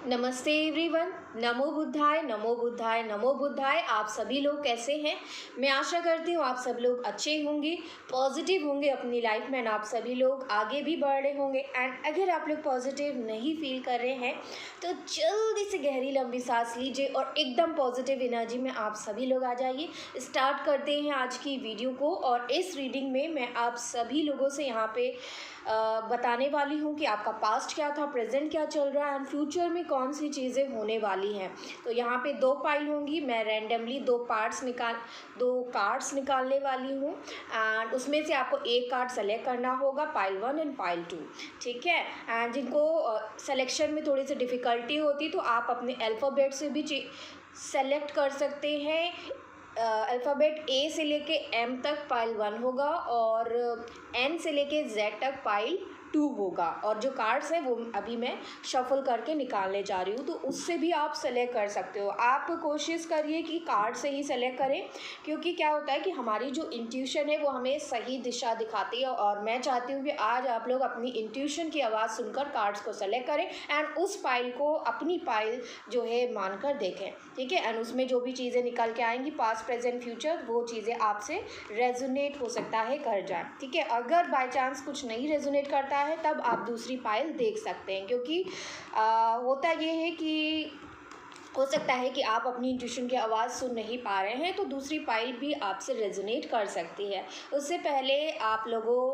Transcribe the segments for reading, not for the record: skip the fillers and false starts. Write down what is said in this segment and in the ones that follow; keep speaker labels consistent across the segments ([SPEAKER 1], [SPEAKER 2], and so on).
[SPEAKER 1] नमस्ते एवरीवन। नमो बुद्धाय नमो बुद्धाय नमो बुद्धाय। आप सभी लोग कैसे हैं? मैं आशा करती हूँ आप सब लोग अच्छे होंगे, पॉजिटिव होंगे अपनी लाइफ में, आप सभी लोग आगे भी बढ़ रहे होंगे। एंड अगर आप लोग पॉजिटिव नहीं फील कर रहे हैं तो जल्दी से गहरी लंबी सांस लीजिए और एकदम पॉजिटिव एनर्जी में आप सभी लोग आ जाइए। स्टार्ट करते हैं आज की वीडियो को। और इस रीडिंग में मैं आप सभी लोगों से यहाँ पे बताने वाली हूँ कि आपका पास्ट क्या था, प्रेजेंट क्या चल रहा है एंड फ्यूचर में कौन सी चीज़ें होने वाली हैं। तो यहाँ पे दो पाइल होंगी, मैं रैंडमली दो कार्ड्स निकालने वाली हूँ एंड उसमें से आपको एक कार्ड सेलेक्ट करना होगा, पाइल 1 एंड पाइल 2। ठीक है। एंड जिनको सिलेक्शन में थोड़ी सी डिफ़िकल्टी होती तो आप अपने अल्फ़ाबेट से भी सेलेक्ट कर सकते हैं। अल्फ़ाबेट ए से लेके एम तक पाइल 1 होगा और एन से लेके जेड तक पाइल 2 होगा। और जो कार्ड्स हैं वो अभी मैं शफल करके निकालने जा रही हूँ, तो उससे भी आप सेलेक्ट कर सकते हो। आप कोशिश करिए कि कार्ड से ही सेलेक्ट करें, क्योंकि क्या होता है कि हमारी जो इंट्यूशन है वो हमें सही दिशा दिखाती है। और मैं चाहती हूँ कि आज आप लोग अपनी इंट्यूशन की आवाज़ सुनकर कार्ड्स को सेलेक्ट करें एंड उस पाइल को अपनी पाइल जो है मानकर देखें। ठीक है। एंड उसमें जो भी चीज़ें निकल के आएंगी, पास्ट प्रेजेंट फ्यूचर, वो चीज़ें आपसे रेजोनेट हो सकता है कर जाए। ठीक है। अगर बाय चांस कुछ नहीं रेजोनेट करता है तब आप दूसरी पाइल देख सकते हैं, क्योंकि होता ये है कि हो सकता है कि आप अपनी इंट्यूशन की आवाज़ सुन नहीं पा रहे हैं, तो दूसरी पाइल भी आपसे रेजोनेट कर सकती है। उससे पहले आप लोगों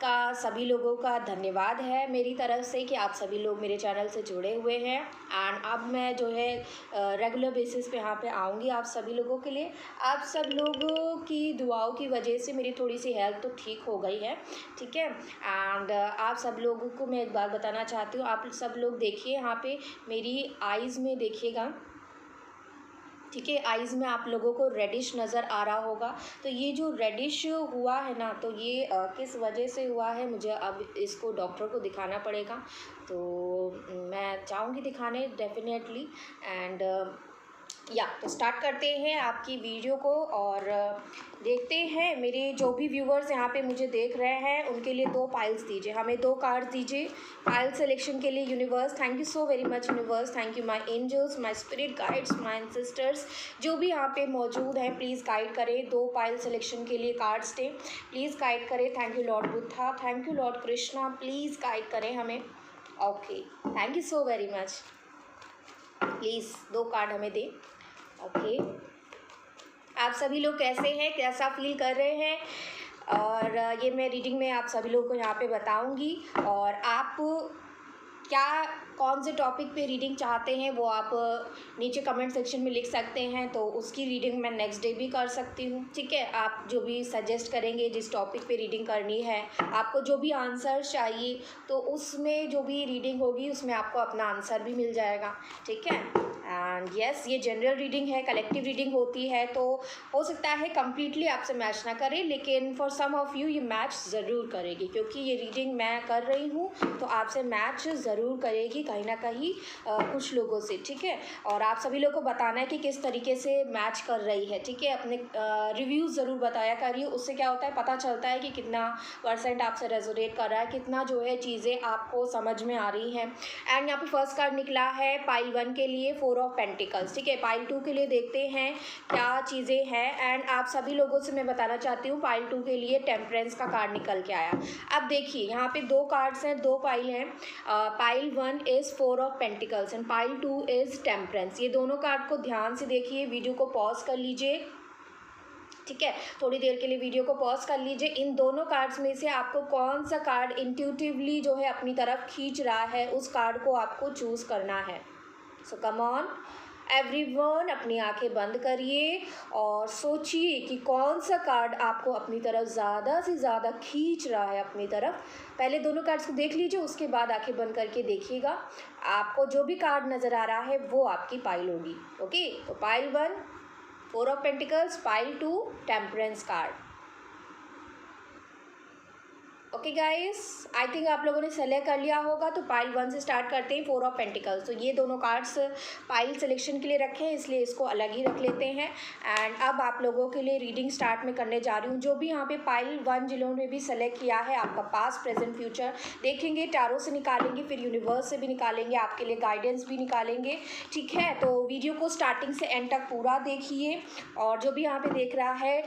[SPEAKER 1] का, सभी लोगों का धन्यवाद है मेरी तरफ से कि आप सभी लोग मेरे चैनल से जुड़े हुए हैं। एंड अब मैं जो है रेगुलर बेसिस पे यहाँ पे आऊँगी आप सभी लोगों के लिए। आप सब लोगों की दुआओं की वजह से मेरी थोड़ी सी हेल्थ तो ठीक हो गई है। ठीक है। एंड आप सब लोगों को मैं एक बात बताना चाहती हूँ। आप सब लोग देखिए, यहाँ पे मेरी आइज़ में देखिएगा। ठीक है। आइज़ में आप लोगों को रेडिश नज़र आ रहा होगा। तो ये जो रेडिश हुआ है ना, तो ये किस वजह से हुआ है, मुझे अब इसको डॉक्टर को दिखाना पड़ेगा। तो मैं चाहूँगी दिखाने डेफिनेटली। एंड तो स्टार्ट करते हैं आपकी वीडियो को और देखते हैं। मेरे जो भी व्यूवर्स यहाँ पे मुझे देख रहे हैं उनके लिए दो पाइल्स दीजिए, हमें दो कार्ड दीजिए पाइल सिलेक्शन के लिए। Universe, thank you so very much universe. Thank you my angels, my spirit guides, my ancestors, जो भी यहाँ पे मौजूद हैं, प्लीज़ गाइड करें। दो पाइल सिलेक्शन के लिए कार्ड्स दें, प्लीज़ गाइड करें। Thank you Lord Buddha, thank you Lord Krishna, please guide करें हमें। Okay, thank you so very much. Please दो कार्ड हमें दें। ओके, आप सभी लोग कैसे हैं, कैसा फील कर रहे हैं? और ये मैं रीडिंग में आप सभी लोगों को यहाँ पे बताऊंगी। और आप क्या, कौन से टॉपिक पे रीडिंग चाहते हैं वो आप नीचे कमेंट सेक्शन में लिख सकते हैं, तो उसकी रीडिंग मैं नेक्स्ट डे भी कर सकती हूँ। ठीक है। आप जो भी सजेस्ट करेंगे जिस टॉपिक पे रीडिंग करनी है, आपको जो भी आंसर चाहिए, तो उसमें जो भी रीडिंग होगी उसमें आपको अपना आंसर भी मिल जाएगा। ठीक है। एंड यस, ये जनरल रीडिंग है, कलेक्टिव रीडिंग होती है, तो हो सकता है कम्प्लीटली आपसे मैच ना करे, लेकिन फॉर सम ऑफ यू ये मैच ज़रूर करेगी, क्योंकि ये रीडिंग मैं कर रही हूँ तो आपसे मैच ज़रूर करेगी कहीं ना कहीं कुछ लोगों से। ठीक है। और आप सभी लोगों को बताना है कि किस तरीके से मैच कर रही है। ठीक है। अपने रिव्यूज़ ज़रूर बताया करिए, उससे क्या होता है, पता चलता है कि कितना % आपसे रेजोनेट कर रहा है, कितना जो है चीज़ें आपको समझ में आ रही हैं। एंड यहाँ पे फर्स्ट कार्ड निकला है पाइल 1 के लिए 4 ऑफ पेंटिकल्स। ठीक है। पाइल 2 के लिए देखते हैं क्या चीज़ें हैं। एंड आप सभी लोगों से मैं बताना चाहती हूँ, पाइल 2 के लिए टेम्परेंस का कार्ड निकल के आया। अब देखिए, यहाँ पे दो कार्ड्स हैं, दो पाइल हैं। Pile 1 is 4 of pentacles and pile 2 is temperance. ये दोनों कार्ड को ध्यान से देखिए, वीडियो को पॉज कर लीजिए। ठीक है। थोड़ी देर के लिए वीडियो को पॉज कर लीजिए। इन दोनों कार्ड्स में से आपको कौन सा कार्ड इंट्यूटिवली जो है अपनी तरफ खींच रहा है, उस कार्ड को आपको चूज़ करना है। सो कम ऑन एवरीवन, अपनी आंखें बंद करिए और सोचिए कि कौन सा कार्ड आपको अपनी तरफ ज़्यादा से ज़्यादा खींच रहा है अपनी तरफ। पहले दोनों कार्ड्स को देख लीजिए, उसके बाद आंखें बंद करके देखिएगा। आपको जो भी कार्ड नज़र आ रहा है वो आपकी पाइल होगी। ओके। तो pile 1 4 of pentacles, pile 2 temperance card. Okay guys, I think आप लोगों ने सेलेक्ट कर लिया होगा, तो पाइल 1 से स्टार्ट करते हैं। 4 ऑफ पेंटिकल्स, तो ये दोनों कार्ड्स पाइल सिलेक्शन के लिए रखे हैं, इसलिए इसको अलग ही रख लेते हैं। एंड अब आप लोगों के लिए रीडिंग स्टार्ट में करने जा रही हूँ। जो भी यहाँ पे पाइल 1 जिन्होंने भी सेलेक्ट किया है, आपका पास्ट प्रेजेंट फ्यूचर देखेंगे, टैरो से निकालेंगे, फिर यूनिवर्स से भी निकालेंगे, आपके लिए गाइडेंस भी निकालेंगे, ठीक है। तो वीडियो को स्टार्टिंग से एंड तक पूरा देखिए। और जो भी यहाँ पे देख रहा है,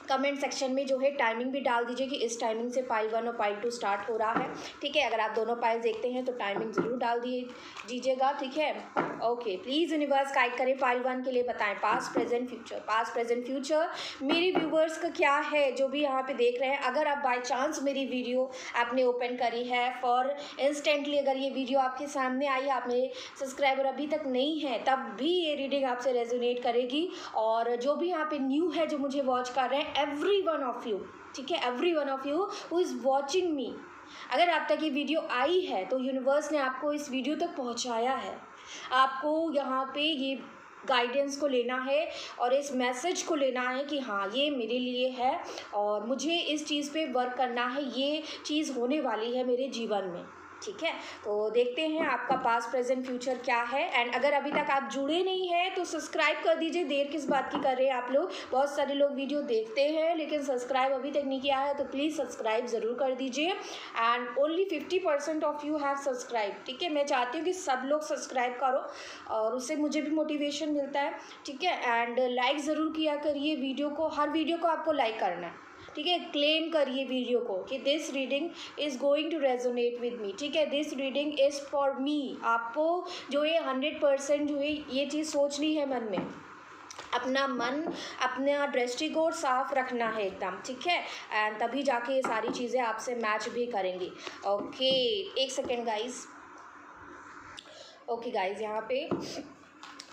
[SPEAKER 1] कमेंट सेक्शन में जो है टाइमिंग भी डाल दीजिए कि इस टाइमिंग से पाइल 1 और पाइल 2 स्टार्ट हो रहा है, ठीक है। अगर आप दोनों पाइल देखते हैं तो टाइमिंग ज़रूर डाल दीजिएगा, ठीक है। ओके, प्लीज़ यूनिवर्स गाइड करें पाइल 1 के लिए, बताएं past present future. Past present future मेरे व्यूवर्स का क्या है जो भी यहाँ पे देख रहे हैं। अगर आप बाय चांस मेरी वीडियो आपने ओपन करी है, फॉर इंस्टेंटली अगर ये वीडियो आपके सामने आई, आप मेरे सब्सक्राइबर अभी तक नहीं है, तब भी ये रीडिंग आपसे रेजोनेट करेगी। और जो भी यहाँ पे न्यू है, जो मुझे वॉच कर रहे हैं, एवरी वन ऑफ यू, ठीक है, every one of you who is watching मी, अगर आप तक ये वीडियो आई है तो यूनिवर्स ने आपको इस वीडियो तक पहुंचाया है। आपको यहाँ पे ये गाइडेंस को लेना है और इस मैसेज को लेना है कि हाँ, ये मेरे लिए है और मुझे इस चीज़ पे वर्क करना है, ये चीज़ होने वाली है मेरे जीवन में, ठीक है। तो देखते हैं आपका पास्ट प्रेजेंट फ्यूचर क्या है। एंड अगर अभी तक आप जुड़े नहीं हैं तो सब्सक्राइब कर दीजिए। देर किस बात की कर रहे हैं आप लोग, बहुत सारे लोग वीडियो देखते हैं लेकिन सब्सक्राइब अभी तक नहीं किया है, तो प्लीज़ सब्सक्राइब ज़रूर कर दीजिए। And only 50% of you have subscribe, ठीक है। मैं चाहती हूँ कि सब लोग सब्सक्राइब करो और उससे मुझे भी मोटिवेशन मिलता है, ठीक है। एंड लाइक ज़रूर किया करिए वीडियो को, हर वीडियो को आपको लाइक करना है, ठीक है। क्लेम करिए वीडियो को कि this reading is going to resonate with me, ठीक है, this reading is for me. आपको जो है 100% जो है ये चीज़ सोचनी है मन में, अपना मन, अपना दृष्टिकोण साफ रखना है एकदम, ठीक है। एंड तभी जाके ये सारी चीज़ें आपसे मैच भी करेंगी। ओके, एक सेकेंड गाइज। ओके गाइज, यहाँ पे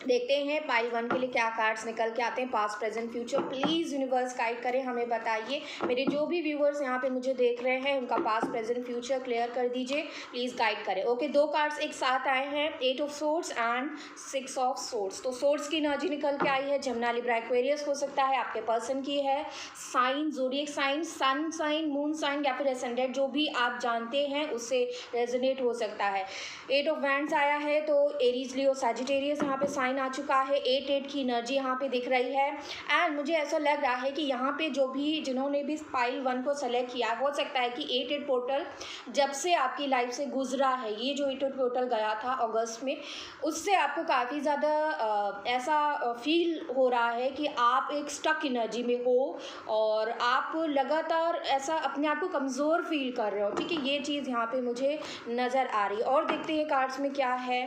[SPEAKER 1] देखते हैं पाइल 1 के लिए क्या कार्ड्स निकल के आते हैं। Past present future please universe guide करें, हमें बताइए। मेरे जो भी व्यूवर्स यहाँ पे मुझे देख रहे हैं उनका पास्ट प्रेजेंट फ्यूचर क्लियर कर दीजिए, प्लीज़ गाइड करें। ओके, 2 कार्ड्स एक साथ आए हैं, 8 of swords and 6 of swords. तो सोर्ड्स की एनर्जी निकल के आई है, जमुना लिब्रा एक्वेरियस हो सकता है, आपके पर्सन की है, sign zodiac sign, sun sign, moon sign या फिर एसेंडेंट, जो भी आप जानते हैं उससे रेजोनेट हो सकता है। 8 ऑफ वैंड्स आया है, तो एरीज, लियो, सैजिटेरियस यहाँ पे साइन आ चुका है। 8 की एनर्जी यहाँ पे दिख रही है। एंड मुझे ऐसा लग रहा है कि यहाँ पे जो भी जिन्होंने भी पाइल 1 को सेलेक्ट किया, हो सकता है कि 8 पोर्टल जब से आपकी लाइफ से गुजरा है, ये जो 8 पोर्टल गया था अगस्त में, उससे आपको काफ़ी ज़्यादा ऐसा फील हो रहा है कि आप एक स्टक एनर्जी में हो और आप लगातार ऐसा अपने आप को कमज़ोर फील कर रहे हो, ठीक है। ये चीज़ यहाँ पे मुझे नज़र आ रही है। और देखते हैं कार्ड्स में क्या है।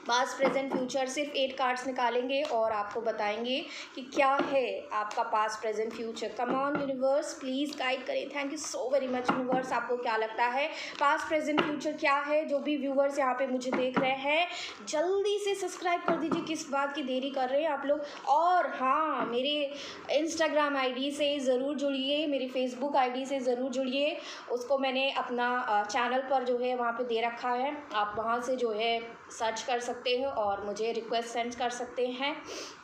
[SPEAKER 1] पास्ट प्रेजेंट फ्यूचर, सिर्फ 8 कार्ड्स निकालेंगे और आपको बताएंगे कि क्या है आपका past present future. Come on universe, please guide करें। Thank you so very much universe. आपको क्या लगता है पास्ट प्रेजेंट फ्यूचर क्या है? जो भी व्यूवर्स यहाँ पे मुझे देख रहे हैं, जल्दी से सब्सक्राइब कर दीजिए, किस बात की देरी कर रहे हैं आप लोग। और हाँ, मेरे इंस्टाग्राम आईडी से ज़रूर जुड़िए, मेरी फेसबुक आईडी से ज़रूर जुड़िए, उसको मैंने अपना चैनल पर जो है वहाँ पे दे रखा है, आप वहाँ से जो है सर्च कर सकते हैं और मुझे रिक्वेस्ट सेंड कर सकते हैं।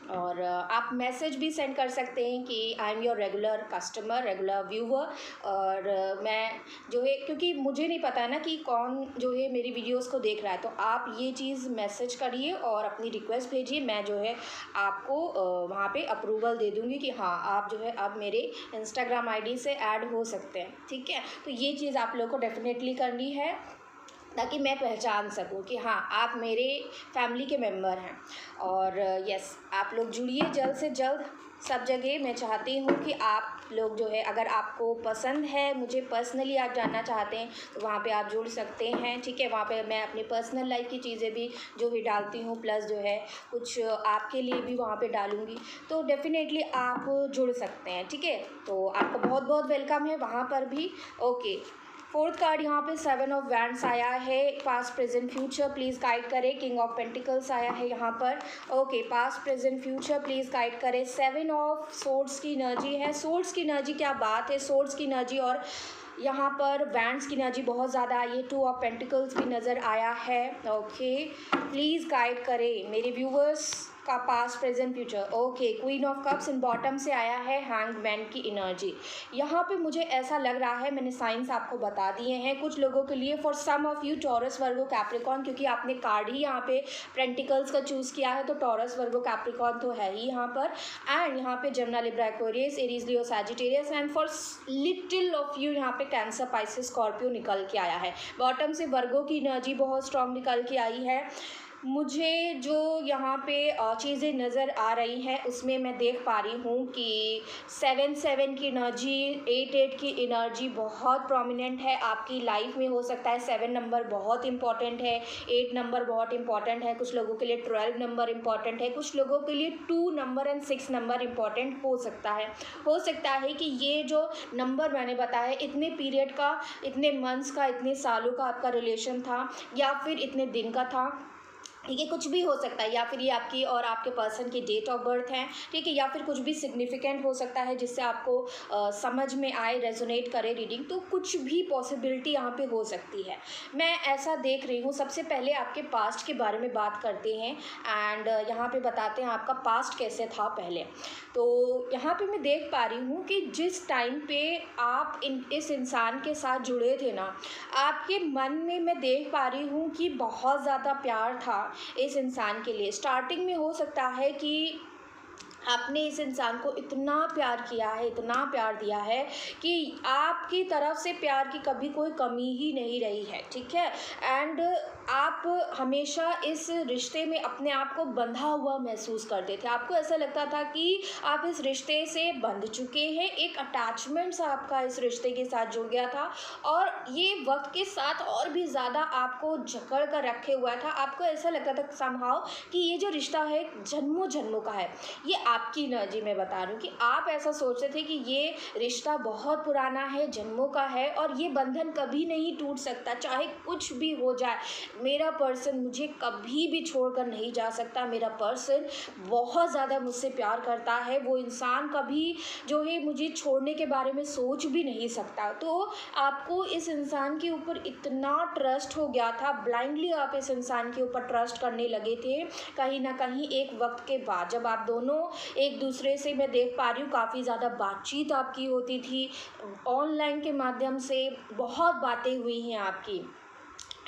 [SPEAKER 1] और आप मैसेज भी सेंड कर सकते हैं कि I am your regular customer, regular viewer. और मैं जो है, क्योंकि मुझे नहीं पता है ना कि कौन जो है मेरी वीडियोस को देख रहा है, तो आप ये चीज़ मैसेज करिए और अपनी रिक्वेस्ट भेजिए, मैं जो है आपको वहाँ पे अप्रूवल दे दूँगी कि हाँ, आप जो है अब मेरे इंस्टाग्राम आईडी से ऐड हो सकते हैं, ठीक है। तो ये चीज़ आप लोगों को डेफिनेटली करनी है ताकि मैं पहचान सकूं कि हाँ, आप मेरे फैमिली के मेंबर हैं। और यस, आप लोग जुड़िए जल्द से जल्द सब जगह। मैं चाहती हूँ कि आप लोग जो है, अगर आपको पसंद है, मुझे पर्सनली आप जानना चाहते हैं, तो वहाँ पे आप जुड़ सकते हैं, ठीक है। वहाँ पे मैं अपनी पर्सनल लाइफ की चीज़ें भी जो भी डालती हूँ, प्लस जो है कुछ आपके लिए भी वहाँ पे डालूँगी, तो डेफिनेटली आप जुड़ सकते हैं, ठीक है। तो आपका बहुत बहुत वेलकम है वहाँ पर भी। ओके, 4th कार्ड यहाँ पे 7 ऑफ वैंड्स आया है, past present future please guide करें। किंग ऑफ पेंटिकल्स आया है यहाँ पर। Okay, past present future please guide करें। 7 ऑफ सोर्ड्स की एनर्जी है। सोर्ड्स की एनर्जी, क्या बात है, सोर्ड्स की एनर्जी और यहाँ पर वैंड्स की एनर्जी बहुत ज़्यादा आई है। 2 ऑफ पेंटिकल्स भी नज़र आया है। ओके, प्लीज़ गाइड करें मेरे व्यूवर्स, का past present future. Okay, queen of cups in bottom से आया है हैंग्ड मैन की एनर्जी। यहाँ पे मुझे ऐसा लग रहा है, मैंने साइंस आपको बता दिए हैं कुछ लोगों के लिए, for some of you Taurus Virgo Capricorn, क्योंकि आपने कार्ड ही यहाँ पे पेंटिकल्स का चूज़ किया है, तो टॉरस वर्गो कैप्रिकॉर्न तो है ही यहाँ पर। एंड यहाँ पे Gemini Libra Aquarius Aries Leo Sagittarius, and for little of you यहाँ पे कैंसर पाइसेस स्कॉर्पियो निकल के आया है। बॉटम से वर्गो की एनर्जी बहुत स्ट्रांग निकल के आई है। मुझे जो यहाँ पे चीज़ें नज़र आ रही हैं उसमें मैं देख पा रही हूँ कि 7-7 की एनर्जी, 8-8 की एनर्जी बहुत प्रोमिनेंट है आपकी लाइफ में। हो सकता है 7 नंबर बहुत इंपॉर्टेंट है, 8 नंबर बहुत इंपॉर्टेंट है, कुछ लोगों के लिए 12 नंबर इंपॉर्टेंट है, कुछ लोगों के लिए 2 नंबर एंड 6 नंबर इंपॉर्टेंट हो सकता है। हो सकता है कि ये जो नंबर मैंने बताया इतने पीरियड का, इतने मंथ्स का, इतने सालों का आपका रिलेशन था, या फिर इतने दिन का था, ठीक है, कुछ भी हो सकता है, या फिर ये आपकी और आपके पर्सन की डेट ऑफ बर्थ है, ठीक है, या फिर कुछ भी सिग्निफिकेंट हो सकता है जिससे आपको समझ में आए, रेजोनेट करे रीडिंग, तो कुछ भी पॉसिबिलिटी यहाँ पे हो सकती है। मैं ऐसा देख रही हूँ। सबसे पहले आपके पास्ट के बारे में बात करते हैं एंड यहाँ पे बताते हैं आपका पास्ट कैसे था पहले। तो यहाँ पे मैं देख पा रही हूँ कि जिस टाइम पे आप इस इंसान के साथ जुड़े थे ना, आपके मन में मैं देख पा रही हूँ कि बहुत ज़्यादा प्यार था इस इंसान के लिए। स्टार्टिंग में हो सकता है कि आपने इस इंसान को इतना प्यार किया है, इतना प्यार दिया है कि आपकी तरफ से प्यार की कभी कोई कमी ही नहीं रही है, ठीक है। एंड आप हमेशा इस रिश्ते में अपने आप को बंधा हुआ महसूस करते थे। आपको ऐसा लगता था कि आप इस रिश्ते से बंध चुके हैं, एक अटैचमेंट सा आपका इस रिश्ते के साथ जुड़ गया था, और ये वक्त के साथ और भी ज़्यादा आपको जकड़ कर रखे हुआ था। आपको ऐसा लगता था समहाउ कि ये जो रिश्ता है जन्मों जन्मों का है। ये आपकी एनर्जी में बता रही हूँ कि आप ऐसा सोचते थे कि ये रिश्ता बहुत पुराना है, जन्मों का है, और ये बंधन कभी नहीं टूट सकता, चाहे कुछ भी हो जाए। मेरा पर्सन मुझे कभी भी छोड़कर नहीं जा सकता, मेरा पर्सन बहुत ज़्यादा मुझसे प्यार करता है, वो इंसान कभी जो है मुझे छोड़ने के बारे में सोच भी नहीं सकता। तो आपको इस इंसान के ऊपर इतना ट्रस्ट हो गया था, ब्लाइंडली आप इस इंसान के ऊपर ट्रस्ट करने लगे थे। कहीं ना कहीं एक वक्त के बाद जब आप दोनों एक दूसरे से, मैं देख पा रही हूँ काफ़ी ज़्यादा बातचीत आपकी होती थी, ऑनलाइन के माध्यम से बहुत बातें हुई हैं आपकी,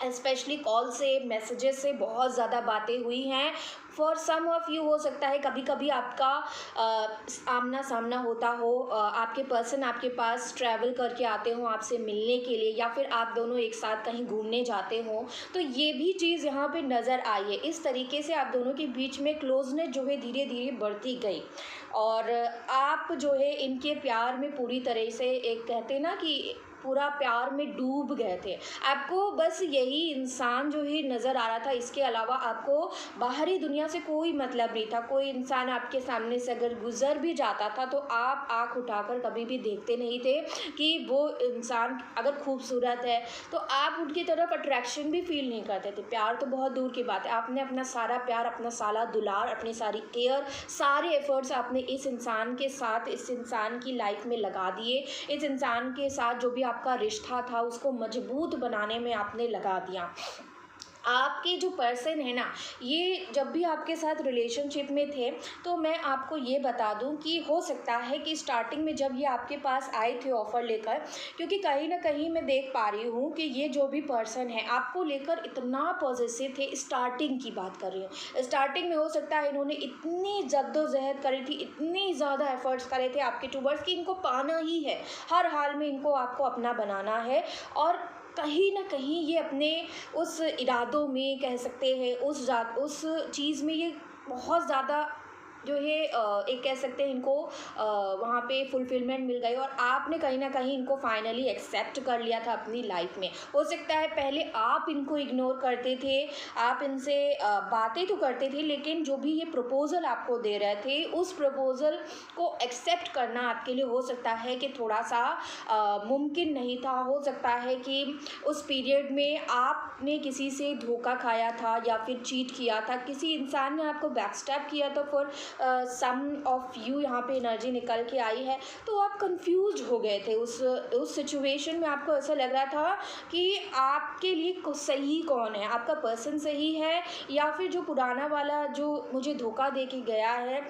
[SPEAKER 1] स्पेशली कॉल से, मैसेजेस से बहुत ज़्यादा बातें हुई हैं। फॉर सम ऑफ यू हो सकता है कभी कभी आपका आमना सामना होता हो, आपके पर्सन आपके पास ट्रैवल करके आते हो आपसे मिलने के लिए, या फिर आप दोनों एक साथ कहीं घूमने जाते हो, तो ये भी चीज़ यहाँ पे नज़र आई है। इस तरीके से आप दोनों के बीच में क्लोजनेस जो है धीरे धीरे बढ़ती गई, और आप जो है इनके प्यार में पूरी तरह से, एक कहते हैं ना कि पूरा प्यार में डूब गए थे। आपको बस यही इंसान जो ही नज़र आ रहा था, इसके अलावा आपको बाहरी दुनिया से कोई मतलब नहीं था। कोई इंसान आपके सामने से अगर गुजर भी जाता था तो आप आँख उठाकर कभी भी देखते नहीं थे कि वो इंसान अगर खूबसूरत है, तो आप उनकी तरफ अट्रैक्शन भी फील नहीं करते थे। प्यार तो बहुत दूर की बात है, आपने अपना सारा प्यार, अपना सारा दुलार, अपनी सारी केयर, सारे एफर्ट्स आपने इस इंसान के साथ, इस इंसान की लाइफ में लगा दिए। इस इंसान के साथ जो भी आपका रिश्ता था उसको मजबूत बनाने में आपने लगा दिया। आपके जो पर्सन है ना, ये जब भी आपके साथ रिलेशनशिप में थे, तो मैं आपको ये बता दूं कि हो सकता है कि स्टार्टिंग में जब ये आपके पास आए थे ऑफ़र लेकर, क्योंकि कहीं ना कहीं मैं देख पा रही हूँ कि ये जो भी पर्सन है आपको लेकर इतना पॉजिटिव थे। स्टार्टिंग की बात कर रही हूँ, स्टार्टिंग में हो सकता है इन्होंने इतनी जद्दोजहद करी थी, इतनी ज़्यादा एफर्ट्स करे थे आपके टूवर्ड्स कि इनको पाना ही है, हर हाल में इनको आपको अपना बनाना है। और कहीं ना कहीं ये अपने उस इरादों में, कह सकते हैं उस चीज़ में ये बहुत ज़्यादा जो है एक कह सकते हैं इनको वहाँ पे फुलफिलमेंट मिल गई, और आपने कहीं ना कहीं इनको फाइनली एक्सेप्ट कर लिया था अपनी लाइफ में। हो सकता है पहले आप इनको इग्नोर करते थे, आप इनसे बातें तो करते थे, लेकिन जो भी ये प्रपोज़ल आपको दे रहे थे उस प्रपोज़ल को एक्सेप्ट करना आपके लिए हो सकता है कि थोड़ा सा मुमकिन नहीं था। हो सकता है कि उस पीरियड में आपने किसी से धोखा खाया था या फिर चीट किया था, किसी इंसान ने आपको बैकस्टैब किया था फॉर सम ऑफ यू यहाँ पे एनर्जी निकल के आई है, तो आप कंफ्यूज हो गए थे उस सिचुएशन में। आपको ऐसा लग रहा था कि आपके लिए सही कौन है, आपका पर्सन सही है या फिर जो पुराना वाला जो मुझे धोखा दे के गया है।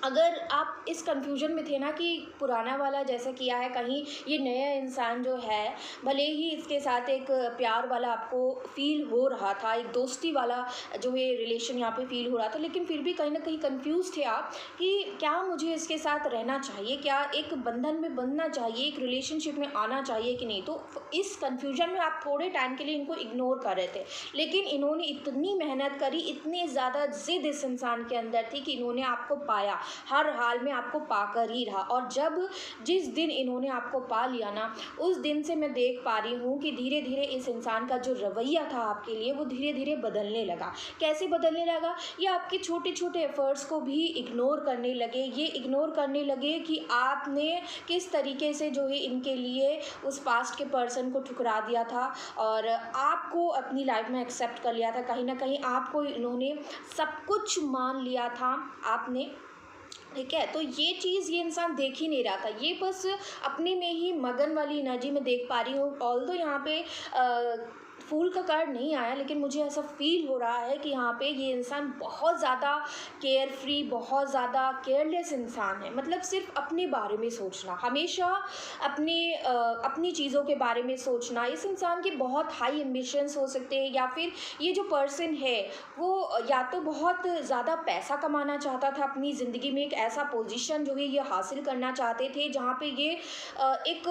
[SPEAKER 1] अगर आप इस कन्फ्यूजन में थे ना कि पुराना वाला जैसा किया है, कहीं ये नया इंसान जो है भले ही इसके साथ एक प्यार वाला आपको फ़ील हो रहा था, एक दोस्ती वाला जो है रिलेशन यहाँ पे फ़ील हो रहा था, लेकिन फिर भी कहीं ना कहीं कंफ्यूज थे आप कि क्या मुझे इसके साथ रहना चाहिए, क्या एक बंधन में बंधना चाहिए, एक रिलेशनशिप में आना चाहिए कि नहीं। तो इस कन्फ्यूजन में आप थोड़े टाइम के लिए इनको इग्नोर कर रहे थे, लेकिन इन्होंने इतनी मेहनत करी, इतनी ज़्यादा ज़िद इस इंसान के अंदर थी कि इन्होंने आपको पाया, हर हाल में आपको पाकर ही रहा। और जिस दिन इन्होंने आपको पा लिया ना, उस दिन से मैं देख पा रही हूँ कि धीरे धीरे इस इंसान का जो रवैया था आपके लिए वो धीरे धीरे बदलने लगा। कैसे बदलने लगा? ये आपके छोटे छोटे एफर्ट्स को भी इग्नोर करने लगे। ये इग्नोर करने लगे कि आपने किस तरीके से जो है इनके लिए उस पास्ट के पर्सन को ठुकरा दिया था और आपको अपनी लाइफ में एक्सेप्ट कर लिया था। कहीं ना कहीं आपको इन्होंने सब कुछ मान लिया था आपने, ठीक है। तो ये चीज़ ये इंसान देख ही नहीं रहा था, ये बस अपने में ही मगन वाली एनर्जी में देख पा रही हूँ। ऑल्दो यहाँ पे फूल का कार्ड नहीं आया, लेकिन मुझे ऐसा फील हो रहा है कि यहाँ पे ये इंसान बहुत ज़्यादा केयर फ्री, बहुत ज़्यादा केयरलेस इंसान है। मतलब सिर्फ अपने बारे में सोचना, हमेशा अपनी चीज़ों के बारे में सोचना। इस इंसान के बहुत हाई एम्बिशंस हो सकते हैं, या फिर ये जो पर्सन है वो या तो बहुत ज़्यादा पैसा कमाना चाहता था अपनी ज़िंदगी में, एक ऐसा पोजीशन जो है ये हासिल करना चाहते थे जहाँ पे ये एक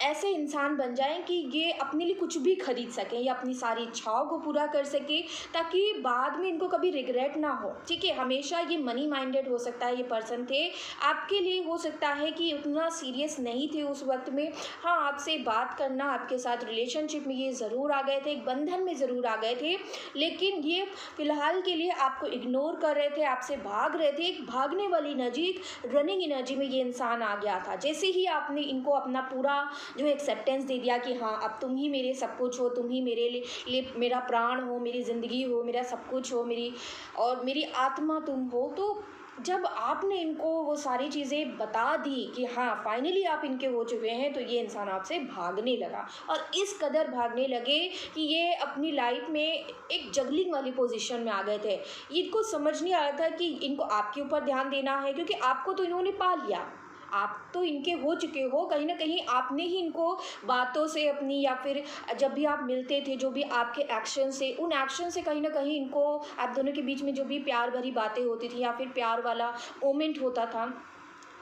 [SPEAKER 1] ऐसे इंसान बन जाएं कि ये अपने लिए कुछ भी खरीद सकें या अपनी सारी इच्छाओं को पूरा कर सके, ताकि बाद में इनको कभी रिग्रेट ना हो, ठीक है। हमेशा ये मनी माइंडेड हो सकता है ये पर्सन थे। आपके लिए हो सकता है कि उतना सीरियस नहीं थे उस वक्त में, हाँ आपसे बात करना, आपके साथ रिलेशनशिप में ये ज़रूर आ गए थे, एक बंधन में ज़रूर आ गए थे, लेकिन ये फ़िलहाल के लिए आपको इग्नोर कर रहे थे, आपसे भाग रहे थे। एक भागने वाली एनर्जी, एक रनिंग एनर्जी में ये इंसान आ गया था। जैसे ही आपने इनको अपना पूरा जो एक्सेप्टेंस दे दिया कि हाँ अब तुम ही मेरे सब कुछ हो, तुम ही मेरे लिए मेरा प्राण हो, मेरी ज़िंदगी हो, मेरा सब कुछ हो, मेरी आत्मा तुम हो, तो जब आपने इनको वो सारी चीज़ें बता दी कि हाँ फाइनली आप इनके हो चुके हैं, तो ये इंसान आपसे भागने लगा। और इस कदर भागने लगे कि ये अपनी लाइफ में एक जगलिंग वाली पोजीशन में आ गए थे। इनको समझ नहीं आ रहा था कि इनको आपके ऊपर ध्यान देना है, क्योंकि आपको तो इन्होंने पा लिया, आप तो इनके हो चुके हो। कहीं ना कहीं आपने ही इनको बातों से अपनी, या फिर जब भी आप मिलते थे, जो भी आपके एक्शन से, उन एक्शन से कहीं ना कहीं इनको, आप दोनों के बीच में जो भी प्यार भरी बातें होती थी या फिर प्यार वाला मोमेंट होता था,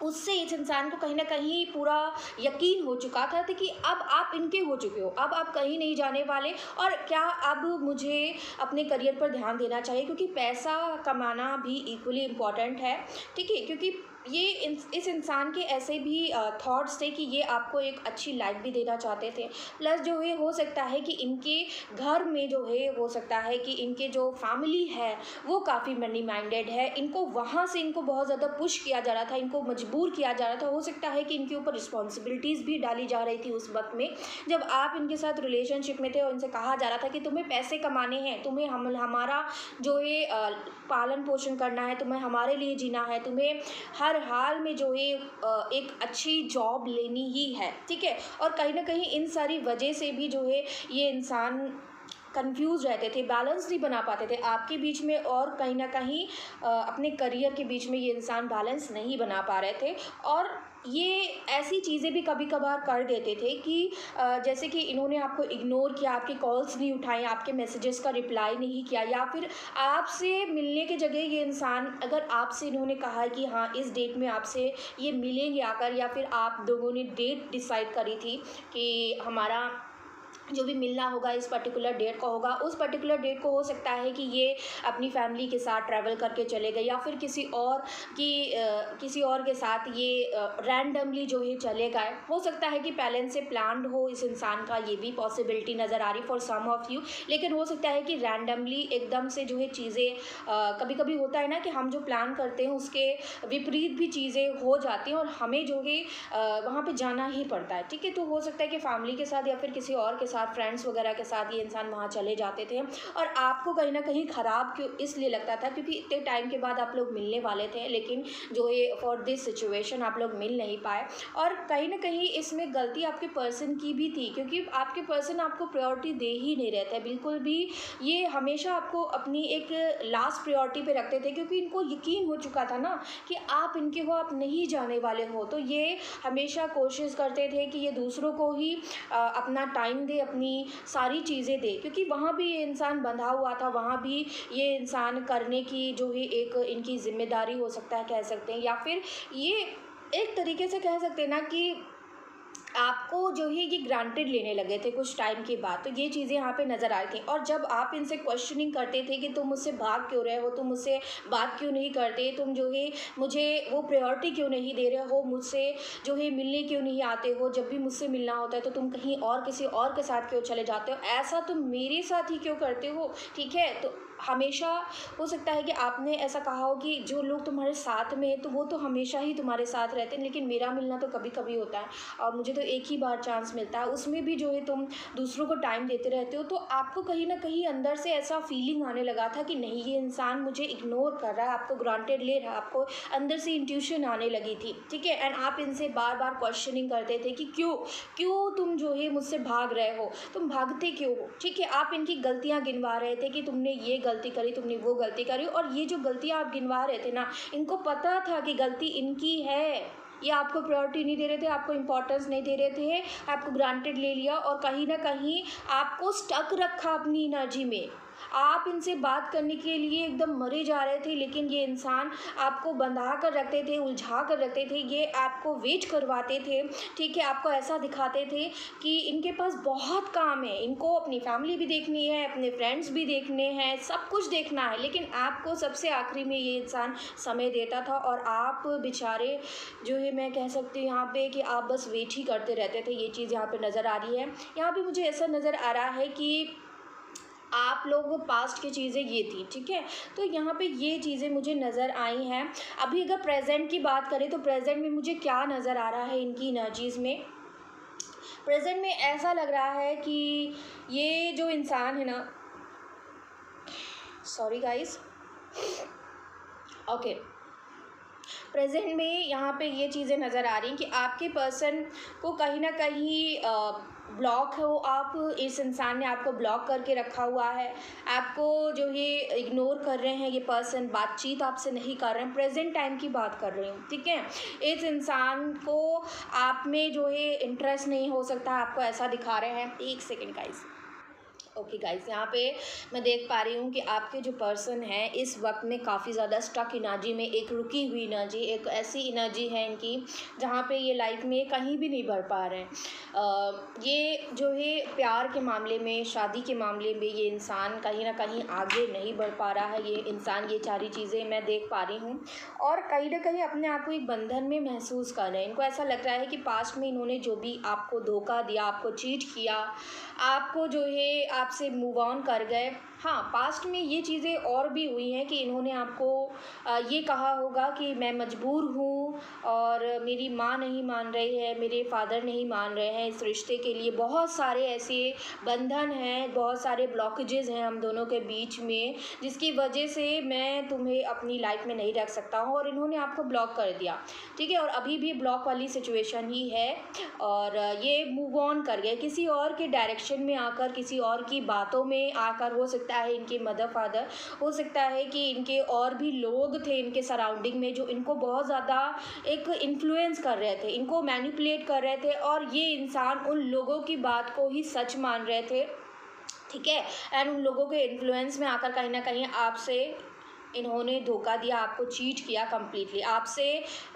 [SPEAKER 1] उससे इस इंसान को कहीं ना कहीं पूरा यकीन हो चुका था कि अब आप इनके हो चुके हो, अब आप कहीं नहीं जाने वाले, और क्या अब मुझे अपने करियर पर ध्यान देना चाहिए, क्योंकि पैसा कमाना भी इक्वली इम्पॉर्टेंट है, ठीक है। क्योंकि ये इस इंसान के ऐसे भी थॉट्स थे कि ये आपको एक अच्छी लाइफ भी देना चाहते थे, प्लस जो है हो सकता है कि इनके घर में जो है हो सकता है कि इनके जो फैमिली है वो काफ़ी मनी माइंडेड है, इनको वहाँ से इनको बहुत ज़्यादा पुश किया जा रहा था, इनको मजबूर किया जा रहा था। हो सकता है कि इनके ऊपर रिस्पॉन्सिबिलिटीज़ भी डाली जा रही थी उस वक्त में, जब आप इनके साथ रिलेशनशिप में थे और इनसे कहा जा रहा था कि तुम्हें पैसे कमाने हैं, तुम्हें हमारा जो है पालन पोषण करना है, तुम्हें हमारे लिए जीना है, तुम्हें हर हाल में जो है एक अच्छी जॉब लेनी ही है, ठीक है। और कहीं ना कहीं इन सारी वजह से भी जो है ये इंसान कंफ्यूज रहते थे, बैलेंस नहीं बना पाते थे आपके बीच में, और कहीं ना कहीं अपने करियर के बीच में ये इंसान बैलेंस नहीं बना पा रहे थे। और ये ऐसी चीज़ें भी कभी कभार कर देते थे कि जैसे कि इन्होंने आपको इग्नोर किया, आपके कॉल्स नहीं उठाए, आपके मैसेजेस का रिप्लाई नहीं किया, या फिर आपसे मिलने की जगह ये इंसान, अगर आपसे इन्होंने कहा है कि हाँ इस डेट में आपसे ये मिलेंगे आकर, या फिर आप लोगों ने डेट डिसाइड करी थी कि हमारा जो भी मिलना होगा इस पर्टिकुलर डेट का होगा, उस पर्टिकुलर डेट को हो सकता है कि ये अपनी फैमिली के साथ ट्रैवल करके चले गए, या फिर किसी और के साथ ये रैंडमली जो है चले गए। हो सकता है कि पहले से प्लान्ड हो इस इंसान का, ये भी पॉसिबिलिटी नज़र आ रही फॉर सम ऑफ यू। लेकिन हो सकता है कि रैंडमली एकदम से जो है चीज़ें, कभी कभी होता है ना कि हम जो प्लान करते हैं उसके विपरीत भी चीज़ें हो जाती हैं और हमें जो है वहाँ पे जाना ही पड़ता है, ठीक है। तो हो सकता है कि फैमिली के साथ या फिर किसी और के साथ साथ, फ्रेंड्स वगैरह के साथ ये इंसान वहाँ चले जाते थे और आपको कहीं ना कहीं ख़राब क्यों इसलिए लगता था क्योंकि इतने टाइम के बाद आप लोग मिलने वाले थे, लेकिन जो ये फॉर दिस सिचुएशन आप लोग मिल नहीं पाए। और कहीं ना कहीं इसमें गलती आपके पर्सन की भी थी क्योंकि आपके पर्सन आपको प्रायोरिटी दे ही नहीं रहे थे बिल्कुल भी। ये हमेशा आपको अपनी एक लास्ट प्रायोरिटी पे रखते थे क्योंकि इनको यकीन हो चुका था ना कि आप इनके हो, आप नहीं जाने वाले हो। तो ये हमेशा कोशिश करते थे कि ये दूसरों को ही अपना टाइम दे, अपनी सारी चीज़ें दे, क्योंकि वहाँ भी ये इंसान बंधा हुआ था, वहाँ भी ये इंसान करने की जो है एक इनकी जिम्मेदारी हो सकता है कह सकते हैं, या फिर ये एक तरीके से कह सकते हैं ना कि आपको जो है ये ग्रांटेड लेने लगे थे कुछ टाइम के बाद। तो ये चीज़ें यहाँ पे नज़र आ रही थी। और जब आप इनसे क्वेश्चनिंग करते थे कि तुम मुझसे भाग क्यों रहे हो, तुम मुझसे बात क्यों नहीं करते, तुम जो है मुझे वो प्रायोरिटी क्यों नहीं दे रहे हो, मुझसे जो है मिलने क्यों नहीं आते हो, जब भी मुझसे मिलना होता है तो तुम कहीं और किसी और के साथ क्यों चले जाते हो, ऐसा तुम मेरे साथ ही क्यों करते हो, ठीक है। तो हमेशा हो सकता है कि आपने ऐसा कहा हो कि जो लोग तुम्हारे साथ में हैं तो वो तो हमेशा ही तुम्हारे साथ रहते हैं, लेकिन मेरा मिलना तो कभी कभी होता है और मुझे तो एक ही बार चांस मिलता है, उसमें भी जो है तुम दूसरों को टाइम देते रहते हो। तो आपको कहीं ना कहीं अंदर से ऐसा फीलिंग आने लगा था कि नहीं, ये इंसान मुझे इग्नोर कर रहा है, आपको ग्रांटेड ले रहा है, आपको अंदर से इंट्यूशन आने लगी थी, ठीक है। एंड आप इनसे बार बार क्वेश्चनिंग करते थे कि क्यों क्यों तुम जो है मुझसे भाग रहे हो, तुम भागते क्यों हो, ठीक है। आप इनकी गलतियाँ गिनवा रहे थे कि तुमने ये गलती करी, तुमने वो गलती करी, और ये जो गलतियाँ आप गिनवा रहे थे ना, इनको पता था कि गलती इनकी है। ये आपको प्रायोरिटी नहीं दे रहे थे, आपको इम्पोर्टेंस नहीं दे रहे थे, आपको ग्रांटेड ले लिया और कहीं ना कहीं आपको स्टक रखा अपनी एनर्जी में। आप इनसे बात करने के लिए एकदम मरे जा रहे थे, लेकिन ये इंसान आपको बंधा कर रखते थे, उलझा कर रखते थे, ये आपको वेट करवाते थे, ठीक है। आपको ऐसा दिखाते थे कि इनके पास बहुत काम है, इनको अपनी फैमिली भी देखनी है, अपने फ्रेंड्स भी देखने हैं, सब कुछ देखना है, लेकिन आपको सबसे आखिरी में ये इंसान समय देता था और आप बेचारे जो है मैं कह सकती हूँ यहाँ पे कि आप बस वेट ही करते रहते थे। ये चीज़ यहाँ पे नज़र आ रही है। यहाँ पे मुझे ऐसा नज़र आ रहा है कि आप लोग पास्ट की चीज़ें ये थी, ठीक है। तो यहाँ पे ये चीज़ें मुझे नज़र आई हैं। अभी अगर प्रेजेंट की बात करें तो प्रेजेंट में मुझे क्या नज़र आ रहा है इनकी एनर्जीज़ में। प्रेजेंट में ऐसा लग रहा है कि ये जो इंसान है ना, सॉरी गाइस, ओके, प्रेजेंट में यहाँ पे ये चीज़ें नज़र आ रही हैं कि आपके पर्सन को कहीं ना कहीं ब्लॉक हो, आप इस इंसान ने आपको ब्लॉक करके रखा हुआ है, आपको जो ये इग्नोर कर रहे हैं, ये पर्सन बातचीत आपसे नहीं कर रहे हैं। प्रेजेंट टाइम की बात कर रही हूँ, ठीक है। इस इंसान को आप में जो है इंटरेस्ट नहीं हो सकता, आपको ऐसा दिखा रहे हैं। एक सेकेंड गाइस, ओके गाइस, यहाँ पे मैं देख पा रही हूँ कि आपके जो पर्सन है इस वक्त में काफ़ी ज़्यादा स्टक एनर्जी में, एक रुकी हुई एनर्जी, एक ऐसी एनर्जी है इनकी जहाँ पे ये लाइफ में कहीं भी नहीं बढ़ पा रहे हैं। ये जो है प्यार के मामले में, शादी के मामले में ये इंसान कहीं ना कहीं आगे नहीं बढ़ पा रहा है। ये इंसान ये सारी चीज़ें मैं देख पा रही हूँ और कहीं ना कहीं अपने आप को एक बंधन में महसूस कर रहे हैं। इनको ऐसा लग रहा है कि पास्ट में इन्होंने जो भी आपको धोखा दिया, आपको चीट किया, आपको जो है आपसे मूव ऑन कर गए। हाँ, पास्ट में ये चीज़ें और भी हुई हैं कि इन्होंने आपको ये कहा होगा कि मैं मजबूर हूँ और मेरी माँ नहीं मान रही है, मेरे फादर नहीं मान रहे हैं इस रिश्ते के लिए। बहुत सारे ऐसे बंधन हैं, बहुत सारे ब्लॉकेजेस हैं हम दोनों के बीच में, जिसकी वजह से मैं तुम्हें अपनी लाइफ में नहीं रख सकता हूँ, और इन्होंने आपको ब्लॉक कर दिया, ठीक है। और अभी भी ब्लॉक वाली सिचुएशन ही है और ये मूव ऑन कर गए किसी और के डायरेक्शन में आकर, किसी और की बातों में आकर। हो सकता है इनके मदर फादर, हो सकता है कि इनके और भी लोग थे इनके सराउंडिंग में जो इनको बहुत ज़्यादा एक इन्फ्लुएंस कर रहे थे, इनको मैनिपुलेट कर रहे थे, और ये इंसान उन लोगों की बात को ही सच मान रहे थे, ठीक है। एंड उन लोगों के इन्फ्लुएंस में आकर कहीं ना कहीं आपसे इन्होंने धोखा दिया, आपको चीट किया कम्प्लीटली, आपसे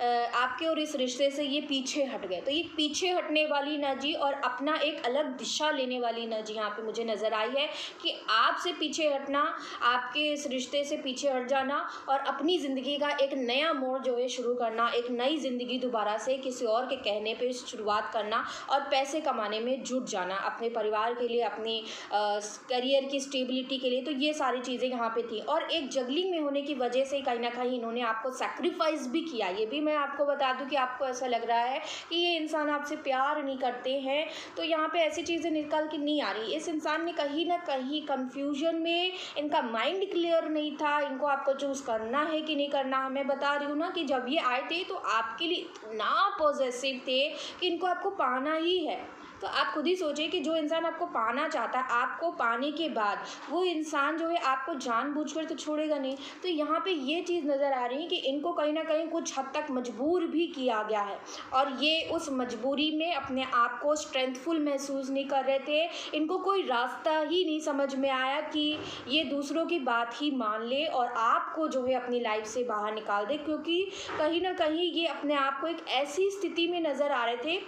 [SPEAKER 1] आपके और इस रिश्ते से ये पीछे हट गए। तो ये पीछे हटने वाली एनर्जी और अपना एक अलग दिशा लेने वाली एनर्जी यहाँ पे मुझे नज़र आई है कि आपसे पीछे हटना, आपके इस रिश्ते से पीछे हट जाना और अपनी ज़िंदगी का एक नया मोड़ जो है शुरू करना, एक नई ज़िंदगी दोबारा से किसी और के कहने पे शुरुआत करना और पैसे कमाने में जुट जाना अपने परिवार के लिए, अपनी करियर की स्टेबिलिटी के लिए। तो ये सारी चीज़ें यहाँ पे थी और एक जगलिंग में होने की वजह से कहीं ना कहीं इन्होंने आपको सेक्रीफाइस भी किया। ये भी मैं आपको बता दूं कि आपको ऐसा लग रहा है कि ये इंसान आपसे प्यार नहीं करते हैं, तो यहाँ पे ऐसी चीज़ें निकल के नहीं आ रही। इस इंसान ने कहीं ना कहीं कंफ्यूजन में, इनका माइंड क्लियर नहीं था, इनको आपको चूज़ करना है कि नहीं करना। मैं बता रही हूँ ना कि जब ये आए थे तो आपके लिए इतना पॉजिटिव थे कि इनको आपको पाना ही है। तो आप खुद ही सोचिए कि जो इंसान आपको पाना चाहता है, आपको पाने के बाद वो इंसान जो है आपको जानबूझकर तो छोड़ेगा नहीं। तो यहाँ पे ये चीज़ नज़र आ रही है कि इनको कहीं ना कहीं कुछ हद तक मजबूर भी किया गया है, और ये उस मजबूरी में अपने आप को स्ट्रेंथफुल महसूस नहीं कर रहे थे। इनको कोई रास्ता ही नहीं समझ में आया कि ये दूसरों की बात ही मान ले और आपको जो है अपनी लाइफ से बाहर निकाल दे, क्योंकि कहीं ना कहीं ये अपने आप को एक ऐसी स्थिति में नज़र आ रहे थे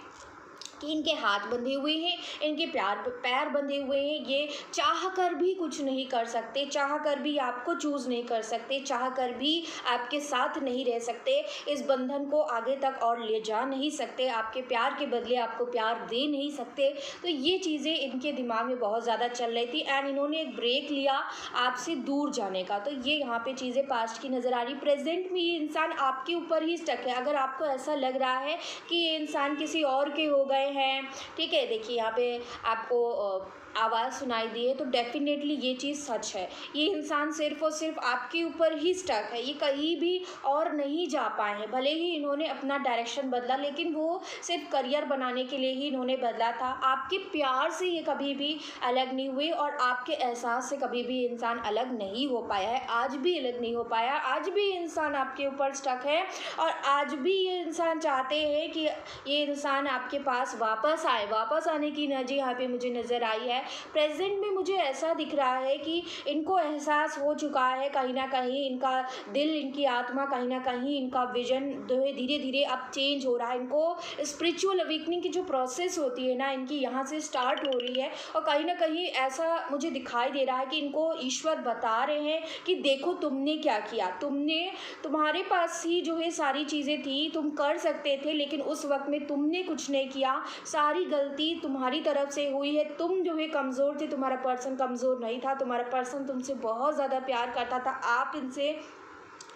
[SPEAKER 1] कि इनके हाथ बंधे हुए हैं, इनके पैर बंधे हुए हैं। ये चाह कर भी कुछ नहीं कर सकते, चाह कर भी आपको चूज़ नहीं कर सकते, चाह कर भी आपके साथ नहीं रह सकते, इस बंधन को आगे तक और ले जा नहीं सकते, आपके प्यार के बदले आपको प्यार दे नहीं सकते। तो ये चीज़ें इनके दिमाग में बहुत ज़्यादा चल रही थी, एंड इन्होंने एक ब्रेक लिया आपसे दूर जाने का। तो ये यहाँ पे चीज़ें पास्ट की नज़र आ रही। प्रेजेंट में ये इंसान आपके ऊपर ही स्टक है। अगर आपको ऐसा लग रहा है कि ये इंसान किसी और के हो गए हैं, ठीक है, देखिए यहाँ पे आपको आवाज़ सुनाई दी है, तो डेफिनेटली ये चीज़ सच है। ये इंसान सिर्फ और सिर्फ आपके ऊपर ही स्टक है, ये कहीं भी और नहीं जा पाए हैं। भले ही इन्होंने अपना डायरेक्शन बदला, लेकिन वो सिर्फ करियर बनाने के लिए ही इन्होंने बदला था। आपके प्यार से ये कभी भी अलग नहीं हुए, और आपके एहसास से कभी भी इंसान अलग नहीं हो पाया है, आज भी अलग नहीं हो पाया। आज भी इंसान आपके ऊपर स्टक है, और आज भी ये इंसान चाहते हैं कि ये इंसान आपके पास वापस आए। वापस आने की एनर्जी यहाँ पे मुझे नज़र आई है। प्रेजेंट में मुझे ऐसा दिख रहा है कि इनको एहसास हो चुका है, कहीं ना कहीं इनका दिल, इनकी आत्मा, कहीं ना कहीं इनका विजन जो है धीरे धीरे अब चेंज हो रहा है। इनको स्पिरिचुअल अवेकनिंग की जो प्रोसेस होती है ना, इनकी यहाँ से स्टार्ट हो रही है, और कहीं ना कहीं ऐसा मुझे दिखाई दे रहा है कि इनको ईश्वर बता रहे हैं कि देखो तुमने क्या किया, तुम्हारे पास ही जो है सारी चीज़ें थी, तुम कर सकते थे, लेकिन उस वक्त में तुमने कुछ नहीं किया, सारी गलती तुम्हारी तरफ से हुई है। तुम जो है कमज़ोर थे, तुम्हारा पर्सन कमज़ोर नहीं था, तुम्हारा पर्सन तुमसे बहुत ज़्यादा प्यार करता था। आप इनसे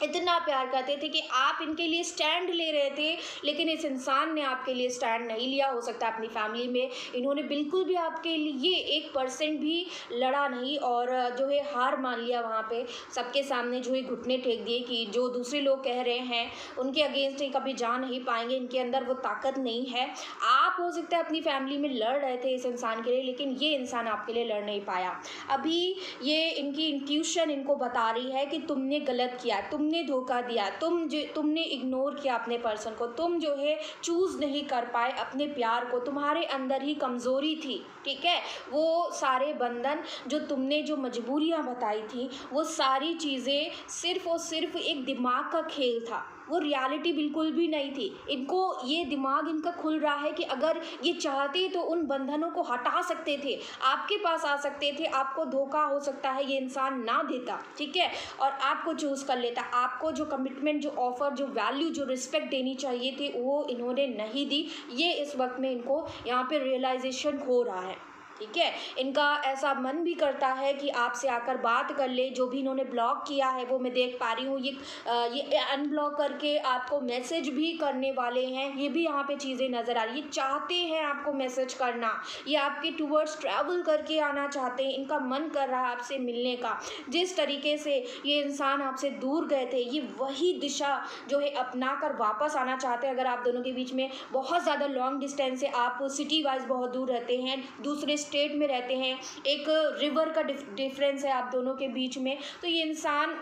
[SPEAKER 1] इतना प्यार करते थे कि आप इनके लिए स्टैंड ले रहे थे, लेकिन इस इंसान ने आपके लिए स्टैंड नहीं लिया। हो सकता है अपनी फैमिली में इन्होंने बिल्कुल भी आपके लिए 1% भी लड़ा नहीं, और जो है हार मान लिया वहाँ पे सबके सामने, जो है घुटने टेक दिए कि जो दूसरे लोग कह रहे हैं उनके अगेंस्ट ही कभी जा नहीं पाएंगे, इनके अंदर वो ताकत नहीं है। आप हो सकता है अपनी फैमिली में लड़ रहे थे इस इंसान के लिए, लेकिन ये इंसान आपके लिए लड़ नहीं पाया। अभी ये इनकी इंट्यूशन इनको बता रही है कि तुमने गलत किया, तुमने धोखा दिया, तुमने इग्नोर किया अपने पर्सन को, तुम जो है चूज़ नहीं कर पाए अपने प्यार को, तुम्हारे अंदर ही कमज़ोरी थी, ठीक है। वो सारे बंधन जो तुमने, जो मजबूरियां बताई थी, वो सारी चीज़ें सिर्फ और सिर्फ एक दिमाग का खेल था, वो रियलिटी बिल्कुल भी नहीं थी। इनको ये दिमाग इनका खुल रहा है कि अगर ये चाहते तो उन बंधनों को हटा सकते थे, आपके पास आ सकते थे, आपको धोखा हो सकता है ये इंसान ना देता, ठीक है, और आपको चूज़ कर लेता। आपको जो कमिटमेंट, जो ऑफर, जो वैल्यू, जो रिस्पेक्ट देनी चाहिए थी, वो इन्होंने नहीं दी। ये इस वक्त में इनको यहाँ पे रियलाइजेशन हो रहा है, ठीक है। इनका ऐसा मन भी करता है कि आपसे आकर बात कर ले। जो भी इन्होंने ब्लॉक किया है वो मैं देख पा रही हूँ, ये अनब्लॉक करके आपको मैसेज भी करने वाले हैं, ये भी यहाँ पे चीज़ें नज़र आ रही है। चाहते हैं आपको मैसेज करना, ये आपके टूवर्ड्स ट्रैवल करके आना चाहते हैं, इनका मन कर रहा है आपसे मिलने का। जिस तरीके से ये इंसान आपसे दूर गए थे, ये वही दिशा जो है अपना कर वापस आना चाहते हैं। अगर आप दोनों के बीच में बहुत ज़्यादा लॉन्ग डिस्टेंस है, आप सिटी वाइज बहुत दूर रहते हैं, दूसरे स्टेट में रहते हैं, एक रिवर का डिफरेंस है आप दोनों के बीच में, तो ये इंसान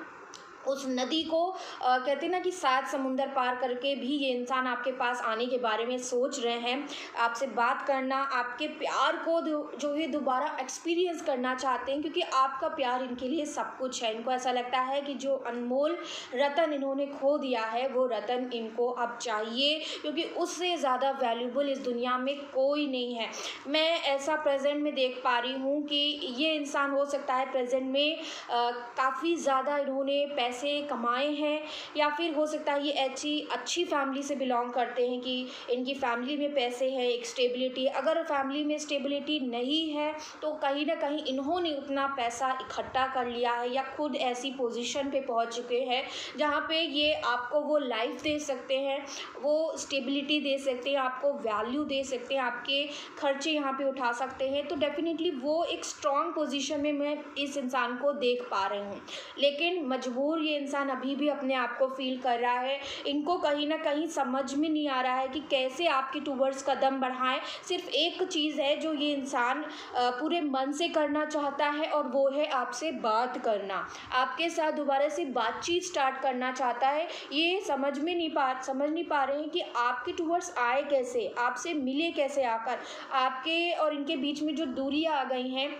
[SPEAKER 1] उस नदी को कहते हैं ना कि 7 समुंदर पार करके भी ये इंसान आपके पास आने के बारे में सोच रहे हैं, आपसे बात करना, आपके प्यार को जो है दोबारा एक्सपीरियंस करना चाहते हैं, क्योंकि आपका प्यार इनके लिए सब कुछ है। इनको ऐसा लगता है कि जो अनमोल रतन इन्होंने खो दिया है, वो रतन इनको अब चाहिए, क्योंकि उससे ज़्यादा वैल्यूबल इस दुनिया में कोई नहीं है। मैं ऐसा प्रेजेंट में देख पा रही हूँ कि ये इंसान हो सकता है प्रेजेंट में काफ़ी ज़्यादा इन्होंने पैसे पैसे कमाए हैं, या फिर हो सकता है ये अच्छी फैमिली से बिलोंग करते हैं कि इनकी फैमिली में पैसे हैं, एक स्टेबिलिटी। अगर फैमिली में स्टेबिलिटी नहीं है तो कहीं ना कहीं इन्होंने उतना पैसा इकट्ठा कर लिया है या खुद ऐसी पोजीशन पे पहुंच चुके हैं जहाँ पे ये आपको वो लाइफ दे सकते हैं, वो स्टेबिलिटी दे सकते हैं, आपको वैल्यू दे सकते हैं, आपके खर्चे यहाँ पे उठा सकते हैं। तो डेफिनेटली वो एक स्ट्रॉन्ग पोजीशन में मैं इस इंसान को देख पा रही हूँ। लेकिन मजबूर ये इंसान अभी भी अपने आप को फील कर रहा है। इनको कहीं ना कहीं समझ में नहीं आ रहा है कि कैसे आपके टूवर्ड्स कदम बढ़ाएं। सिर्फ एक चीज़ है जो ये इंसान पूरे मन से करना चाहता है, और वो है आपसे बात करना, आपके साथ दोबारा से बातचीत स्टार्ट करना चाहता है। ये समझ नहीं पा रहे हैं कि आपके टूवर्ड्स आए कैसे, आपसे मिले कैसे आकर, आपके और इनके बीच में जो दूरियां आ गई हैं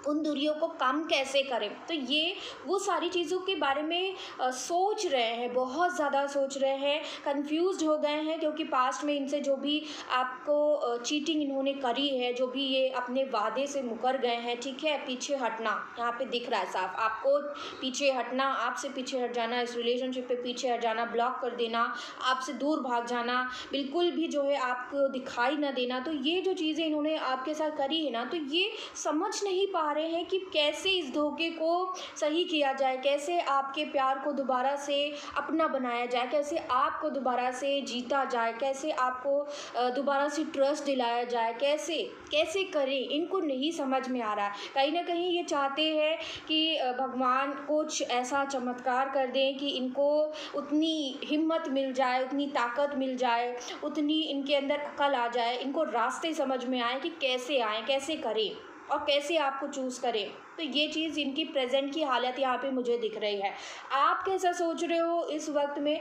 [SPEAKER 1] उन दूरियों को कम कैसे करें। तो ये वो सारी चीज़ों के बारे में सोच रहे हैं, बहुत ज़्यादा सोच रहे हैं, कंफ्यूज्ड हो गए हैं, क्योंकि पास्ट में इनसे जो भी आपको चीटिंग इन्होंने करी है, जो भी ये अपने वादे से मुकर गए हैं, ठीक है, पीछे हटना यहाँ पे दिख रहा है साफ, आपको पीछे हटना, आपसे पीछे हट जाना, इस रिलेशनशिप पे पीछे हट जाना, ब्लॉक कर देना, आपसे दूर भाग जाना, बिल्कुल भी जो है आपको दिखाई ना देना। तो ये जो चीज़ें इन्होंने आपके साथ करी है ना, तो ये समझ नहीं पा रहे हैं कि कैसे इस धोखे को सही किया जाए, कैसे आपके प्यार को दोबारा से अपना बनाया जाए, कैसे आपको दोबारा से जीता जाए, कैसे आपको दोबारा से ट्रस्ट दिलाया जाए, कैसे करें, इनको नहीं समझ में आ रहा है। कहीं ना कहीं ये चाहते हैं कि भगवान कुछ ऐसा चमत्कार कर दें कि इनको उतनी हिम्मत मिल जाए, उतनी ताकत मिल जाए, उतनी इनके अंदर अकल आ जाए, इनको रास्ते समझ में आए कि कैसे आएँ, कैसे करें और कैसे आपको चूज़ करें। तो ये चीज़ इनकी प्रेजेंट की हालत यहाँ पे मुझे दिख रही है। आप कैसा सोच रहे हो इस वक्त में?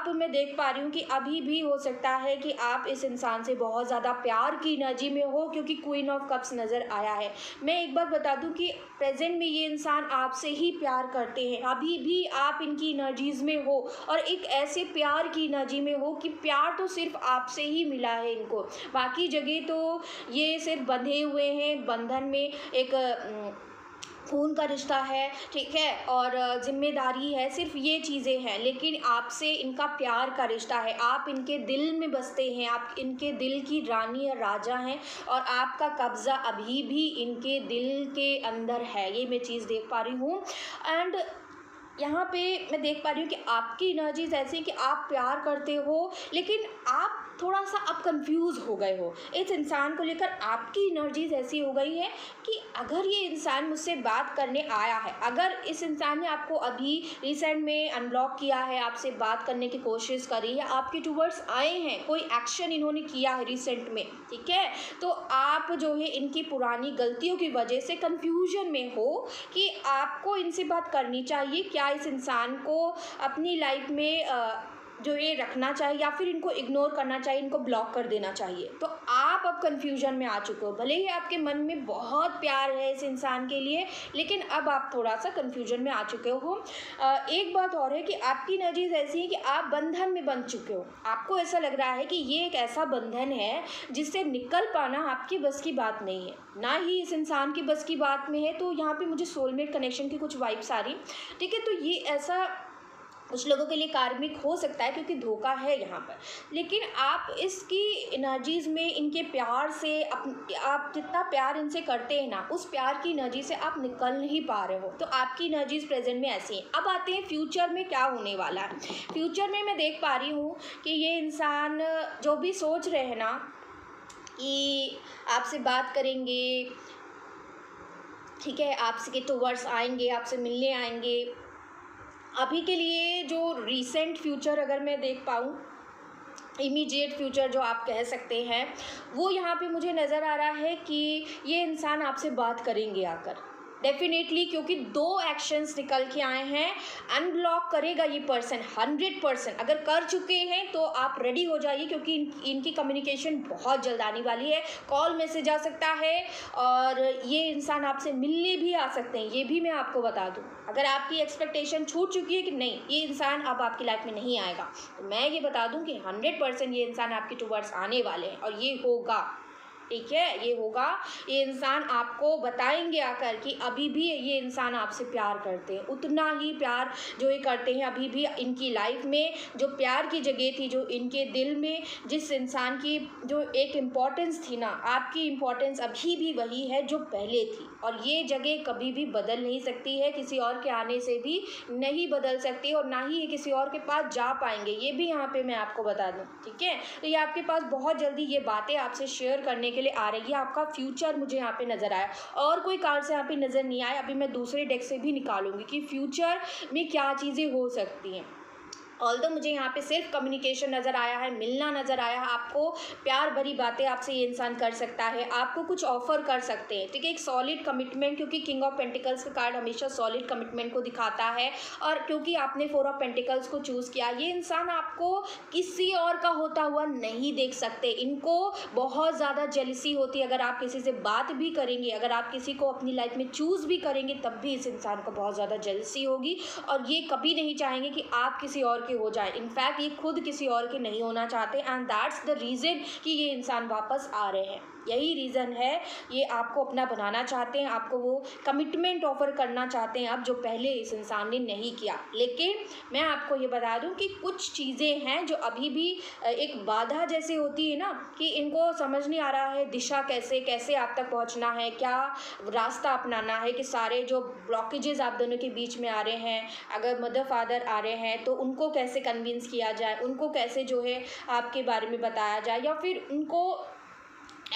[SPEAKER 1] मैं देख पा रही हूँ कि अभी भी हो सकता है कि आप इस इंसान से बहुत ज़्यादा प्यार की एनर्जी में हो, क्योंकि क्वीन ऑफ कप्स नज़र आया है। मैं एक बात बता दूँ कि प्रेजेंट में ये इंसान आपसे ही प्यार करते हैं, अभी भी आप इनकी एनर्जीज़ में हो, और एक ऐसे प्यार की एनर्जी में हो कि प्यार तो सिर्फ आपसे ही मिला है इनको, बाकी जगह तो ये सिर्फ बंधे हुए हैं, बंधन में एक खून का रिश्ता है, ठीक है, और जिम्मेदारी है, सिर्फ ये चीज़ें हैं। लेकिन आपसे इनका प्यार का रिश्ता है, आप इनके दिल में बसते हैं, आप इनके दिल की रानी या राजा हैं, और आपका कब्ज़ा अभी भी इनके दिल के अंदर है। ये मैं चीज़ देख पा रही हूँ। एंड यहाँ पे मैं देख पा रही हूँ कि आपकी एनर्जीज ऐसी कि आप प्यार करते हो, लेकिन आप थोड़ा सा अब कंफ्यूज हो गए हो इस इंसान को लेकर। आपकी एनर्जीज ऐसी हो गई है कि अगर ये इंसान मुझसे बात करने आया है, अगर इस इंसान ने आपको अभी रिसेंट में अनब्लॉक किया है, आपसे बात करने की कोशिश करी है, आपके टूवर्ड्स आए हैं, कोई एक्शन इन्होंने किया है रिसेंट में, ठीक है, तो आप जो है इनकी पुरानी गलतियों की वजह से कंफ्यूजन में हो कि आपको इनसे बात करनी चाहिए, क्या इस इंसान को अपनी लाइफ में जो ये रखना चाहिए, या फिर इनको इग्नोर करना चाहिए, इनको ब्लॉक कर देना चाहिए। तो आप अब कंफ्यूजन में आ चुके हो। भले ही आपके मन में बहुत प्यार है इस इंसान के लिए, लेकिन अब आप थोड़ा सा कंफ्यूजन में आ चुके हो। एक बात और है कि आपकी एनर्जीज ऐसी है कि आप बंधन में बंध चुके हो। आपको ऐसा लग रहा है कि ये एक ऐसा बंधन है जिससे निकल पाना आपकी बस की बात नहीं है, ना ही इस इंसान की बस की बात में है। तो यहाँ पे मुझे सोलमेट कनेक्शन की कुछ वाइब्स आ रही, ठीक है। तो ये ऐसा कुछ लोगों के लिए कार्मिक हो सकता है, क्योंकि धोखा है यहाँ पर। लेकिन आप इसकी एनर्जीज़ में, इनके प्यार से, आप जितना प्यार इनसे करते हैं ना, उस प्यार की एनर्जी से आप निकल नहीं पा रहे हो। तो आपकी एनर्जीज़ प्रेजेंट में ऐसी हैं। अब आते हैं फ्यूचर में क्या होने वाला है। फ्यूचर में मैं देख पा रही हूँ कि ये इंसान जो भी सोच रहे हैं ना कि आपसे बात करेंगे, ठीक है, आपसे टूवर्ड्स आएंगे, आपसे मिलने आएंगे, अभी के लिए जो रीसेंट फ्यूचर अगर मैं देख पाऊँ, इमीडिएट फ्यूचर जो आप कह सकते हैं, वो यहाँ पे मुझे नज़र आ रहा है कि ये इंसान आपसे बात करेंगे आकर, डेफिनेटली, क्योंकि 2 एक्शंस निकल के आए हैं। अनब्लॉक करेगा ये पर्सन 100%। अगर कर चुके हैं तो आप रेडी हो जाइए, क्योंकि इनकी कम्युनिकेशन बहुत जल्द आने वाली है। कॉल मैसेज आ सकता है, और ये इंसान आपसे मिलने भी आ सकते हैं, ये भी मैं आपको बता दूं। अगर आपकी एक्सपेक्टेशन छूट चुकी है कि नहीं, ये इंसान अब आपकी लाइफ में नहीं आएगा, तो मैं ये बता दूं कि 100% ये इंसान आपके टूवर्ड्स आने वाले हैं, और ये होगा। ठीक है, ये होगा, ये इंसान आपको बताएंगे आकर कि अभी भी ये इंसान आपसे प्यार करते हैं, उतना ही प्यार जो ये करते हैं। अभी भी इनकी लाइफ में जो प्यार की जगह थी, जो इनके दिल में जिस इंसान की जो एक इम्पोर्टेंस थी ना, आपकी इम्पोर्टेंस अभी भी वही है जो पहले थी, और ये जगह कभी भी बदल नहीं सकती है, किसी और के आने से भी नहीं बदल सकती, और ना ही ये किसी और के पास जा पाएंगे, ये भी यहाँ पे मैं आपको बता दूँ। ठीक है, तो ये आपके पास बहुत जल्दी ये बातें आपसे शेयर करने के लिए आ रही है। आपका फ्यूचर मुझे यहाँ पे नज़र आया, और कोई कार्ड से यहाँ पे नज़र नहीं आया। अभी मैं दूसरे डेक से भी निकालूंगी कि फ्यूचर में क्या चीज़ें हो सकती हैं। ऑल्दो मुझे यहाँ पे सिर्फ कम्युनिकेशन नज़र आया है, मिलना नज़र आया है, आपको प्यार भरी बातें आपसे ये इंसान कर सकता है, आपको कुछ ऑफर कर सकते हैं। ठीक है, एक सॉलिड कमिटमेंट, क्योंकि किंग ऑफ पेंटिकल्स का कार्ड हमेशा सॉलिड कमिटमेंट को दिखाता है, और क्योंकि आपने 4 ऑफ पेंटिकल्स को चूज़ किया, ये इंसान आपको किसी और का होता हुआ नहीं देख सकते। इनको बहुत ज़्यादा जेलसी होती है, अगर आप किसी से बात भी करेंगे, अगर आप किसी को अपनी लाइफ में चूज़ भी करेंगे, तब भी इस इंसान को बहुत ज़्यादा जेलसी होगी, और ये कभी नहीं चाहेंगे कि आप किसी और के हो जाए। इनफैक्ट ये खुद किसी और के नहीं होना चाहते, एंड दैट्स द रीज़न कि ये इंसान वापस आ रहे हैं। यही रीज़न है, ये आपको अपना बनाना चाहते हैं, आपको वो कमिटमेंट ऑफर करना चाहते हैं अब, जो पहले इस इंसान ने नहीं किया। लेकिन मैं आपको ये बता दूं कि कुछ चीज़ें हैं जो अभी भी एक बाधा जैसे होती है ना, कि इनको समझ नहीं आ रहा है दिशा कैसे आप तक पहुंचना है, क्या रास्ता अपनाना है, कि सारे जो ब्लॉकेजेस आप दोनों के बीच में आ रहे हैं, अगर मदर फादर आ रहे हैं तो उनको कैसे कन्विंस किया जाए, उनको कैसे जो है आपके बारे में बताया जाए, या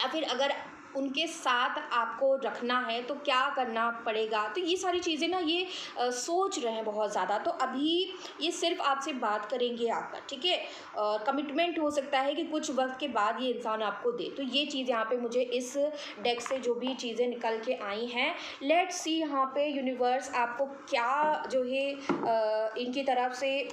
[SPEAKER 1] फिर अगर उनके साथ आपको रखना है तो क्या करना पड़ेगा। तो ये सारी चीज़ें ना ये सोच रहे हैं बहुत ज़्यादा। तो अभी ये सिर्फ आपसे बात करेंगे आकर, ठीक है, और कमिटमेंट हो सकता है कि कुछ वक्त के बाद ये इंसान आपको दे। तो ये चीज़ यहाँ पे मुझे इस डेक से जो भी चीज़ें निकल के आई हैं, लेट्स सी यहाँ पे यूनिवर्स आपको क्या जो है इनकी तरफ से,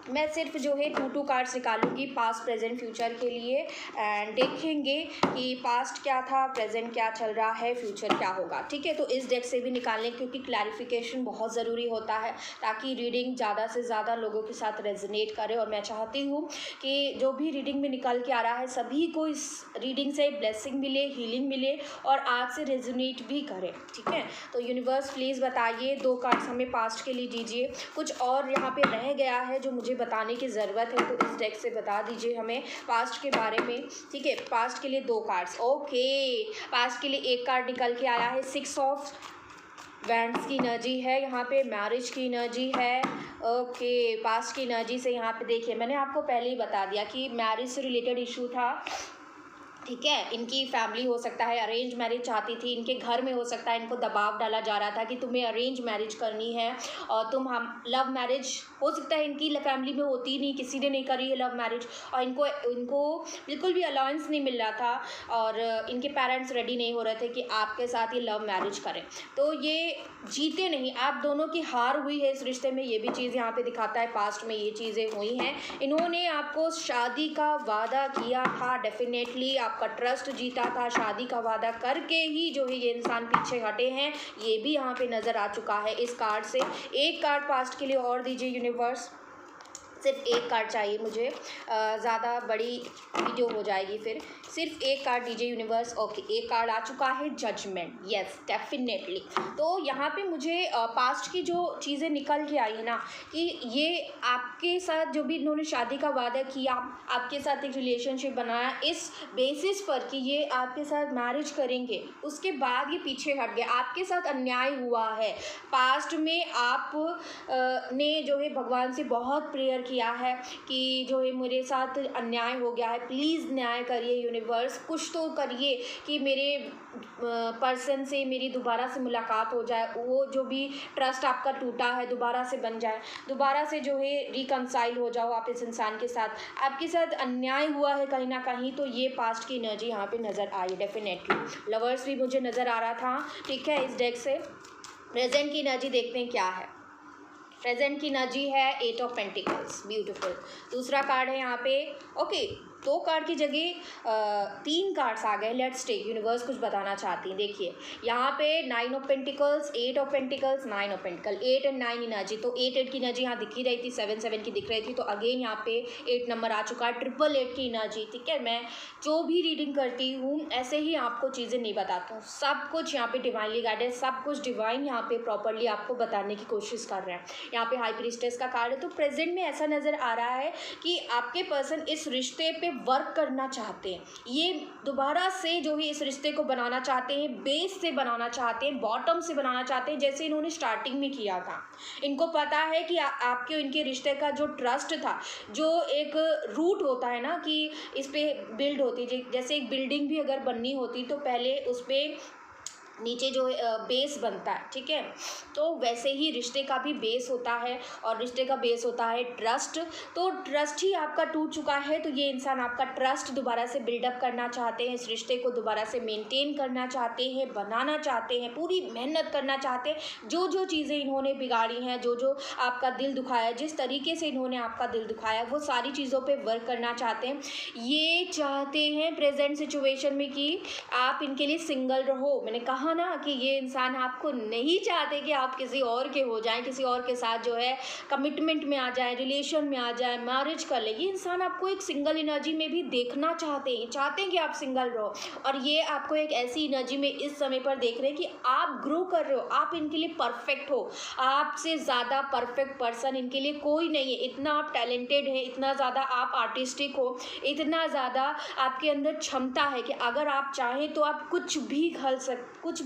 [SPEAKER 1] मैं सिर्फ जो है 2 कार्ड्स निकालूंगी पास्ट प्रेजेंट फ्यूचर के लिए, एंड देखेंगे कि पास्ट क्या था, प्रेजेंट क्या चल रहा है, फ्यूचर क्या होगा। ठीक है, तो इस डेक से भी निकालने, क्योंकि क्लैरिफिकेशन बहुत ज़रूरी होता है, ताकि रीडिंग ज़्यादा से ज़्यादा लोगों के साथ रेजोनेट करे। और मैं चाहती हूँ कि जो भी रीडिंग में निकल के आ रहा है, सभी को इस रीडिंग से ब्लेसिंग मिले, हीलिंग मिले, और आज से रेजोनेट भी करे। ठीक है, तो यूनिवर्स प्लीज़ बताइए, 2 कार्ड्स हमें पास्ट के लिए दीजिए। कुछ और यहाँ पे रह गया है जो मुझे बताने की ज़रूरत है, तो इस डेक से बता दीजिए हमें पास्ट के बारे में। ठीक है, पास्ट के लिए 2 कार्ड्स। ओके, पास्ट के लिए एक कार्ड निकल के आया है 6 ऑफ वैंड्स की एनर्जी है, यहाँ पे मैरिज की एनर्जी है। ओके, पास्ट की एनर्जी से यहाँ पे देखिए, मैंने आपको पहले ही बता दिया कि मैरिज से रिलेटेड इशू था। ठीक है, इनकी फैमिली हो सकता है अरेंज मैरिज चाहती थी, इनके घर में हो सकता है इनको दबाव डाला जा रहा था कि तुम्हें अरेंज मैरिज करनी है, और हम लव मैरिज हो सकता है इनकी फैमिली में होती नहीं, किसी ने नहीं करी है लव मैरिज, और इनको बिल्कुल भी अलाउंस नहीं मिल रहा था, और इनके पेरेंट्स रेडी नहीं हो रहे थे कि आपके साथ ये लव मैरिज करें। तो ये जीते नहीं, आप दोनों की हार हुई है इस रिश्ते में, ये भी चीज़ यहाँ पे दिखाता है। पास्ट में ये चीज़ें हुई हैं, इन्होंने आपको शादी का वादा किया था, डेफिनेटली आपका ट्रस्ट जीता था, शादी का वादा करके ही जो है ये इंसान पीछे हटे हैं, ये भी यहाँ पे नज़र आ चुका है इस कार्ड से। एक कार्ड पास्ट के लिए और दीजिए यूनिवर्स, सिर्फ एक कार्ड चाहिए मुझे, ज़्यादा बड़ी वीडियो हो जाएगी फिर, सिर्फ एक कार्ड दीजिए यूनिवर्स। ओके, एक कार्ड आ चुका है जजमेंट, यस डेफिनेटली। तो यहाँ पे मुझे पास्ट की जो चीज़ें निकल के आई है ना, कि ये आपके साथ जो भी इन्होंने शादी का वादा किया, आपके साथ एक रिलेशनशिप बनाया इस बेसिस पर कि ये आपके साथ मैरिज करेंगे, उसके बाद ये पीछे हट गए, आपके साथ अन्याय हुआ है। पास्ट में आप ने जो है भगवान से बहुत प्रेयर किया है कि जो है मेरे साथ अन्याय हो गया है, प्लीज़ न्याय करिए यूनिवर्स, कुछ तो करिए कि मेरे पर्सन से मेरी दोबारा से मुलाकात हो जाए, वो जो भी ट्रस्ट आपका टूटा है दोबारा से बन जाए, दोबारा से जो है रिकंसाइल हो जाओ आप इस इंसान के साथ। आपके साथ अन्याय हुआ है कहीं ना कहीं, तो ये पास्ट की एनर्जी यहाँ पे नज़र आई डेफिनेटली। लवर्स भी मुझे नज़र आ रहा था। ठीक है, इस डेक से प्रेजेंट की एनर्जी देखते हैं क्या है। प्रेजेंट की एनर्जी है 8 ऑफ पेंटिकल्स, ब्यूटीफुल। दूसरा कार्ड है यहाँ पे, ओके, 2 कार्ड की जगह 3 कार्ड्स आ गए। लेट्स टेक, यूनिवर्स कुछ बताना चाहती है। देखिए यहाँ पे 9 of pentacles, 8 of pentacles, 9 of pentacle, 8 and 9 energy. तो 8 की एनर्जी यहाँ दिख ही रही थी, 7 की दिख रही थी, तो अगेन यहाँ पे 8 नंबर आ चुका है, 888 की एनर्जी। ठीक है, मैं जो भी रीडिंग करती हूँ ऐसे ही आपको चीज़ें नहीं बताता हूँ, सब कुछ यहाँ पे डिवाइनली गाइडेड, सब कुछ डिवाइन यहाँ पे प्रॉपरली आपको बताने की कोशिश कर रहे हैं। यहाँ पे हाई प्रीस्टेस का कार्ड है। तो प्रेजेंट में ऐसा नज़र आ रहा है कि आपके पर्सन इस रिश्ते पे वर्क करना चाहते हैं, ये दोबारा से जो है इस रिश्ते को बनाना चाहते हैं, बेस से बनाना चाहते हैं, बॉटम से बनाना चाहते हैं, जैसे इन्होंने स्टार्टिंग में किया था। इनको पता है कि आपके इनके रिश्ते का जो ट्रस्ट था, जो एक रूट होता है ना कि इस पे बिल्ड होती है, जैसे एक बिल्डिंग भी अगर बननी होती तो पहले उस पर नीचे जो बेस बनता है, ठीक है, तो वैसे ही रिश्ते का भी बेस होता है, और रिश्ते का बेस होता है ट्रस्ट। तो ट्रस्ट ही आपका टूट चुका है, तो ये इंसान आपका ट्रस्ट दोबारा से बिल्डअप करना चाहते हैं, इस रिश्ते को दोबारा से मेंटेन करना चाहते हैं, बनाना चाहते हैं, पूरी मेहनत करना चाहते हैं। जो जो चीज़ें इन्होंने बिगाड़ी हैं, जो जो आपका दिल दुखाया, जिस तरीके से इन्होंने आपका दिल दुखाया, वो सारी चीज़ों पर वर्क करना चाहते हैं। ये चाहते हैं प्रेजेंट सिचुएशन में कि आप इनके लिए सिंगल रहो। मैंने कहा ना कि ये इंसान आपको नहीं चाहते कि आप किसी और के हो जाएं, किसी और के साथ जो है कमिटमेंट में आ जाए, रिलेशन में आ जाए, मैरिज कर ले। ये इंसान आपको एक सिंगल एनर्जी में भी देखना चाहते हैं कि आप सिंगल रहो, और ये आपको एक ऐसी एनर्जी में इस समय पर देख रहे हैं कि आप ग्रो कर रहे हो, आप इनके लिए परफेक्ट हो। आपसे ज़्यादा परफेक्ट पर्सन इनके लिए कोई नहीं है। इतना आप टैलेंटेड हैं, इतना ज़्यादा आप आर्टिस्टिक हो, इतना ज़्यादा आपके अंदर क्षमता है कि अगर आप चाहें तो आप कुछ भी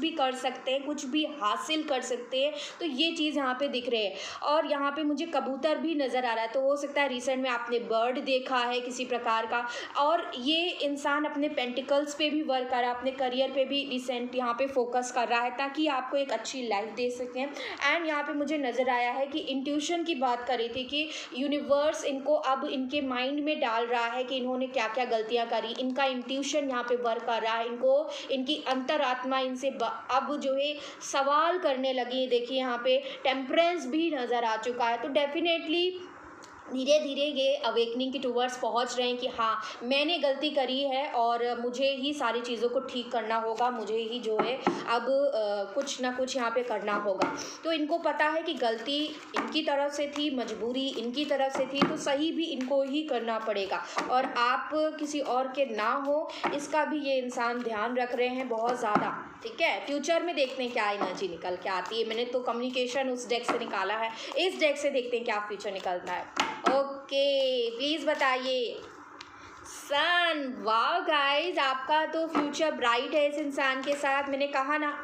[SPEAKER 1] कर सकते हैं, कुछ भी हासिल कर सकते हैं। तो ये चीज़ यहाँ पे दिख रही है। और यहाँ पे मुझे कबूतर भी नज़र आ रहा है, तो हो सकता है रिसेंट में आपने बर्ड देखा है किसी प्रकार का। और ये इंसान अपने पेंटिकल्स पे भी वर्क कर रहा है, अपने करियर पे भी रिसेंट यहाँ पे फोकस कर रहा है, ताकि आपको एक अच्छी लाइफ दे सकें। एंड यहाँ पे मुझे नज़र आया है कि इंट्यूशन की बात करी थी कि यूनिवर्स इनको अब इनके माइंड में डाल रहा है कि इन्होंने क्या क्या गलतियाँ करी। इनका इंट्यूशन यहाँ पे वर्क कर रहा है, इनको इनकी अंतरात्मा इनसे अब जो है सवाल करने लगी। देखिए यहाँ पे टेम्परेंस भी नज़र आ चुका है। तो डेफिनेटली धीरे धीरे ये अवेकनिंग की टूवर्ड्स पहुंच रहे हैं कि हाँ, मैंने गलती करी है और मुझे ही सारी चीज़ों को ठीक करना होगा, मुझे ही जो है अब कुछ ना कुछ यहाँ पे करना होगा। तो इनको पता है कि गलती इनकी तरफ से थी, मजबूरी इनकी तरफ से थी, तो सही भी इनको ही करना पड़ेगा, और आप किसी और के ना हो इसका भी ये इंसान ध्यान रख रहे हैं बहुत ज़्यादा। ठीक है, फ्यूचर में देखते हैं क्या एनर्जी निकल के आती है। मैंने तो कम्युनिकेशन उस डेक से निकाला है, इस डेक से देखते हैं क्या फ्यूचर निकलता है। ओके, प्लीज़ बताइए। सन, वाह गाइज, आपका तो फ्यूचर ब्राइट है इस इंसान के साथ। मैंने कहा ना।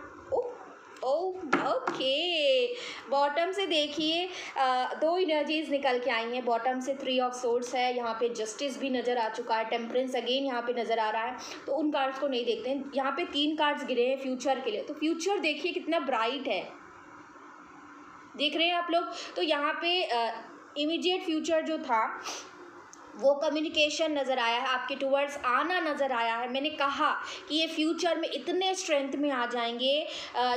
[SPEAKER 1] ओके, बॉटम से देखिए 2 एनर्जीज निकल के आई हैं। बॉटम से 3 ऑफ सोर्ड्स है, यहाँ पे जस्टिस भी नज़र आ चुका है, टेम्परेंस अगेन यहाँ पे नज़र आ रहा है। तो उन कार्ड्स को नहीं देखते हैं। यहाँ पे 3 कार्ड्स गिरे हैं फ्यूचर के लिए, तो फ्यूचर देखिए कितना ब्राइट है, देख रहे हैं आप लोग। तो यहाँ पे इमीडिएट फ्यूचर जो था वो कम्युनिकेशन नज़र आया है, आपके टूवर्ड्स आना नज़र आया है। मैंने कहा कि ये फ्यूचर में इतने स्ट्रेंथ में आ जाएंगे,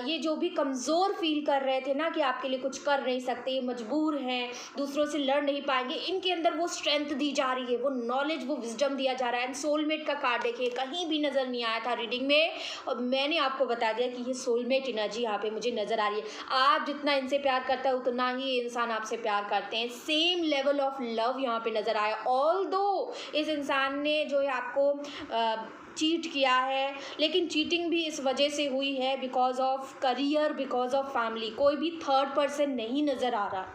[SPEAKER 1] ये जो भी कमज़ोर फील कर रहे थे ना कि आपके लिए कुछ कर नहीं सकते, मजबूर हैं, दूसरों से लड़ नहीं पाएंगे, इनके अंदर वो स्ट्रेंथ दी जा रही है, वो नॉलेज, वो विजडम दिया जा रहा है। एंड सोलमेट का कार्ड देखिए, कहीं भी नज़र नहीं आया था रीडिंग में, और मैंने आपको बता दिया कि ये सोलमेट एनर्जी यहाँ पे मुझे नज़र आ रही है। आप जितना इनसे प्यार करता है उतना ही ये इंसान आपसे प्यार करते हैं। सेम लेवल ऑफ लव यहाँ पे नज़र आया। ऑल्दो इस इंसान ने जो है आपको चीट किया है, लेकिन चीटिंग भी इस वजह से हुई है because of career, because of family. कोई भी थर्ड पर्सन नहीं नज़र आ रहा,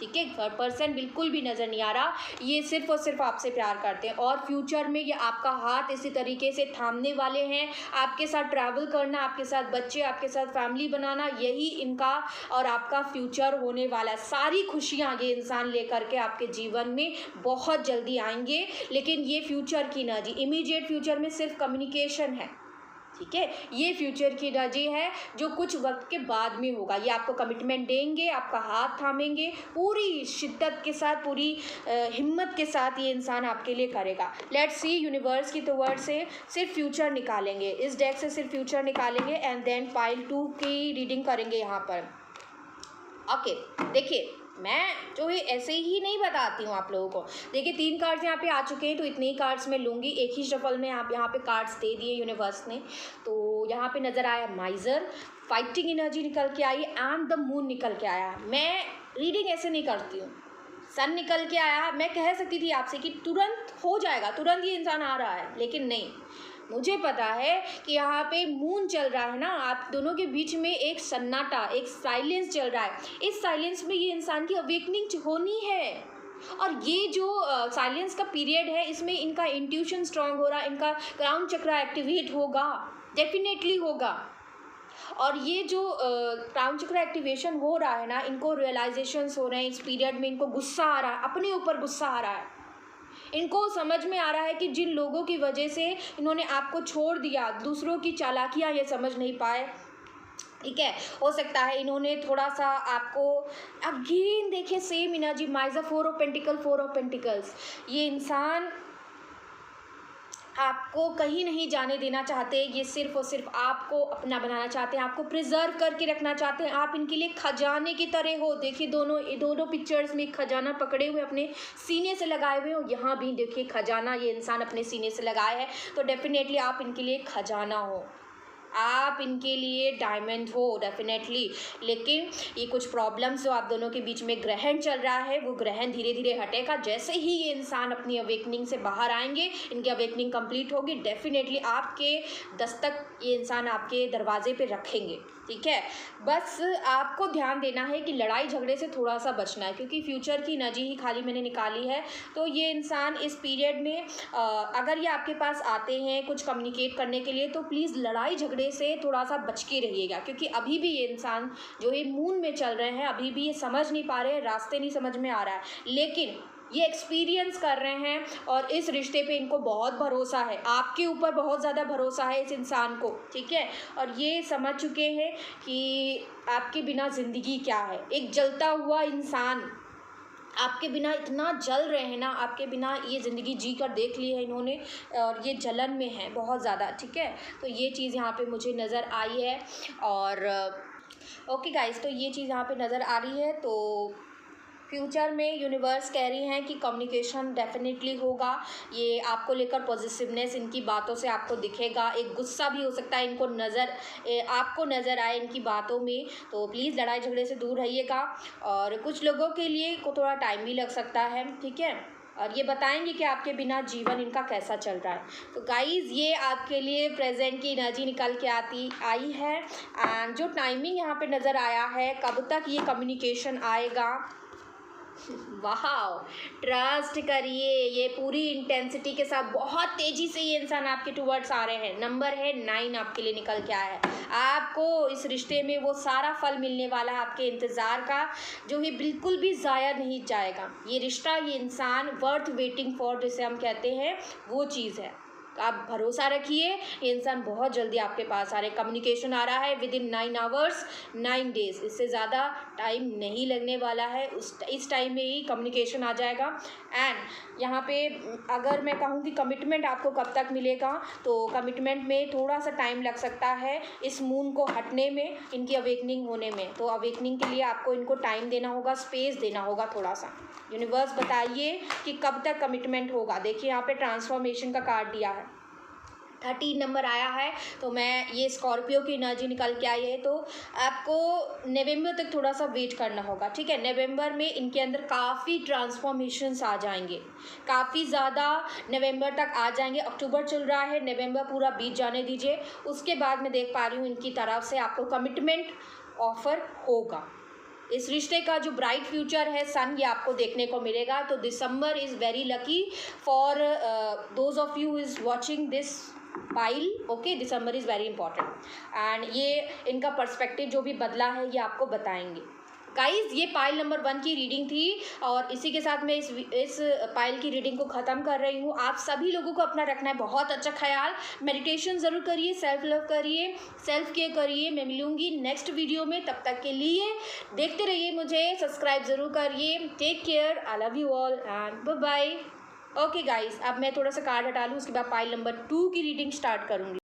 [SPEAKER 1] ठीक है, थर्ड पर्सन बिल्कुल भी नज़र नहीं आ रहा। ये सिर्फ और सिर्फ आपसे प्यार करते हैं, और फ्यूचर में ये आपका हाथ इसी तरीके से थामने वाले हैं। आपके साथ ट्रैवल करना, आपके साथ बच्चे, आपके साथ फैमिली बनाना, यही इनका और आपका फ्यूचर होने वाला है। सारी खुशियाँ ये इंसान लेकर के आपके जीवन में बहुत जल्दी आएंगे। लेकिन ये फ्यूचर की एनर्जी, इमीडिएट फ्यूचर में सिर्फ कम्युनिकेशन है, ठीक है, ये फ्यूचर की एनर्जी है जो कुछ वक्त के बाद में होगा। ये आपको कमिटमेंट देंगे, आपका हाथ थामेंगे, पूरी शिद्दत के साथ, पूरी हिम्मत के साथ ये इंसान आपके लिए करेगा। लेट्स सी, यूनिवर्स की टूवर्ड से सिर्फ फ्यूचर निकालेंगे, इस डेक से सिर्फ फ्यूचर निकालेंगे, एंड देन पाइल 2 की रीडिंग करेंगे यहाँ पर। ओके, देखिए मैं जो है ऐसे ही नहीं बताती हूँ आप लोगों को। देखिए 3 कार्ड्स यहाँ पे आ चुके हैं, तो इतने ही कार्ड्स मैं लूँगी। एक ही शफल में आप यहाँ पे कार्ड्स दे दिए यूनिवर्स ने। तो यहाँ पे नज़र आया माइजर, फाइटिंग एनर्जी निकल के आई एंड द मून निकल के आया। मैं रीडिंग ऐसे नहीं करती हूँ। सन निकल के आया, मैं कह सकती थी आपसे कि तुरंत हो जाएगा, तुरंत ये इंसान आ रहा है, लेकिन नहीं। मुझे पता है कि यहाँ पे मून चल रहा है ना, आप दोनों के बीच में एक सन्नाटा, एक साइलेंस चल रहा है। इस साइलेंस में ये इंसान की अवेकनिंग होनी है। और ये जो साइलेंस का पीरियड है, इसमें इनका इंट्यूशन स्ट्रांग हो रहा है, इनका क्राउन चक्रा एक्टिवेट होगा, डेफिनेटली होगा। और ये जो क्राउन चक्र एक्टिवेशन हो रहा है ना, इनको रियलाइजेशंस हो रहे हैं इस पीरियड में। इनको गुस्सा आ रहा है, अपने ऊपर गुस्सा आ रहा है। इनको समझ में आ रहा है कि जिन लोगों की वजह से इन्होंने आपको छोड़ दिया, दूसरों की चालाकियाँ ये समझ नहीं पाए, ठीक है। हो सकता है इन्होंने थोड़ा सा आपको, अगेन देखिए same energy, माइजर 4 of pentacle, 4 of pentacles. ये इंसान आपको कहीं नहीं जाने देना चाहते, ये सिर्फ और सिर्फ आपको अपना बनाना चाहते हैं, आपको प्रिजर्व करके रखना चाहते हैं। आप इनके लिए खजाने की तरह हो। देखिए दोनों पिक्चर्स में खजाना पकड़े हुए अपने सीने से लगाए हुए हो। यहाँ भी देखिए खजाना ये इंसान अपने सीने से लगाए है, तो डेफिनेटली आप इनके लिए खजाना हो, आप इनके लिए डायमंड हो डेफिनेटली। लेकिन ये कुछ प्रॉब्लम्स जो आप दोनों के बीच में ग्रहण चल रहा है, वो ग्रहण धीरे धीरे हटेगा। जैसे ही ये इंसान अपनी अवेकनिंग से बाहर आएंगे, इनकी अवेकनिंग कंप्लीट होगी, डेफिनेटली आपके दस्तक ये इंसान आपके दरवाजे पे रखेंगे, ठीक है। बस आपको ध्यान देना है कि लड़ाई झगड़े से थोड़ा सा बचना है, क्योंकि फ्यूचर की एनर्जी ही खाली मैंने निकाली है। तो ये इंसान इस पीरियड में अगर ये आपके पास आते हैं कुछ कम्युनिकेट करने के लिए, तो प्लीज़ लड़ाई झगड़े से थोड़ा सा बच के रहिएगा, क्योंकि अभी भी ये इंसान जो है मून में चल रहे हैं, अभी भी ये समझ नहीं पा रहे हैं, रास्ते नहीं समझ में आ रहा है, लेकिन ये एक्सपीरियंस कर रहे हैं और इस रिश्ते पे इनको बहुत भरोसा है, आपके ऊपर बहुत ज़्यादा भरोसा है इस इंसान को, ठीक है। और ये समझ चुके हैं कि आपके बिना ज़िंदगी क्या है। एक जलता हुआ इंसान आपके बिना इतना जल रहे हैं ना, आपके बिना ये ज़िंदगी जी कर देख ली है इन्होंने, और ये जलन में है बहुत ज़्यादा, ठीक है। तो ये चीज़ यहाँ पे मुझे नज़र आई है। और ओके गाइस, तो ये चीज़ यहाँ पे नज़र आ रही है। तो फ्यूचर में यूनिवर्स कह रही हैं कि कम्युनिकेशन डेफिनेटली होगा। ये आपको लेकर पॉजिटिवनेस इनकी बातों से आपको दिखेगा। एक गुस्सा भी हो सकता है इनको आपको नज़र आए इनकी बातों में। तो प्लीज़ लड़ाई झगड़े से दूर रहिएगा। और कुछ लोगों के लिए को थोड़ा टाइम भी लग सकता है, ठीक है। और ये बताएंगे कि आपके बिना जीवन इनका कैसा चल रहा है। तो गाइज़, ये आपके लिए प्रेजेंट की एनर्जी निकल के आई है। एंड जो टाइमिंग यहाँ पे नज़र आया है, कब तक ये कम्युनिकेशन आएगा, वाह, ट्रस्ट करिए। ये पूरी इंटेंसिटी के साथ बहुत तेज़ी से ये इंसान आपके टूवर्ड्स आ रहे हैं। नंबर है 9 आपके लिए निकल के आया है। आपको इस रिश्ते में वो सारा फल मिलने वाला है आपके इंतज़ार का, जो ही बिल्कुल भी ज़ाया नहीं जाएगा। ये रिश्ता, ये इंसान वर्थ वेटिंग फॉर जिसे हम कहते हैं, वो चीज़ है। आप भरोसा रखिए, ये इंसान बहुत जल्दी आपके पास आ रहे। कम्युनिकेशन आ रहा है विदिन 9 आवर्स 9 डेज़, इससे ज़्यादा टाइम नहीं लगने वाला है। इस टाइम में ही कम्युनिकेशन आ जाएगा। एंड यहाँ पे अगर मैं कहूँ कि कमिटमेंट आपको कब तक मिलेगा, तो कमिटमेंट में थोड़ा सा टाइम लग सकता है इस मून को हटने में, इनकी अवेकनिंग होने में। तो अवेकनिंग के लिए आपको इनको टाइम देना होगा, स्पेस देना होगा थोड़ा सा। यूनिवर्स बताइए कि कब तक कमिटमेंट होगा। देखिए यहाँ पे ट्रांसफॉर्मेशन का कार्ड दिया है, 13 नंबर आया है। तो मैं ये स्कॉर्पियो की एनर्जी निकल के आई है। तो आपको नवंबर तक थोड़ा सा वेट करना होगा, ठीक है। नवंबर में इनके अंदर काफ़ी ट्रांसफॉर्मेशंस आ जाएंगे, काफ़ी ज़्यादा नवंबर तक आ जाएंगे। अक्टूबर चल रहा है, नवंबर पूरा बीत जाने दीजिए। उसके बाद मैं देख पा रही हूँ इनकी तरफ से आपको कमिटमेंट ऑफर होगा। इस रिश्ते का जो ब्राइट फ्यूचर है सन, ये आपको देखने को मिलेगा। तो December is very lucky for those of you is watching this pile, okay. December is very important. And ये इनका पर्सपेक्टिव जो भी बदला है ये आपको बताएंगे। गाइज़, ये पाइल नंबर 1 की रीडिंग थी, और इसी के साथ मैं इस पाइल की रीडिंग को ख़त्म कर रही हूँ। आप सभी लोगों को अपना रखना है बहुत अच्छा ख्याल। मेडिटेशन ज़रूर करिए, सेल्फ लव करिए, सेल्फ केयर करिए। मैं मिलूँगी नेक्स्ट वीडियो में, तब तक के लिए देखते रहिए मुझे, सब्सक्राइब ज़रूर करिए। Take care, I love you all and bye bye. Okay guys, अब मैं थोड़ा सा कार्ड हटा लूँ, उसके बाद पाइल नंबर 2 की रीडिंग स्टार्ट करूँगी।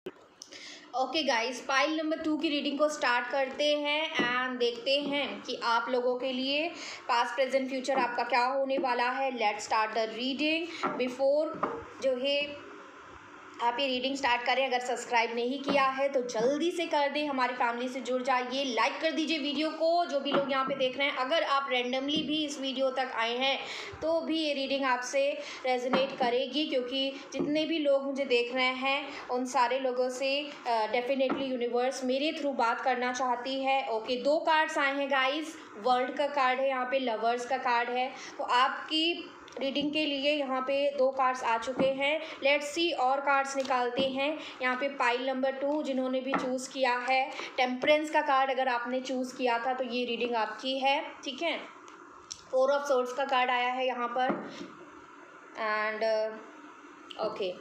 [SPEAKER 1] ओके गाइस, पाइल नंबर 2 की रीडिंग को स्टार्ट करते हैं एंड देखते हैं कि आप लोगों के लिए पास्ट प्रेजेंट फ्यूचर आपका क्या होने वाला है। Let's start the reading. Before जो है आप ये रीडिंग स्टार्ट करें, अगर सब्सक्राइब नहीं किया है तो जल्दी से कर दें, हमारी फैमिली से जुड़ जाइए, लाइक कर दीजिए वीडियो को। जो भी लोग यहाँ पे देख रहे हैं, अगर आप रैंडमली भी इस वीडियो तक आए हैं तो भी ये रीडिंग आपसे रेजोनेट करेगी, क्योंकि जितने भी लोग मुझे देख रहे हैं उन सारे लोगों से डेफिनेटली यूनिवर्स मेरे थ्रू बात करना चाहती है। ओके, 2 कार्ड्स आए हैं गाइज। वर्ल्ड का कार्ड है, यहाँ पे लवर्स का कार्ड है। तो आपकी रीडिंग के लिए यहाँ पे 2 कार्ड्स आ चुके हैं। लेट्स सी और कार्ड्स निकालते हैं। यहाँ पे पाइल नंबर 2 जिन्होंने भी चूज़ किया है, टेम्परेंस का कार्ड अगर आपने चूज़ किया था तो ये रीडिंग आपकी है, ठीक है। 4 ऑफ सोर्ड्स का कार्ड आया है यहाँ पर एंड ओके,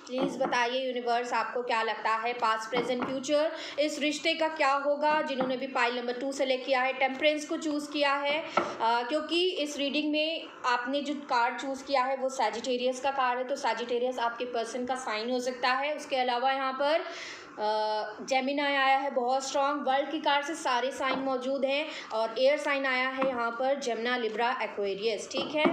[SPEAKER 1] प्लीज़ बताइए यूनिवर्स आपको क्या लगता है पास्ट प्रेजेंट फ्यूचर इस रिश्ते का क्या होगा। जिन्होंने भी पाइल नंबर 2 सेलेक्ट किया है, टेम्परेंस को चूज़ किया है, क्योंकि इस रीडिंग में आपने जो कार्ड चूज़ किया है वो सैजिटेरियस का कार्ड है। तो सैजिटेरियस आपके पर्सन का साइन हो सकता है। उसके अलावा यहाँ पर जेमिनाई आया है, बहुत स्ट्रॉन्ग। वर्ल्ड की कार्ड से सारे साइन मौजूद हैं और एयर साइन आया है यहाँ पर, जेमिना, लिब्रा, एक्वेरियस, ठीक है।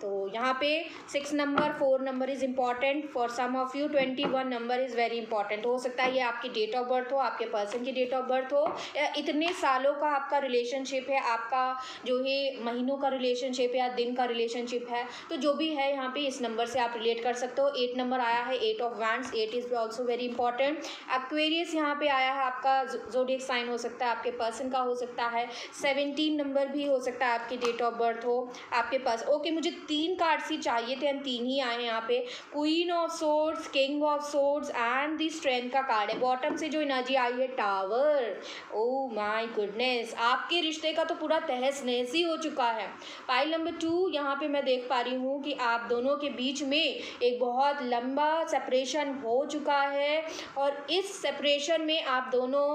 [SPEAKER 1] तो यहाँ पे 6 number, 4 number is important for some of you, 21 number is very important. हो सकता है ये आपकी डेट ऑफ बर्थ हो, आपके पर्सन की डेट ऑफ बर्थ हो, या इतने सालों का आपका रिलेशनशिप है, आपका जो है महीनों का रिलेशनशिप है या दिन का रिलेशनशिप है। तो जो भी है यहाँ पे इस नंबर से आप रिलेट कर सकते हो। 8 नंबर आया है, 8 of wands, 8 is also very important. Aquarius यहाँ पे आया है, आपका ज़ोडिएक साइन हो सकता है, आपके पर्सन का हो सकता है। 17 नंबर भी हो सकता है आपकी डेट ऑफ बर्थ हो आपके पास। ओके, मुझे 3 कार्ड्स ही चाहिए थे, हम 3 ही आए हैं यहाँ पे। Queen of swords, king of swords and the strength का कार्ड है। बॉटम से जो एनर्जी आई है, टावर। ओह माय गुडनेस, आपके रिश्ते का तो पूरा तहस नहस ही हो चुका है। पाइल नंबर 2 यहाँ पे मैं देख पा रही हूँ कि आप दोनों के बीच में एक बहुत लंबा सेपरेशन हो चुका है और इस सेपरेशन में आप दोनों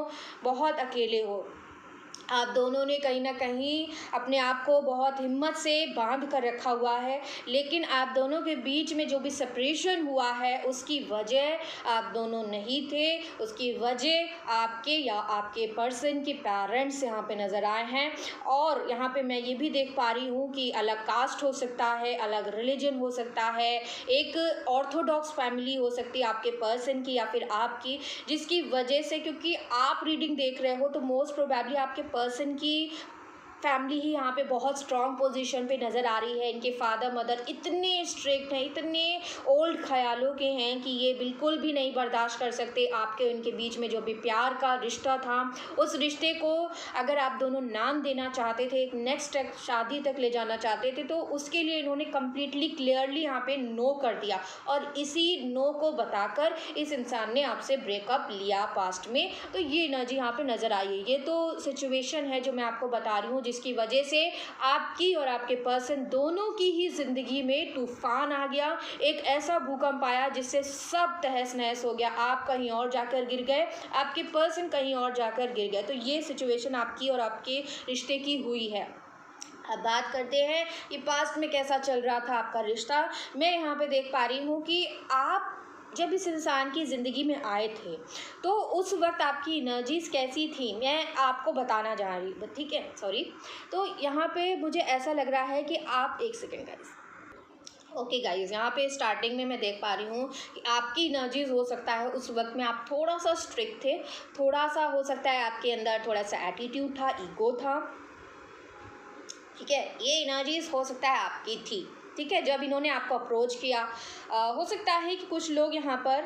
[SPEAKER 1] बहुत अकेले हो। आप दोनों ने कहीं ना कहीं अपने आप को बहुत हिम्मत से बांध कर रखा हुआ है, लेकिन आप दोनों के बीच में जो भी सेपरेशन हुआ है उसकी वजह आप दोनों नहीं थे, उसकी वजह आपके या आपके पर्सन के पेरेंट्स यहाँ पे नज़र आए हैं। और यहाँ पे मैं ये भी देख पा रही हूँ कि अलग कास्ट हो सकता है, अलग रिलीजन हो सकता है, एक ऑर्थोडॉक्स फैमिली हो सकती है आपके पर्सन की या फिर आपकी, जिसकी वजह से, क्योंकि आप रीडिंग देख रहे हो तो मोस्ट प्रोबेबली आपके पर्सन की फैमिली ही यहाँ पे बहुत स्ट्रॉन्ग पोजीशन पे नज़र आ रही है। इनके फादर मदर इतने स्ट्रिक्ट हैं, इतने ओल्ड ख्यालों के हैं कि ये बिल्कुल भी नहीं बर्दाश्त कर सकते आपके उनके बीच में जो भी प्यार का रिश्ता था, उस रिश्ते को अगर आप दोनों नाम देना चाहते थे, एक नेक्स्ट स्टेप शादी तक ले जाना चाहते थे, तो उसके लिए इन्होंने कम्प्लीटली क्लियरली यहाँ पे नो कर दिया और इसी नो को बताकर इस इंसान ने आपसे ब्रेकअप लिया पास्ट में। तो ये एनर्जी यहाँ पे नज़र आई है। ये तो सिचुएशन है जो मैं आपको बता रही हूँ, जिसकी वजह से आपकी और आपके पर्सन दोनों की ही ज़िंदगी में तूफान आ गया, एक ऐसा भूकंप आया जिससे सब तहस नहस हो गया। आप कहीं और जाकर गिर गए, आपके पर्सन कहीं और जाकर गिर गए। तो ये सिचुएशन आपकी और आपके रिश्ते की हुई है। अब बात करते हैं कि पास्ट में कैसा चल रहा था आपका रिश्ता। मैं यहाँ पे देख पा रही हूँ कि आप जब इस इंसान की ज़िंदगी में आए थे तो उस वक्त आपकी एनर्जीज़ कैसी थी, मैं आपको बताना जा रही हूँ, ठीक है, सॉरी। तो यहाँ पे मुझे ऐसा लग रहा है कि आप, एक सेकेंड गाइस, ओके गाइज, यहाँ पे स्टार्टिंग में मैं देख पा रही हूँ कि आपकी एनर्जीज हो सकता है उस वक्त में आप थोड़ा सा स्ट्रिक्ट थे, थोड़ा सा हो सकता है आपके अंदर थोड़ा सा एटीट्यूड था, ईगो था, ठीक है। ये एनर्जीज हो सकता है आपकी थी, ठीक है, जब इन्होंने आपको अप्रोच किया। हो सकता है कि कुछ लोग यहाँ पर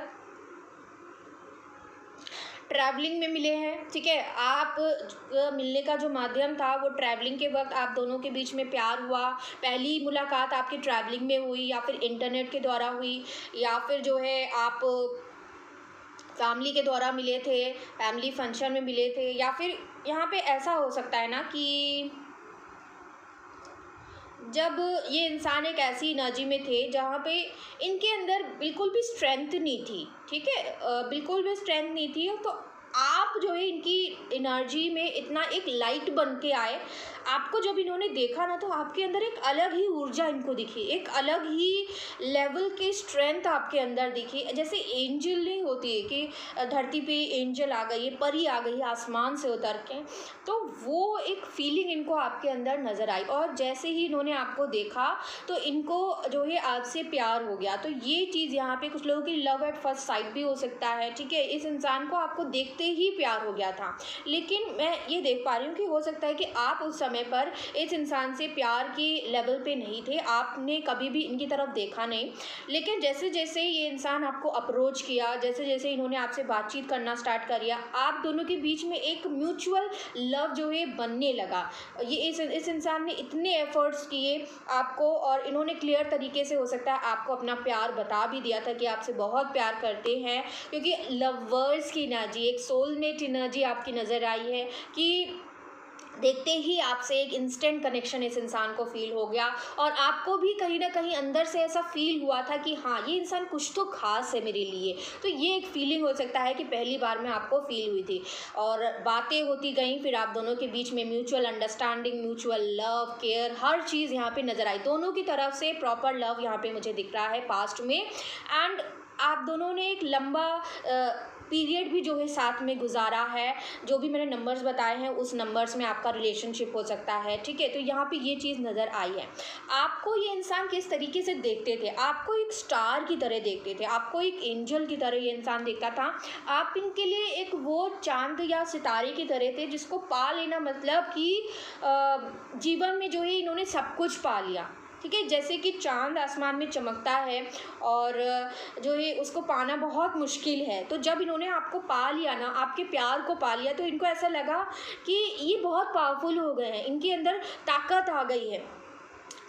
[SPEAKER 1] ट्रैवलिंग में मिले हैं, ठीक है। आप मिलने का जो माध्यम था वो ट्रैवलिंग के वक्त आप दोनों के बीच में प्यार हुआ, पहली मुलाकात आपकी ट्रैवलिंग में हुई या फिर इंटरनेट के द्वारा हुई या फिर जो है आप फैमिली के द्वारा मिले थे, फैमिली फंक्शन में मिले थे, या फिर यहाँ पे ऐसा हो सकता है ना कि जब ये इंसान एक ऐसी एनर्जी में थे जहाँ पे इनके अंदर बिल्कुल भी स्ट्रेंथ नहीं थी, ठीक है, बिल्कुल भी स्ट्रेंथ नहीं थी। तो आप आप जो है इनकी एनर्जी में इतना एक लाइट बन के आए। आपको जब इन्होंने देखा ना तो आपके अंदर एक अलग ही ऊर्जा इनको दिखी, एक अलग ही लेवल की स्ट्रेंथ आपके अंदर दिखी। जैसे एंजल नहीं होती है कि धरती पे एंजल आ गई है, परी आ गई है आसमान से उतर के, तो वो एक फीलिंग इनको आपके अंदर नज़र आई। और जैसे ही इन्होंने आपको देखा तो इनको जो है आपसे प्यार हो गया। तो ये चीज़ यहाँ पे कुछ लोगों की लव एट फर्स्ट साइट भी हो सकता है, ठीक है। इस इंसान को आपको देखते ही प्यार हो गया था, लेकिन मैं ये देख पा रही हूँ कि हो सकता है कि आप उस समय पर इस इंसान से प्यार की लेवल पे नहीं थे, आपने कभी भी इनकी तरफ देखा नहीं। लेकिन जैसे जैसे ये इंसान आपको अप्रोच किया, जैसे जैसे इन्होंने आपसे बातचीत करना स्टार्ट कर दिया, आप दोनों के बीच में एक म्यूचुअल लव जो है बनने लगा। ये इस इंसान ने इतने एफर्ट्स किए आपको, और इन्होंने क्लियर तरीके से हो सकता है आपको अपना प्यार बता भी दिया था कि आपसे बहुत प्यार करते हैं, क्योंकि लवर्स की एनर्जी, एक सोलमेट एनर्जी आपकी नज़र आई है कि देखते ही आपसे एक इंस्टेंट कनेक्शन इस इंसान को फील हो गया। और आपको भी कहीं ना कहीं अंदर से ऐसा फील हुआ था कि हाँ, ये इंसान कुछ तो खास है मेरे लिए। तो ये एक फीलिंग हो सकता है कि पहली बार में आपको फील हुई थी, और बातें होती गई, फिर आप दोनों के बीच में mutual understanding, mutual love, care, हर चीज़ यहाँ पे नज़र आई। दोनों की तरफ से प्रॉपर लव यहाँ पे मुझे दिख रहा है पास्ट में। एंड आप दोनों ने एक लंबा पीरियड भी जो है साथ में गुजारा है। जो भी मैंने नंबर्स बताए हैं उस नंबर्स में आपका रिलेशनशिप हो सकता है, ठीक है। तो यहाँ पे ये चीज़ नज़र आई है। आपको ये इंसान किस तरीके से देखते थे, आपको एक स्टार की तरह देखते थे, आपको एक एंजल की तरह ये इंसान देखता था। आप इनके लिए एक वो चांद या सितारे की तरह थे जिसको पा लेना मतलब कि जीवन में जो है इन्होंने सब कुछ पा लिया, ठीक है। जैसे कि चांद आसमान में चमकता है और जो है उसको पाना बहुत मुश्किल है, तो जब इन्होंने आपको पा लिया ना, आपके प्यार को पा लिया, तो इनको ऐसा लगा कि ये बहुत पावरफुल हो गए हैं, इनके अंदर ताकत आ गई है।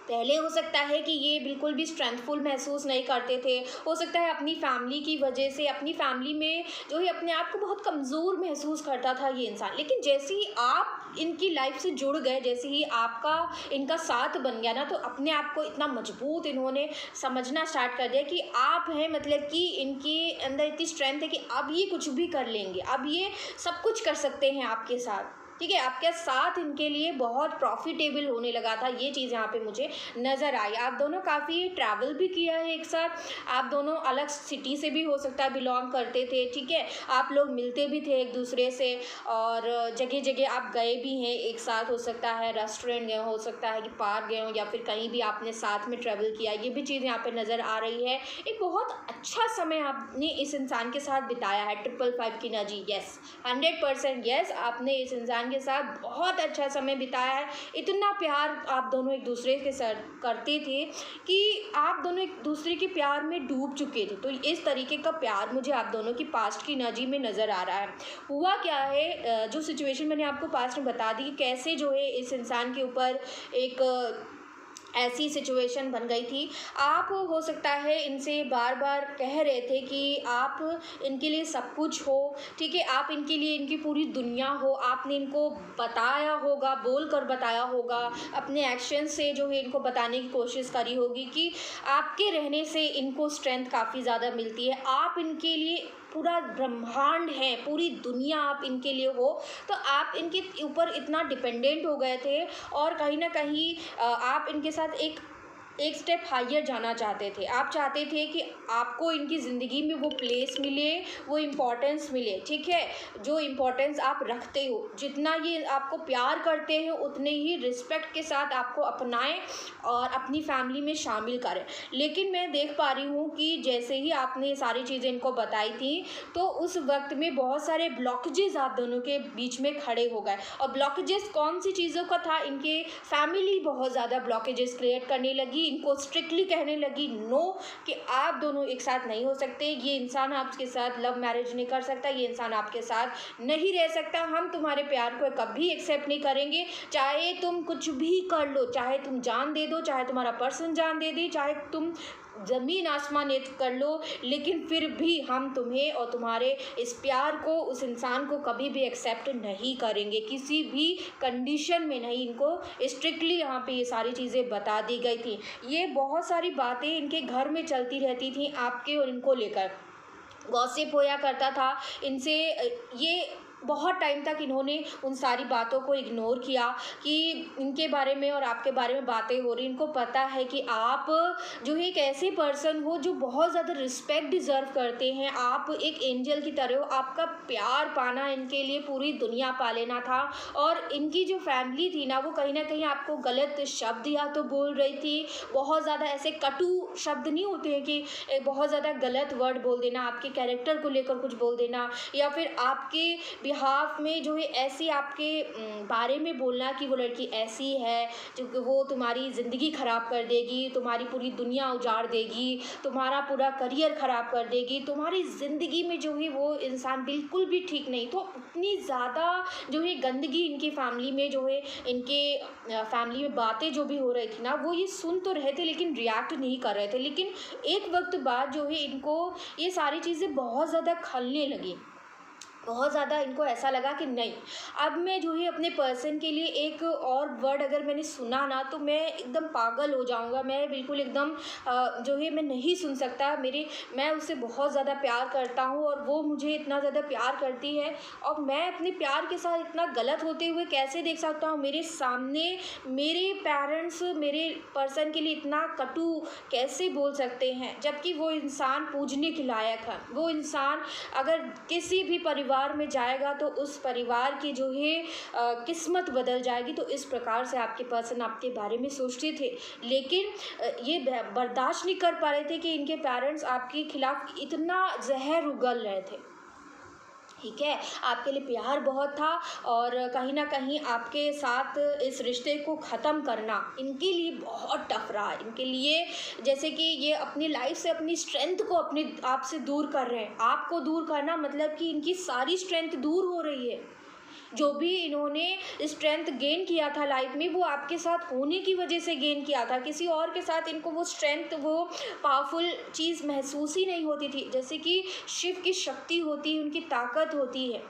[SPEAKER 1] पहले हो सकता है कि ये बिल्कुल भी स्ट्रेंथफुल महसूस नहीं करते थे, हो सकता है अपनी फैमिली की वजह से, अपनी फैमिली में जो है अपने आप को बहुत कमज़ोर महसूस करता था ये इंसान। लेकिन जैसे ही आप इनकी लाइफ से जुड़ गए, जैसे ही आपका इनका साथ बन गया ना, तो अपने आप को इतना मजबूत इन्होंने समझना स्टार्ट कर दिया कि आप हैं, मतलब कि इनके अंदर इतनी स्ट्रेंथ है कि अब ये कुछ भी कर लेंगे, अब ये सब कुछ कर सकते हैं आपके साथ, ठीक है। आपके साथ इनके लिए बहुत प्रॉफिटेबल होने लगा था, ये चीज़ यहाँ पे मुझे नज़र आई। आप दोनों काफ़ी ट्रैवल भी किया है एक साथ, आप दोनों अलग सिटी से भी हो सकता है बिलोंग करते थे, ठीक है। आप लोग मिलते भी थे एक दूसरे से, और जगह जगह आप गए भी हैं एक साथ, हो सकता है रेस्टोरेंट गए हो सकता है कि पार्क गए हो, या फिर कहीं भी आपने साथ में ट्रैवल किया, ये भी चीज़ यहाँ पर नज़र आ रही है। एक बहुत अच्छा समय आपने इस इंसान के साथ बिताया है। 555 की एनर्जी, यस, 100% यस, आपने इस इंसान के साथ बहुत अच्छा समय बिताया है। इतना प्यार आप दोनों एक दूसरे के साथ करते थे कि आप दोनों एक दूसरे के प्यार में डूब चुके थे। तो इस तरीके का प्यार मुझे आप दोनों की पास्ट की एनर्जी में नज़र आ रहा है। हुआ क्या है, जो सिचुएशन मैंने आपको पास्ट में बता दी, कैसे जो है इस इंसान के ऊपर एक ऐसी सिचुएशन बन गई थी। आप हो सकता है इनसे बार बार कह रहे थे कि आप इनके लिए सब कुछ हो, ठीक है, आप इनके लिए इनकी पूरी दुनिया हो। आपने इनको बताया होगा, बोल कर बताया होगा, अपने एक्शन से जो है इनको बताने की कोशिश करी होगी कि आपके रहने से इनको स्ट्रेंथ काफ़ी ज़्यादा मिलती है, आप इनके लिए पूरा ब्रह्मांड है, पूरी दुनिया आप इनके लिए हो। तो आप इनके ऊपर इतना डिपेंडेंट हो गए थे, और कहीं ना कहीं आप इनके साथ एक स्टेप हायर जाना चाहते थे। आप चाहते थे कि आपको इनकी ज़िंदगी में वो प्लेस मिले, वो इम्पोर्टेंस मिले, ठीक है, जो इम्पोर्टेंस आप रखते हो। जितना ये आपको प्यार करते हैं उतने ही रिस्पेक्ट के साथ आपको अपनाएं और अपनी फैमिली में शामिल करें। लेकिन मैं देख पा रही हूँ कि जैसे ही आपने ये सारी चीज़ें इनको बताई थी, तो उस वक्त में बहुत सारे ब्लॉकेजेस आप दोनों के बीच में खड़े हो गए। और ब्लॉकेजेस कौन सी चीज़ों का था, इनके फैमिली बहुत ज़्यादा ब्लॉकेजेस क्रिएट करने लगी, इनको स्ट्रिक्टली कहने लगी नो, कि आप दोनों एक साथ नहीं हो सकते, ये इंसान आपके साथ लव मैरिज नहीं कर सकता, ये इंसान आपके साथ नहीं रह सकता, हम तुम्हारे प्यार को कभी एक्सेप्ट नहीं करेंगे, चाहे तुम कुछ भी कर लो, चाहे तुम जान दे दो, चाहे तुम्हारा पर्सन जान दे दे, चाहे तुम ज़मीन आसमान एक कर लो, लेकिन फिर भी हम तुम्हें और तुम्हारे इस प्यार को, उस इंसान को कभी भी एक्सेप्ट नहीं करेंगे, किसी भी कंडीशन में नहीं। इनको स्ट्रिक्टली यहाँ पे ये सारी चीज़ें बता दी गई थी। ये बहुत सारी बातें इनके घर में चलती रहती थी आपके और इनको लेकर, गॉसिप होया करता था इनसे। ये बहुत टाइम तक इन्होंने उन सारी बातों को इग्नोर किया कि इनके बारे में और आपके बारे में बातें हो रही। इनको पता है कि आप जो है एक ऐसे पर्सन हो जो बहुत ज़्यादा रिस्पेक्ट डिज़र्व करते हैं। आप एक एंजल की तरह हो। आपका प्यार पाना इनके लिए पूरी दुनिया पा लेना था। और इनकी जो फैमिली थी ना, वो कहीं ना कहीं आपको गलत शब्द या तो बोल रही थी, बहुत ज़्यादा ऐसे कटु शब्द नहीं होते हैं कि बहुत ज़्यादा गलत वर्ड बोल देना, आपके कैरेक्टर को लेकर कुछ बोल देना, या फिर आपके बिहाफ में जो है ऐसी आपके बारे में बोलना कि वो लड़की ऐसी है जो कि वो तुम्हारी ज़िंदगी ख़राब कर देगी, तुम्हारी पूरी दुनिया उजाड़ देगी, तुम्हारा पूरा करियर ख़राब कर देगी, तुम्हारी ज़िंदगी में जो है वो इंसान बिल्कुल भी ठीक नहीं। तो इतनी ज़्यादा जो है गंदगी इनकी फैमिली में जो है, इनके फैमिली में बातें जो भी हो रही थी ना, वो ये सुन तो रहे थे लेकिन रिएक्ट नहीं कर रहे थे। लेकिन एक वक्त बाद जो है इनको ये सारी चीज़ें बहुत ज़्यादा खलने लगी। बहुत ज़्यादा इनको ऐसा लगा कि नहीं, अब मैं जो है अपने पर्सन के लिए एक और वर्ड अगर मैंने सुना ना तो मैं एकदम पागल हो जाऊंगा। मैं बिल्कुल एकदम जो है मैं नहीं सुन सकता। मैं उससे बहुत ज़्यादा प्यार करता हूँ और वो मुझे इतना ज़्यादा प्यार करती है, और मैं अपने प्यार के साथ इतना गलत होते हुए कैसे देख सकता हूँ। मेरे सामने मेरे पेरेंट्स मेरे पर्सन के लिए इतना कटु कैसे बोल सकते हैं, जबकि वो इंसान पूजने के लायक है। वो इंसान अगर किसी भी परिवार में जाएगा तो उस परिवार की जो है किस्मत बदल जाएगी। तो इस प्रकार से आपके पर्सन आपके बारे में सोचते थे, लेकिन ये बर्दाश्त नहीं कर पा रहे थे कि इनके पेरेंट्स आपके खिलाफ इतना जहर उगल रहे थे। ठीक है, आपके लिए प्यार बहुत था और कहीं ना कहीं आपके साथ इस रिश्ते को ख़त्म करना इनके लिए बहुत टफ रहा। इनके लिए जैसे कि ये अपनी लाइफ से अपनी स्ट्रेंथ को अपने आप से दूर कर रहे हैं। आपको दूर करना मतलब कि इनकी सारी स्ट्रेंथ दूर हो रही है। जो भी इन्होंने स्ट्रेंथ गेन किया था लाइफ में, वो आपके साथ होने की वजह से गेन किया था। किसी और के साथ इनको वो स्ट्रेंथ, वो पावरफुल चीज़ महसूस ही नहीं होती थी। जैसे कि शिव की शक्ति होती है, उनकी ताकत होती है।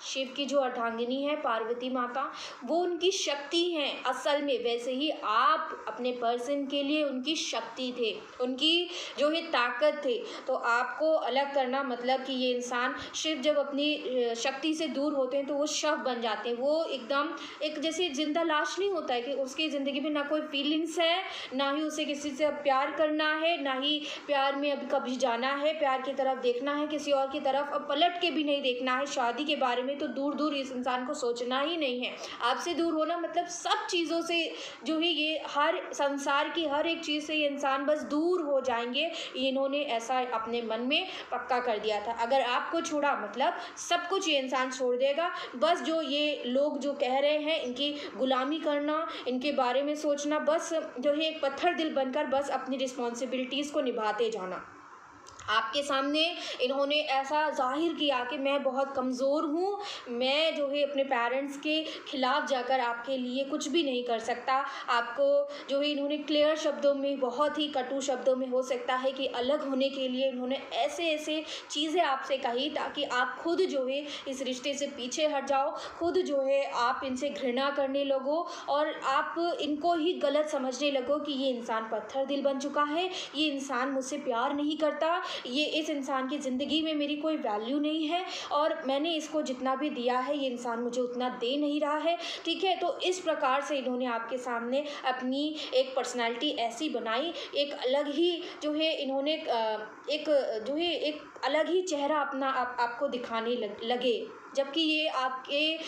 [SPEAKER 1] शिव की जो अर्धांगिनी है पार्वती माता, वो उनकी शक्ति हैं असल में। वैसे ही आप अपने पर्सन के लिए उनकी शक्ति थे, उनकी जो है ताकत थे। तो आपको अलग करना मतलब कि ये इंसान शिव जब अपनी शक्ति से दूर होते हैं तो वो शव बन जाते हैं। वो एकदम एक जैसे जिंदा लाश नहीं होता है कि उसकी ज़िंदगी में ना कोई फीलिंग्स है, ना ही उसे किसी से प्यार करना है, ना ही प्यार में अभी कभी जाना है, प्यार की तरफ देखना है किसी और की तरफ, अब पलट के भी नहीं देखना है। शादी के बारे में तो दूर दूर इस इंसान को सोचना ही नहीं है। आपसे दूर होना मतलब सब चीज़ों से जो है, ये हर संसार की हर एक चीज़ से ये इंसान बस दूर हो जाएंगे। इन्होंने ऐसा अपने मन में पक्का कर दिया था। अगर आपको छोड़ा मतलब सब कुछ ये इंसान छोड़ देगा। बस जो ये लोग जो कह रहे हैं, इनकी गुलामी करना, इनके बारे में सोचना, बस जो है एक पत्थर दिल बनकर बस अपनी रिस्पॉन्सिबिलिटीज़ को निभाते जाना। आपके सामने इन्होंने ऐसा जाहिर किया कि मैं बहुत कमज़ोर हूँ, मैं जो है अपने पेरेंट्स के खिलाफ़ जाकर आपके लिए कुछ भी नहीं कर सकता। आपको जो है इन्होंने क्लियर शब्दों में, बहुत ही कटु शब्दों में हो सकता है कि अलग होने के लिए इन्होंने ऐसे ऐसे चीज़ें आपसे कही ताकि आप खुद जो है इस रिश्ते से पीछे हट जाओ, खुद जो है आप इनसे घृणा करने लगो और आप इनको ही गलत समझने लगो कि ये इंसान पत्थर दिल बन चुका है, ये इंसान मुझसे प्यार नहीं करता, ये इस इंसान की ज़िंदगी में मेरी कोई वैल्यू नहीं है और मैंने इसको जितना भी दिया है ये इंसान मुझे उतना दे नहीं रहा है। ठीक है, तो इस प्रकार से इन्होंने आपके सामने अपनी एक पर्सनालिटी ऐसी बनाई, एक अलग ही जो है इन्होंने एक जो है एक अलग ही चेहरा अपना आपको दिखाने लगे, जबकि ये आपके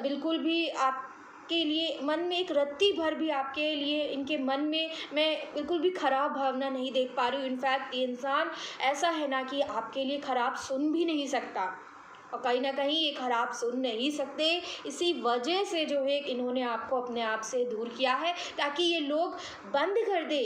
[SPEAKER 1] बिल्कुल भी आप के लिए मन में एक रत्ती भर भी आपके लिए इनके मन में मैं बिल्कुल भी ख़राब भावना नहीं देख पा रही हूँ। इनफैक्ट ये इंसान ऐसा है ना कि आपके लिए ख़राब सुन भी नहीं सकता, और कहीं ना कहीं ये ख़राब सुन नहीं सकते। इसी वजह से जो है इन्होंने आपको अपने आप से दूर किया है, ताकि ये लोग बंद कर दे,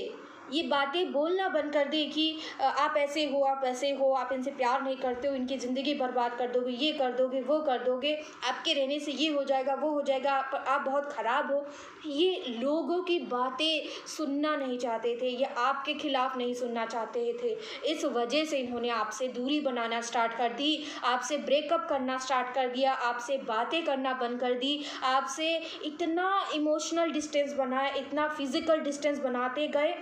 [SPEAKER 1] ये बातें बोलना बंद कर दे कि आप ऐसे हो, आप ऐसे हो, आप इनसे प्यार नहीं करते हो, इनकी ज़िंदगी बर्बाद कर दोगे, ये कर दोगे, वो कर दोगे, आपके रहने से ये हो जाएगा, वो हो जाएगा, आप बहुत ख़राब हो। ये लोगों की बातें सुनना नहीं चाहते थे, ये आपके खिलाफ़ नहीं सुनना चाहते थे। इस वजह से इन्होंने आपसे दूरी बनाना स्टार्ट कर दी, आपसे ब्रेकअप करना स्टार्ट कर दिया, आपसे बातें करना बंद कर दी, आपसे इतना इमोशनल डिस्टेंस बनाया, इतना फिज़िकल डिस्टेंस बनाते गए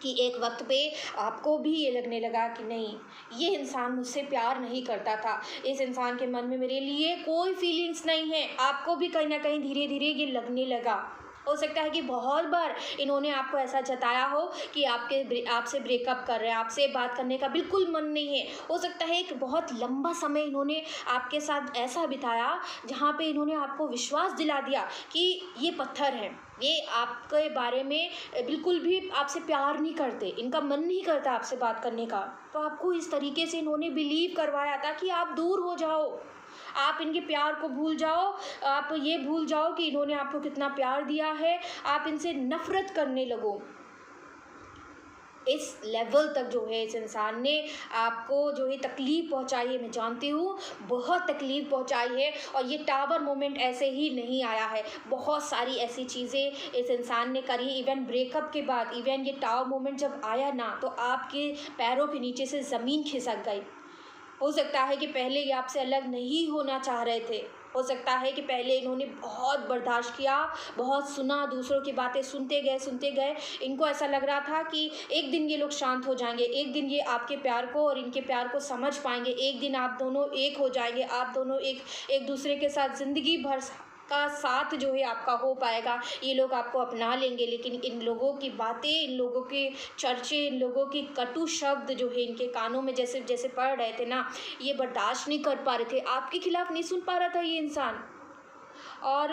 [SPEAKER 1] कि एक वक्त पे आपको भी ये लगने लगा कि नहीं, ये इंसान मुझसे प्यार नहीं करता था, इस इंसान के मन में मेरे लिए कोई फीलिंग्स नहीं है। आपको भी कहीं ना कहीं धीरे धीरे ये लगने लगा। हो सकता है कि बहुत बार इन्होंने आपको ऐसा जताया हो कि आपसे ब्रेकअप कर रहे हैं, आपसे बात करने का बिल्कुल मन नहीं है। हो सकता है एक बहुत लंबा समय इन्होंने आपके साथ ऐसा बिताया जहाँ पे इन्होंने आपको विश्वास दिला दिया कि ये पत्थर है, ये आपके बारे में बिल्कुल भी आपसे प्यार नहीं करते, इनका मन नहीं करता आपसे बात करने का। तो आपको इस तरीके से इन्होंने बिलीव करवाया था कि आप दूर हो जाओ, आप इनके प्यार को भूल जाओ, आप ये भूल जाओ कि इन्होंने आपको कितना प्यार दिया है, आप इनसे नफरत करने लगो। इस लेवल तक जो है इस इंसान ने आपको जो है तकलीफ़ पहुंचाई है। मैं जानती हूँ बहुत तकलीफ़ पहुंचाई है, और ये टावर मोमेंट ऐसे ही नहीं आया है। बहुत सारी ऐसी चीज़ें इस इंसान ने करी। इवन ब्रेकअप के बाद, इवन ये टावर मोमेंट जब आया ना, तो आपके पैरों के नीचे से ज़मीन खिसक गई। हो सकता है कि पहले ये आपसे अलग नहीं होना चाह रहे थे, हो सकता है कि पहले इन्होंने बहुत बर्दाश्त किया, बहुत सुना, दूसरों की बातें सुनते गए। इनको ऐसा लग रहा था कि एक दिन ये लोग शांत हो जाएंगे, एक दिन ये आपके प्यार को और इनके प्यार को समझ पाएंगे, एक दिन आप दोनों एक हो जाएंगे, आप दोनों एक दूसरे के साथ ज़िंदगी भर का साथ जो है आपका हो पाएगा, ये लोग आपको अपना लेंगे। लेकिन इन लोगों की बातें, इन लोगों के चर्चे, इन लोगों की कटु शब्द जो है इनके कानों में जैसे जैसे पड़ रहे थे ना, ये बर्दाश्त नहीं कर पा रहे थे, आपके खिलाफ नहीं सुन पा रहा था ये इंसान। और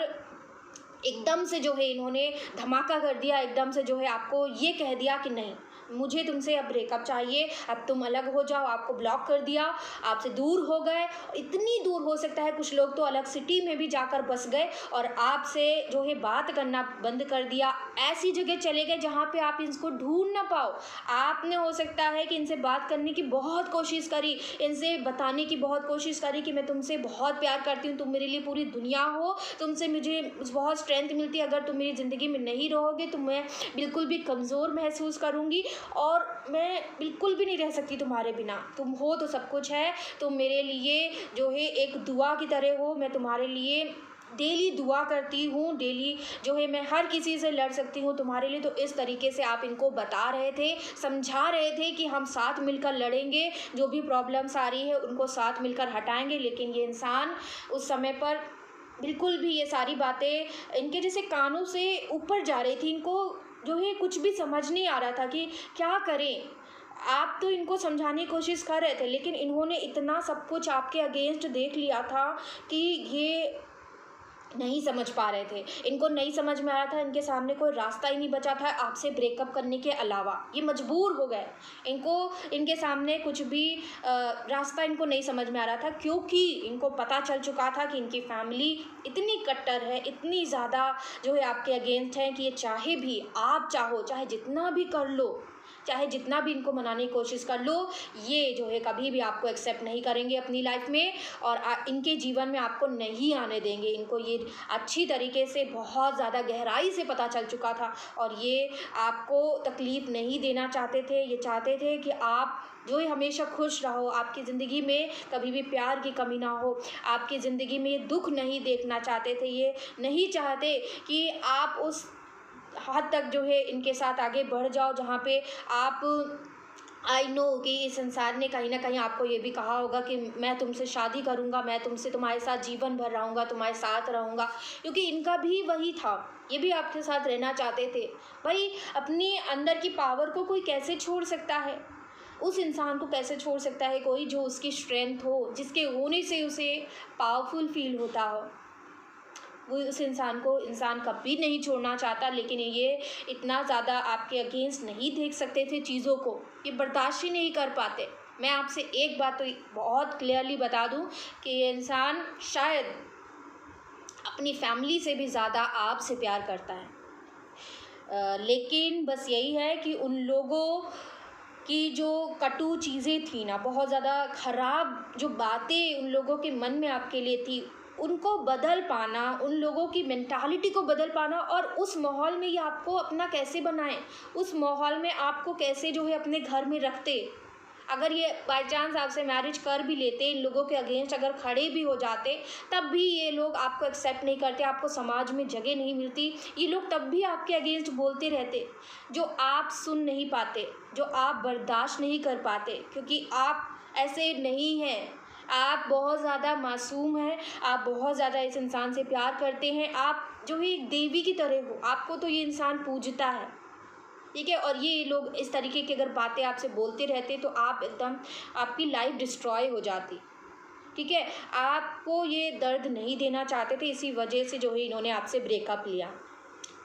[SPEAKER 1] एकदम से जो है इन्होंने धमाका कर दिया, एकदम से जो है आपको ये कह दिया कि नहीं, मुझे तुमसे अब ब्रेकअप चाहिए, अब तुम अलग हो जाओ। आपको ब्लॉक कर दिया, आपसे दूर हो गए। इतनी दूर हो सकता है कुछ लोग तो अलग सिटी में भी जाकर बस गए और आपसे जो है बात करना बंद कर दिया। ऐसी जगह चले गए जहाँ पे आप इनको ढूंढ ना पाओ। आपने हो सकता है कि इनसे बात करने की बहुत कोशिश करी, इनसे बताने की बहुत कोशिश करी कि मैं तुमसे बहुत प्यार करती हूँ, तुम मेरे लिए पूरी दुनिया हो, तुमसे मुझे बहुत स्ट्रेंथ मिलती है, अगर तुम मेरी ज़िंदगी में नहीं रहोगे तो मैं बिल्कुल भी कमज़ोर महसूस करूँगी और मैं बिल्कुल भी नहीं रह सकती तुम्हारे बिना। तुम हो तो सब कुछ है, तुम मेरे लिए जो है एक दुआ की तरह हो, मैं तुम्हारे लिए डेली दुआ करती हूँ, डेली जो है मैं हर किसी से लड़ सकती हूँ तुम्हारे लिए। तो इस तरीके से आप इनको बता रहे थे, समझा रहे थे कि हम साथ मिलकर लड़ेंगे, जो भी प्रॉब्लम्स आ रही है उनको साथ मिलकर हटाएंगे। लेकिन ये इंसान उस समय पर बिल्कुल भी ये सारी बातें इनके जैसे कानों से ऊपर जा रही थी, इनको जो है कुछ भी समझ नहीं आ रहा था कि क्या करें। आप तो इनको समझाने की कोशिश कर रहे थे, लेकिन इन्होंने इतना सब कुछ आपके अगेंस्ट देख लिया था कि ये नहीं समझ पा रहे थे, इनको नहीं समझ में आ रहा था, इनके सामने कोई रास्ता ही नहीं बचा था आपसे ब्रेकअप करने के अलावा। ये मजबूर हो गए, इनके सामने कुछ भी रास्ता इनको नहीं समझ में आ रहा था, क्योंकि इनको पता चल चुका था कि इनकी फैमिली इतनी कट्टर है, इतनी ज़्यादा जो है आपके अगेंस्ट है कि ये चाहे भी, आप चाहो चाहे जितना भी कर लो, चाहे जितना भी इनको मनाने की कोशिश कर लो, ये जो है कभी भी आपको एक्सेप्ट नहीं करेंगे अपनी लाइफ में और इनके जीवन में आपको नहीं आने देंगे। इनको ये अच्छी तरीके से बहुत ज़्यादा गहराई से पता चल चुका था और ये आपको तकलीफ़ नहीं देना चाहते थे। ये चाहते थे कि आप जो है हमेशा खुश रहो, आपकी ज़िंदगी में कभी भी प्यार की कमी ना हो, आपकी ज़िंदगी में दुख नहीं देखना चाहते थे। ये नहीं चाहते कि आप उस हद तक जो है इनके साथ आगे बढ़ जाओ जहाँ पे आप, आई नो कि इस इंसान ने कहीं ना कहीं आपको ये भी कहा होगा कि मैं तुमसे शादी करूँगा, मैं तुमसे तुम्हारे साथ जीवन भर रहूँगा, तुम्हारे साथ रहूँगा, क्योंकि इनका भी वही था, ये भी आपके साथ रहना चाहते थे। भाई अपनी अंदर की पावर को कोई कैसे छोड़ सकता है, उस इंसान को कैसे छोड़ सकता है कोई जो उसकी स्ट्रेंथ हो, जिसके होने से उसे पावरफुल फील होता हो। वो उस इंसान कभी नहीं छोड़ना चाहता, लेकिन ये इतना ज़्यादा आपके अगेंस्ट नहीं देख सकते थे चीज़ों को, ये बर्दाश्त ही नहीं कर पाते। मैं आपसे एक बात तो बहुत क्लियरली बता दूं कि ये इंसान शायद अपनी फैमिली से भी ज़्यादा आपसे प्यार करता है। लेकिन बस यही है कि उन लोगों की जो कटु चीज़ें थी ना, बहुत ज़्यादा ख़राब जो बातें उन लोगों के मन में आपके लिए थी, उनको बदल पाना, उन लोगों की मेंटालिटी को बदल पाना और उस माहौल में ये आपको अपना कैसे बनाएं, उस माहौल में आपको कैसे जो है अपने घर में रखते, अगर ये बाय चांस आपसे मैरिज कर भी लेते, इन लोगों के अगेंस्ट अगर खड़े भी हो जाते, तब भी ये लोग आपको एक्सेप्ट नहीं करते, आपको समाज में जगह नहीं मिलती। ये लोग तब भी आपके अगेंस्ट बोलते रहते, जो आप सुन नहीं पाते, जो आप बर्दाश्त नहीं कर पाते, क्योंकि आप ऐसे नहीं हैं। आप बहुत ज़्यादा मासूम हैं, आप बहुत ज़्यादा इस इंसान से प्यार करते हैं, आप जो है एक देवी की तरह हो, आपको तो ये इंसान पूजता है, ठीक है। और ये लोग इस तरीके की अगर बातें आपसे बोलते रहते तो आप एकदम, आपकी लाइफ डिस्ट्रॉय हो जाती, ठीक है। आपको ये दर्द नहीं देना चाहते थे, इसी वजह से जो है इन्होंने आपसे ब्रेकअप लिया।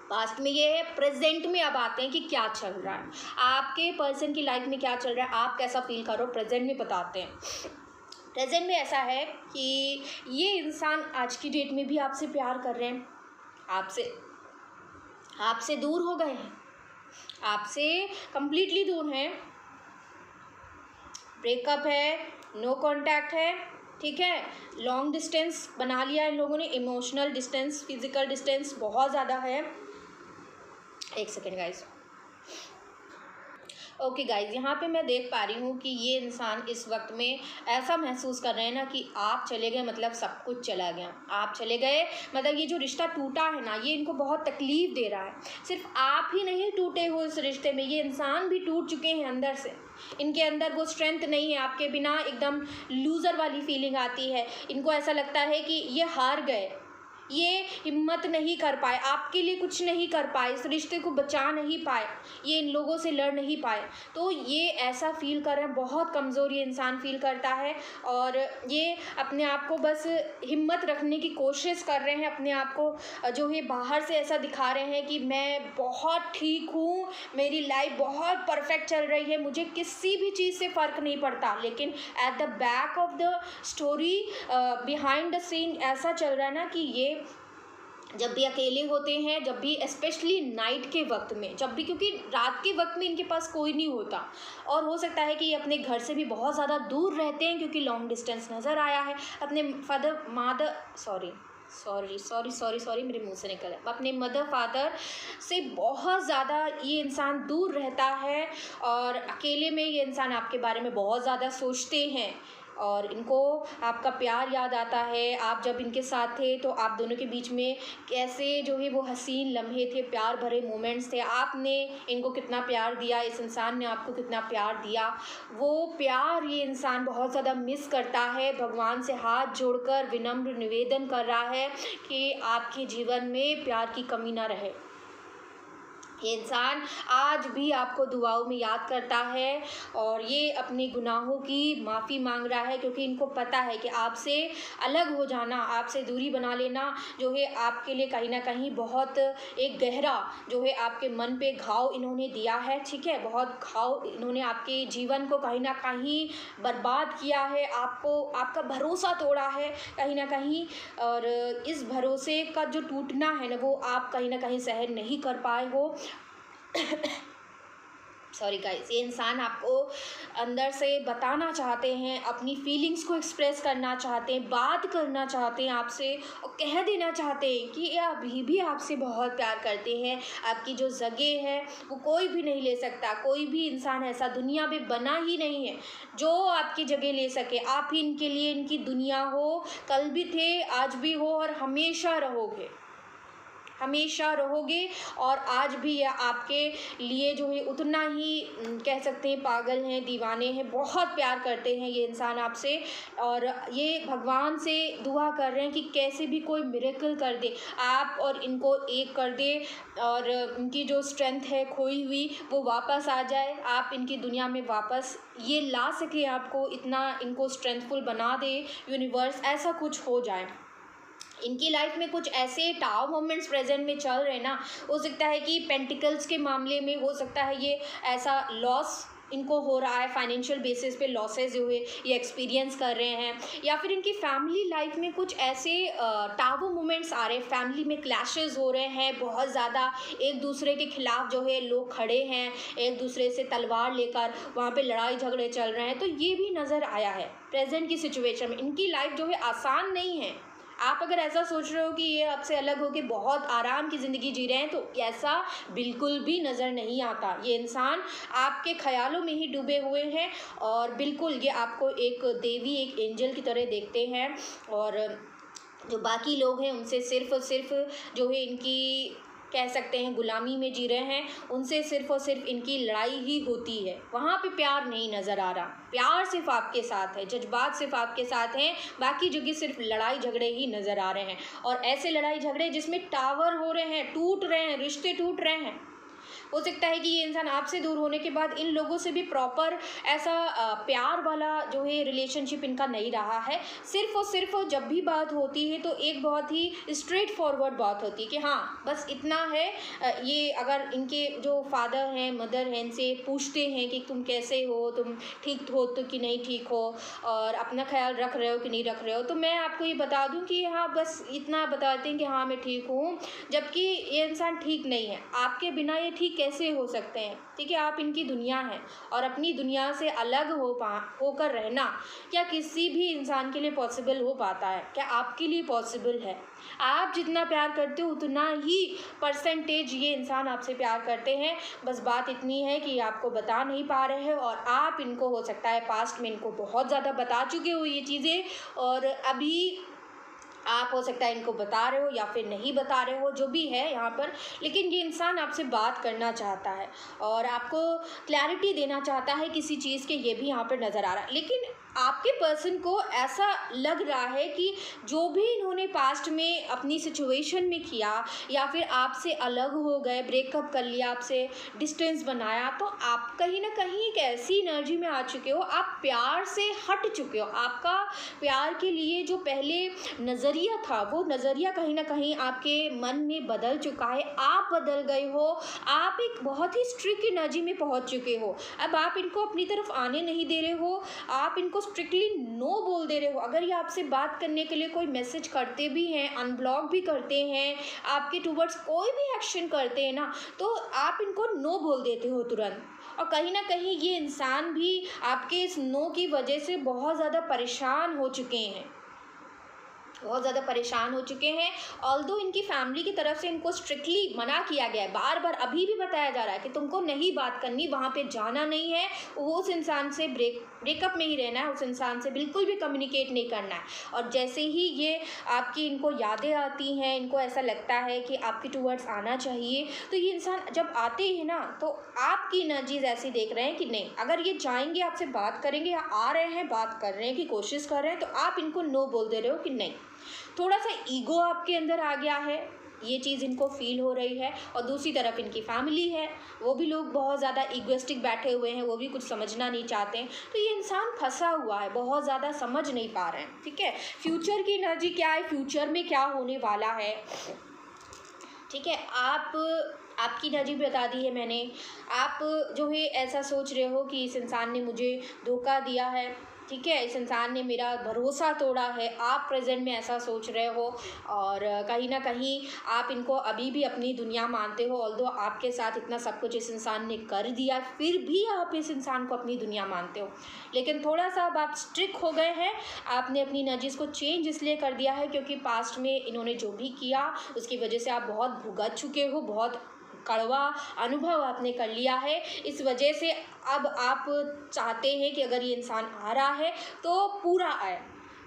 [SPEAKER 1] पास्ट में ये है, प्रेजेंट में अब आते हैं कि क्या चल रहा है आपके पर्सन की लाइफ में, क्या चल रहा है, आप कैसा फील कर रहे हो, प्रेजेंट में बताते हैं। प्रेजेंट में ऐसा है कि ये इंसान आज की डेट में भी आपसे प्यार कर रहे हैं, आपसे दूर हो गए हैं, आपसे कंप्लीटली दूर हैं, ब्रेकअप है, नो कांटेक्ट है, ठीक है। लॉन्ग डिस्टेंस बना लिया इन लोगों ने, इमोशनल डिस्टेंस, फिजिकल डिस्टेंस बहुत ज़्यादा है। एक सेकेंड गाइस, ओके गाइज, यहाँ पे मैं देख पा रही हूँ कि ये इंसान इस वक्त में ऐसा महसूस कर रहे हैं ना कि आप चले गए मतलब सब कुछ चला गया, आप चले गए मतलब ये जो रिश्ता टूटा है ना, ये इनको बहुत तकलीफ़ दे रहा है। सिर्फ आप ही नहीं टूटे हो इस रिश्ते में, ये इंसान भी टूट चुके हैं अंदर से, इनके अंदर वो स्ट्रेंथ नहीं है, आपके बिना एकदम लूज़र वाली फीलिंग आती है, इनको ऐसा लगता है कि ये हार गए, ये हिम्मत नहीं कर पाए, आपके लिए कुछ नहीं कर पाए, इस रिश्ते को बचा नहीं पाए, ये इन लोगों से लड़ नहीं पाए, तो ये ऐसा फील कर रहे हैं, बहुत कमज़ोर ये इंसान फील करता है। और ये अपने आप को बस हिम्मत रखने की कोशिश कर रहे हैं, अपने आप को जो है बाहर से ऐसा दिखा रहे हैं कि मैं बहुत ठीक हूँ, मेरी लाइफ बहुत परफेक्ट चल रही है, मुझे किसी भी चीज़ से फ़र्क नहीं पड़ता। लेकिन at the back of the story, behind the scene ऐसा चल रहा है ना कि ये जब भी अकेले होते हैं, जब भी स्पेशली नाइट के वक्त में, जब भी, क्योंकि रात के वक्त में इनके पास कोई नहीं होता, और हो सकता है कि ये अपने घर से भी बहुत ज़्यादा दूर रहते हैं, क्योंकि लॉन्ग डिस्टेंस नज़र आया है। अपने सॉरी मेरे मुंह से निकला, अपने मदर फादर से बहुत ज़्यादा ये इंसान दूर रहता है, और अकेले में ये इंसान आपके बारे में बहुत ज़्यादा सोचते हैं, और इनको आपका प्यार याद आता है। आप जब इनके साथ थे तो आप दोनों के बीच में कैसे जो है वो हसीन लम्हे थे, प्यार भरे मोमेंट्स थे, आपने इनको कितना प्यार दिया, इस इंसान ने आपको कितना प्यार दिया, वो प्यार ये इंसान बहुत ज़्यादा मिस करता है। भगवान से हाथ जोड़कर विनम्र निवेदन कर रहा है कि आपके जीवन में प्यार की कमी ना रहे। ये इंसान आज भी आपको दुआओं में याद करता है, और ये अपने गुनाहों की माफ़ी मांग रहा है, क्योंकि इनको पता है कि आपसे अलग हो जाना, आपसे दूरी बना लेना जो है आपके लिए कहीं ना कहीं बहुत एक गहरा जो है आपके मन पे घाव इन्होंने दिया है, ठीक है। बहुत घाव इन्होंने आपके जीवन को कहीं ना कहीं बर्बाद किया है, आपको आपका भरोसा तोड़ा है कहीं ना कहीं, और इस भरोसे का जो टूटना है ना, वो आप कहीं ना कहीं सहन नहीं कर पाए हो। सॉरी गाइस, ये इंसान आपको अंदर से बताना चाहते हैं, अपनी फीलिंग्स को एक्सप्रेस करना चाहते हैं, बात करना चाहते हैं आपसे, और कह देना चाहते हैं कि ये अभी भी आपसे बहुत प्यार करते हैं। आपकी जो जगह है वो कोई भी नहीं ले सकता, कोई भी इंसान ऐसा दुनिया में बना ही नहीं है जो आपकी जगह ले सके। आप ही इनके लिए इनकी दुनिया हो, कल भी थे, आज भी हो, और हमेशा रहोगे, हमेशा रहोगे। और आज भी ये आपके लिए जो है उतना ही कह सकते हैं पागल हैं, दीवाने हैं, बहुत प्यार करते हैं ये इंसान आपसे, और ये भगवान से दुआ कर रहे हैं कि कैसे भी कोई मिरेकल कर दे, आप और इनको एक कर दे, और उनकी जो स्ट्रेंथ है खोई हुई वो वापस आ जाए, आप इनकी दुनिया में वापस ये ला सके, आपको इतना इनको स्ट्रेंथफुल बना दे यूनिवर्स, ऐसा कुछ हो जाए। इनकी लाइफ में कुछ ऐसे टाव मोमेंट्स प्रेजेंट में चल रहे ना, हो सकता है कि पेंटिकल्स के मामले में हो सकता है ये ऐसा लॉस इनको हो रहा है, फाइनेंशियल बेसिस पे लॉसेस जो है ये एक्सपीरियंस कर रहे हैं, या फिर इनकी फैमिली लाइफ में कुछ ऐसे टावो मोमेंट्स आ रहे हैं, फैमिली में क्लैशेस हो रहे हैं बहुत ज़्यादा, एक दूसरे के खिलाफ जो है लोग खड़े हैं, एक दूसरे से तलवार लेकर वहाँ पे लड़ाई झगड़े चल रहे हैं, तो ये भी नज़र आया है प्रेजेंट की सिचुएशन में। इनकी लाइफ जो है आसान नहीं है, आप अगर ऐसा सोच रहे हो कि ये आपसे अलग हो के बहुत आराम की ज़िंदगी जी रहे हैं, तो ऐसा बिल्कुल भी नज़र नहीं आता। ये इंसान आपके ख़यालों में ही डूबे हुए हैं और बिल्कुल ये आपको एक देवी, एक एंजल की तरह देखते हैं। और जो बाकी लोग हैं उनसे सिर्फ़ और सिर्फ जो है इनकी कह सकते हैं गुलामी में जी रहे हैं, उनसे सिर्फ़ और सिर्फ इनकी लड़ाई ही होती है। वहाँ पे प्यार नहीं नज़र आ रहा। प्यार सिर्फ़ आपके साथ है, जज़्बात सिर्फ़ आपके साथ हैं, बाकी जगह सिर्फ़ लड़ाई झगड़े ही नज़र आ रहे हैं। और ऐसे लड़ाई झगड़े जिसमें टावर हो रहे हैं, टूट रहे हैं, रिश्ते टूट रहे हैं। हो सकता है कि ये इंसान आपसे दूर होने के बाद इन लोगों से भी प्रॉपर ऐसा प्यार वाला जो है रिलेशनशिप इनका नहीं रहा है। सिर्फ़ और सिर्फ जब भी बात होती है तो एक बहुत ही स्ट्रेट फॉरवर्ड बात होती है कि हाँ बस इतना है। ये अगर इनके जो फादर हैं, मदर हैं, इनसे पूछते हैं कि तुम कैसे हो, तुम ठीक हो तो कि नहीं ठीक हो, और अपना ख्याल रख रहे हो कि नहीं रख रहे हो, तो मैं आपको ये बता दूं कि हाँ बस इतना बताते हैं कि हाँ मैं ठीक हूँ, जबकि ये इंसान ठीक नहीं है। आपके बिना ये ठीक कैसे हो सकते हैं? ठीक है, आप इनकी दुनिया हैं और अपनी दुनिया से अलग होकर रहना क्या किसी भी इंसान के लिए पॉसिबल हो पाता है? क्या आपके लिए पॉसिबल है? आप जितना प्यार करते हो उतना ही परसेंटेज ये इंसान आपसे प्यार करते हैं। बस बात इतनी है कि आपको बता नहीं पा रहे हैं और आप इनको हो सकता है पास्ट में इनको बहुत ज़्यादा बता चुके हो ये चीज़ें, और अभी आप हो सकता है इनको बता रहे हो या फिर नहीं बता रहे हो, जो भी है यहाँ पर, लेकिन ये इंसान आपसे बात करना चाहता है और आपको क्लैरिटी देना चाहता है किसी चीज़ के, ये भी यहाँ पर नज़र आ रहा है। लेकिन आपके पर्सन को ऐसा लग रहा है कि जो भी इन्होंने पास्ट में अपनी सिचुएशन में किया या फिर आपसे अलग हो गए, ब्रेकअप कर लिया, आपसे डिस्टेंस बनाया, तो आप कहीं ना कहीं एक ऐसी एनर्जी में आ चुके हो, आप प्यार से हट चुके हो। आपका प्यार के लिए जो पहले नज़रिया था वो नज़रिया कहीं ना कहीं आपके मन में बदल चुका है। आप बदल गए हो, आप एक बहुत ही स्ट्रिक्ट एनर्जी में पहुंच चुके हो। अब आप इनको अपनी तरफ आने नहीं दे रहे हो, आप इनको स्ट्रिक्टली नो बोल दे रहे हो। अगर ये आपसे बात करने के लिए कोई मैसेज करते भी हैं, अनब्लॉक भी करते हैं, आपके टूवर्ड्स कोई भी एक्शन करते हैं ना, तो आप इनको नो बोल देते हो तुरंत। और कहीं ना कहीं ये इंसान भी आपके इस नो की वजह से बहुत ज़्यादा परेशान हो चुके हैं, बहुत ज़्यादा परेशान हो चुके हैं। ऑल्दो इनकी फैमिली की तरफ से इनको स्ट्रिक्टली मना किया गया है, बार बार अभी भी बताया जा रहा है कि तुमको नहीं बात करनी, वहाँ पे जाना नहीं है, वो उस इंसान से ब्रेकअप में ही रहना है, उस इंसान से बिल्कुल भी कम्युनिकेट नहीं करना है। और जैसे ही ये आपकी इनको यादें आती हैं, इनको ऐसा लगता है कि आपके टूवर्ड्स आना चाहिए, तो ये इंसान जब आते हैं ना, तो आपकी एनर्जीज ऐसी देख रहे हैं कि नहीं, अगर ये जाएंगे आपसे बात करेंगे या आ रहे हैं बात कर रहे हैं की कोशिश कर रहे हैं, तो आप इनको नो बोल दे रहे हो कि नहीं। थोड़ा सा ईगो आपके अंदर आ गया है, ये चीज़ इनको फील हो रही है। और दूसरी तरफ इनकी फैमिली है, वो भी लोग बहुत ज़्यादा ईगोइस्टिक बैठे हुए हैं, वो भी कुछ समझना नहीं चाहते हैं। तो ये इंसान फंसा हुआ है, बहुत ज़्यादा समझ नहीं पा रहे हैं। ठीक है, फ्यूचर की एनर्जी क्या है, फ्यूचर में क्या होने वाला है, ठीक है, आपकी एनर्जी बता दी है मैंने। आप जो है ऐसा सोच रहे हो कि इस इंसान ने मुझे धोखा दिया है, ठीक है, इस इंसान ने मेरा भरोसा तोड़ा है, आप प्रेजेंट में ऐसा सोच रहे हो। और कहीं ना कहीं आप इनको अभी भी अपनी दुनिया मानते हो, ऑल्दो आपके साथ इतना सब कुछ इस इंसान ने कर दिया, फिर भी आप इस इंसान को अपनी दुनिया मानते हो। लेकिन थोड़ा सा अब आप स्ट्रिक्ट हो गए हैं, आपने अपनी एनर्जीज़ को चेंज इसलिए कर दिया है क्योंकि पास्ट में इन्होंने जो भी किया उसकी वजह से आप बहुत भुगत चुके हो, बहुत कड़वा अनुभव आपने कर लिया है। इस वजह से अब आप चाहते हैं कि अगर ये इंसान आ रहा है तो पूरा आए,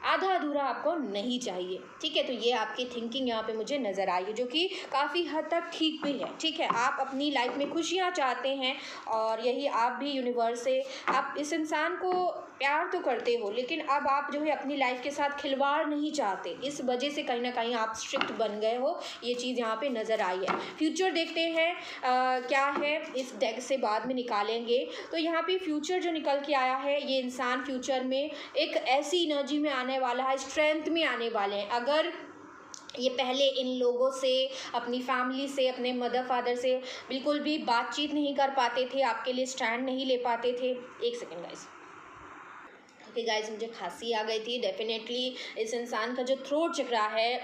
[SPEAKER 1] आधा अधूरा आपको नहीं चाहिए। ठीक है, तो ये आपकी थिंकिंग यहाँ पे मुझे नज़र आई है, जो कि काफ़ी हद तक ठीक भी है। ठीक है, आप अपनी लाइफ में खुशियाँ चाहते हैं और यही आप भी यूनिवर्स से, आप इस इंसान को प्यार तो करते हो, लेकिन अब आप जो है अपनी लाइफ के साथ खिलवाड़ नहीं चाहते, इस वजह से कहीं ना कहीं आप स्ट्रिक्ट बन गए हो। ये चीज़ यहाँ पे नज़र आई है। फ्यूचर देखते हैं क्या है, इस डेक से बाद में निकालेंगे। तो यहाँ पे फ्यूचर जो निकल के आया है, ये इंसान फ्यूचर में एक ऐसी एनर्जी में आने वाला है, स्ट्रेंथ में आने वाले हैं। अगर ये पहले इन लोगों से, अपनी फैमिली से, अपने मदर फादर से बिल्कुल भी बातचीत नहीं कर पाते थे, आपके लिए स्टैंड नहीं ले पाते थे। एक सेकेंड गाइस, ओके गाइस, मुझे खांसी आ गई थी। डेफिनेटली इस इंसान का जो थ्रोट चक्रा है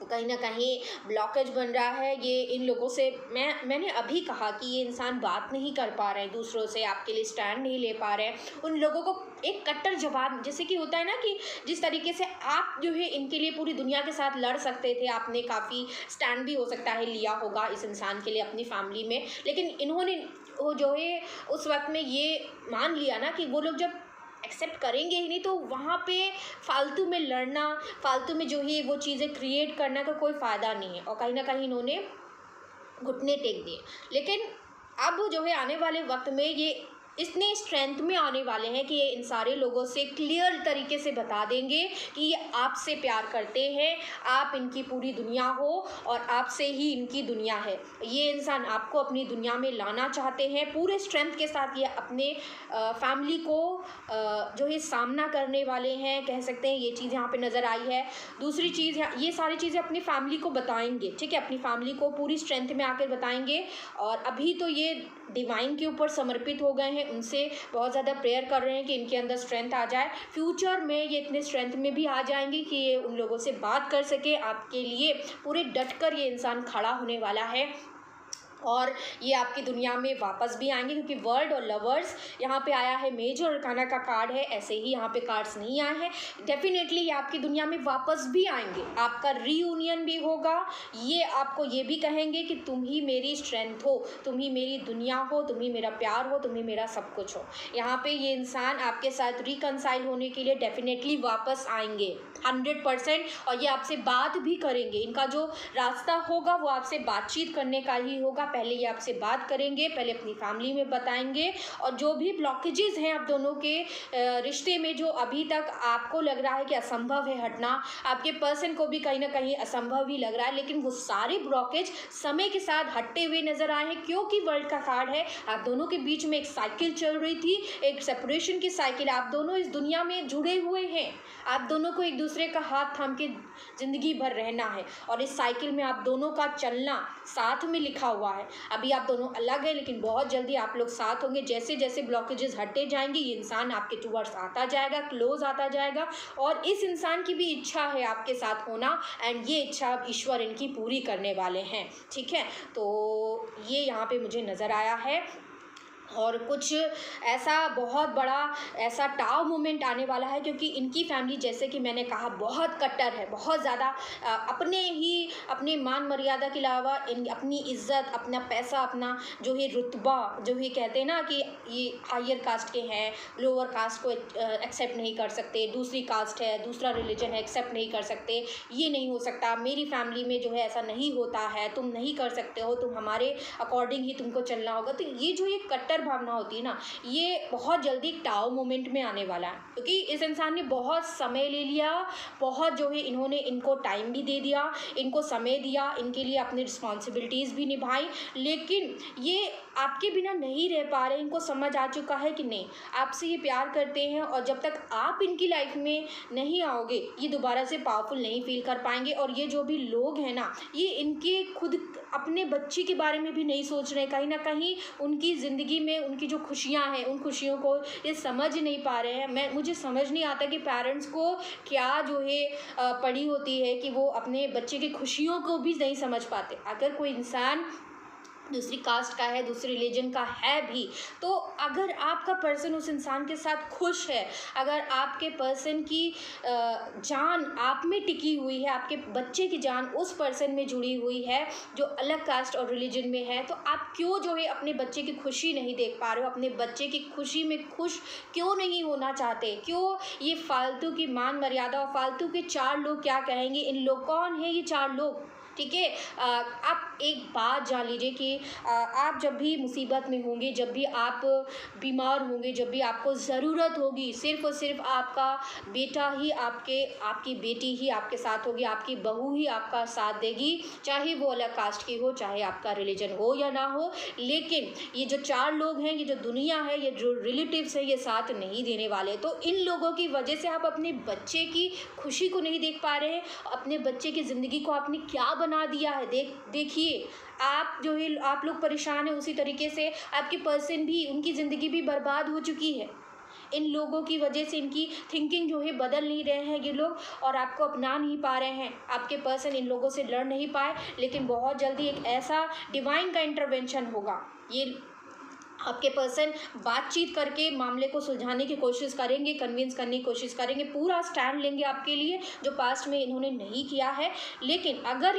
[SPEAKER 1] तो कहीं ना कहीं ब्लॉकेज बन रहा है। ये इन लोगों से मैंने अभी कहा कि ये इंसान बात नहीं कर पा रहे हैं दूसरों से, आपके लिए स्टैंड नहीं ले पा रहे हैं। उन लोगों को एक कट्टर जवाब, जैसे कि होता है ना कि जिस तरीके से आप जो है इनके लिए पूरी दुनिया के साथ लड़ सकते थे, आपने काफ़ी स्टैंड भी हो सकता है लिया होगा इस इंसान के लिए अपनी फैमिली में, लेकिन इन्होंने वो जो है उस वक्त में ये मान लिया ना कि वो लोग जब एक्सेप्ट करेंगे ही नहीं तो वहाँ पे फालतू में लड़ना, फालतू में जो है वो चीज़ें क्रिएट करने का कोई फ़ायदा नहीं है। और कहीं ना कहीं इन्होंने घुटने टेक दिए। लेकिन अब जो है आने वाले वक्त में ये इतने स्ट्रेंथ में आने वाले हैं कि ये इन सारे लोगों से क्लियर तरीके से बता देंगे कि ये आपसे प्यार करते हैं, आप इनकी पूरी दुनिया हो और आपसे ही इनकी दुनिया है। ये इंसान आपको अपनी दुनिया में लाना चाहते हैं पूरे स्ट्रेंथ के साथ। ये अपने फैमिली को जो है सामना करने वाले हैं, कह सकते हैं। ये चीज़ यहाँ पे नज़र आई है। दूसरी चीज़, ये सारी चीज़ें अपनी फैमिली को बताएंगे, ठीक है, अपनी फैमिली को पूरी स्ट्रेंथ में आकर बताएंगे। और अभी तो ये डिवाइन के ऊपर समर्पित हो गए हैं, उनसे बहुत ज़्यादा प्रेयर कर रहे हैं कि इनके अंदर स्ट्रेंथ आ जाए। फ्यूचर में ये इतने स्ट्रेंथ में भी आ जाएंगे कि ये उन लोगों से बात कर सके। आपके लिए पूरे डटकर ये इंसान खड़ा होने वाला है और ये आपकी दुनिया में वापस भी आएंगे, क्योंकि वर्ल्ड और लवर्स यहाँ पे आया है, मेजर अरकाना का कार्ड है। ऐसे ही यहाँ पे कार्ड्स नहीं आए हैं। डेफिनेटली ये आपकी दुनिया में वापस भी आएंगे, आपका रीयूनियन भी होगा। ये आपको ये भी कहेंगे कि तुम ही मेरी स्ट्रेंथ हो, तुम ही मेरी दुनिया हो, तुम ही मेरा प्यार हो, तुम ही मेरा सब कुछ हो। यहाँ पे ये इंसान आपके साथ रिकनसाइल होने के लिए डेफिनेटली वापस आएंगे 100%। और ये आपसे बात भी करेंगे। इनका जो रास्ता होगा वो आपसे बातचीत करने का ही होगा। पहले ये आपसे बात करेंगे, पहले अपनी फैमिली में बताएंगे। और जो भी ब्लॉकेजेस हैं आप दोनों के रिश्ते में, जो अभी तक आपको लग रहा है कि असंभव है हटना, आपके पर्सन को भी कहीं ना कहीं असंभव ही लग रहा है, लेकिन वो सारे ब्लॉकेज समय के साथ हटते हुए नजर आए हैं। क्योंकि वर्ल्ड का कार्ड है, आप दोनों के बीच में एक साइकिल चल रही थी, एक सेपरेशन की साइकिल। आप दोनों इस दुनिया में जुड़े हुए हैं, आप दोनों को एक दूसरे का हाथ थाम के ज़िंदगी भर रहना है। और इस साइकिल में आप दोनों का चलना साथ में लिखा हुआ है। अभी आप दोनों अलग हैं, लेकिन बहुत जल्दी आप लोग साथ होंगे। जैसे जैसे ब्लॉकेजेस हटते जाएंगे, ये इंसान आपके टूवर्ड्स आता जाएगा, क्लोज आता जाएगा। और इस इंसान की भी इच्छा है आपके साथ होना, एंड ये इच्छा अब ईश्वर इनकी पूरी करने वाले हैं, ठीक है। तो ये यहाँ पे मुझे नज़र आया है। और कुछ ऐसा बहुत बड़ा ऐसा टाव मोमेंट आने वाला है, क्योंकि इनकी फैमिली, जैसे कि मैंने कहा, बहुत कट्टर है, बहुत ज़्यादा अपने ही अपने मान मर्यादा के अलावा अपनी इज्जत, अपना पैसा, अपना जो है रुतबा, जो है कहते हैं ना कि ये हायर कास्ट के हैं, लोअर कास्ट को एक्सेप्ट नहीं कर सकते, दूसरी कास्ट है, दूसरा रिलीजन है, एक्सेप्ट नहीं कर सकते, ये नहीं हो सकता, मेरी फैमिली में जो है ऐसा नहीं होता है, तुम नहीं कर सकते हो, तुम हमारे अकॉर्डिंग ही तुमको चलना होगा। तो ये जो ये कट्टर भावना होती है ना, ये बहुत जल्दी टाव मोमेंट में आने वाला है, क्योंकि इस इंसान ने बहुत समय ले लिया, बहुत जो है इन्होंने इनको टाइम भी दे दिया, इनको समय दिया, इनके लिए अपनी रिस्पॉन्सिबिलिटीज़ भी निभाई, लेकिन ये आपके बिना नहीं रह पा रहे। इनको समझ आ चुका है कि नहीं, आपसे ये प्यार करते हैं, और जब तक आप इनकी लाइफ में नहीं आओगे ये दोबारा से पावरफुल नहीं फील कर पाएंगे। और ये जो भी लोग हैं ना, ये इनके खुद अपने बच्चे के बारे में भी नहीं सोच रहे, कहीं ना कहीं उनकी ज़िंदगी में उनकी जो खुशियाँ हैं, उन खुशियों को ये समझ नहीं पा रहे हैं। मुझे समझ नहीं आता कि पेरेंट्स को क्या जो है पड़ी होती है कि वो अपने बच्चे की खुशियों को भी नहीं समझ पाते। अगर कोई इंसान दूसरी कास्ट का है, दूसरे रिलीजन का है भी, तो अगर आपका पर्सन उस इंसान के साथ खुश है, अगर आपके पर्सन की जान आप में टिकी हुई है, आपके बच्चे की जान उस पर्सन में जुड़ी हुई है जो अलग कास्ट और रिलीजन में है, तो आप क्यों जो है अपने बच्चे की खुशी नहीं देख पा रहे हो, अपने बच्चे की खुशी में खुश क्यों नहीं होना चाहते? क्यों ये फालतू की मान मर्यादा और फालतू के 4 लोग क्या कहेंगे, इन लोग कौन है ये 4 लोग, ठीक है। आप एक बात जान लीजिए कि आप जब भी मुसीबत में होंगे, जब भी आप बीमार होंगे, जब भी आपको ज़रूरत होगी, सिर्फ़ और सिर्फ आपका बेटा ही आपकी बेटी ही आपके साथ होगी, आपकी बहू ही आपका साथ देगी, चाहे वो अलग कास्ट की हो, चाहे आपका रिलीजन हो या ना हो। लेकिन ये जो 4 लोग हैं, ये जो दुनिया है, ये जो रिलेटिव्स हैं, ये साथ नहीं देने वाले। तो इन लोगों की वजह से आप अपने बच्चे की खुशी को नहीं देख पा रहे हैं, अपने बच्चे की ज़िंदगी को आपने क्या बना दिया है। देखिए, आप जो है आप लोग परेशान हैं, उसी तरीके से आपके पर्सन भी, उनकी ज़िंदगी भी बर्बाद हो चुकी है। इन लोगों की वजह से इनकी थिंकिंग जो है बदल नहीं रहे हैं ये लोग, और आपको अपना नहीं पा रहे हैं। आपके पर्सन इन लोगों से लड़ नहीं पाए, लेकिन बहुत जल्दी एक ऐसा डिवाइन का इंटरवेंशन होगा। ये आपके पर्सन बातचीत करके मामले को सुलझाने की कोशिश करेंगे, कन्विंस करने की कोशिश करेंगे, पूरा स्टैंड लेंगे आपके लिए, जो पास्ट में इन्होंने नहीं किया है। लेकिन अगर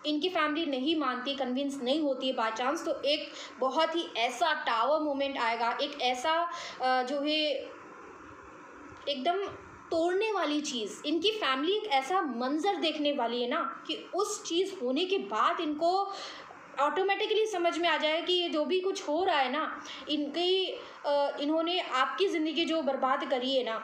[SPEAKER 1] इनकी फैमिली नहीं मानती, कन्विंस नहीं होती है बाय चांस, तो एक बहुत ही ऐसा टावर मोमेंट आएगा, एक ऐसा जो है एकदम तोड़ने वाली चीज़, इनकी फैमिली एक ऐसा मंजर देखने वाली है ना कि उस चीज़ होने के बाद इनको ऑटोमेटिकली समझ में आ जाए कि ये जो भी कुछ हो रहा है ना, इन्होंने आपकी ज़िंदगी जो बर्बाद करी है ना,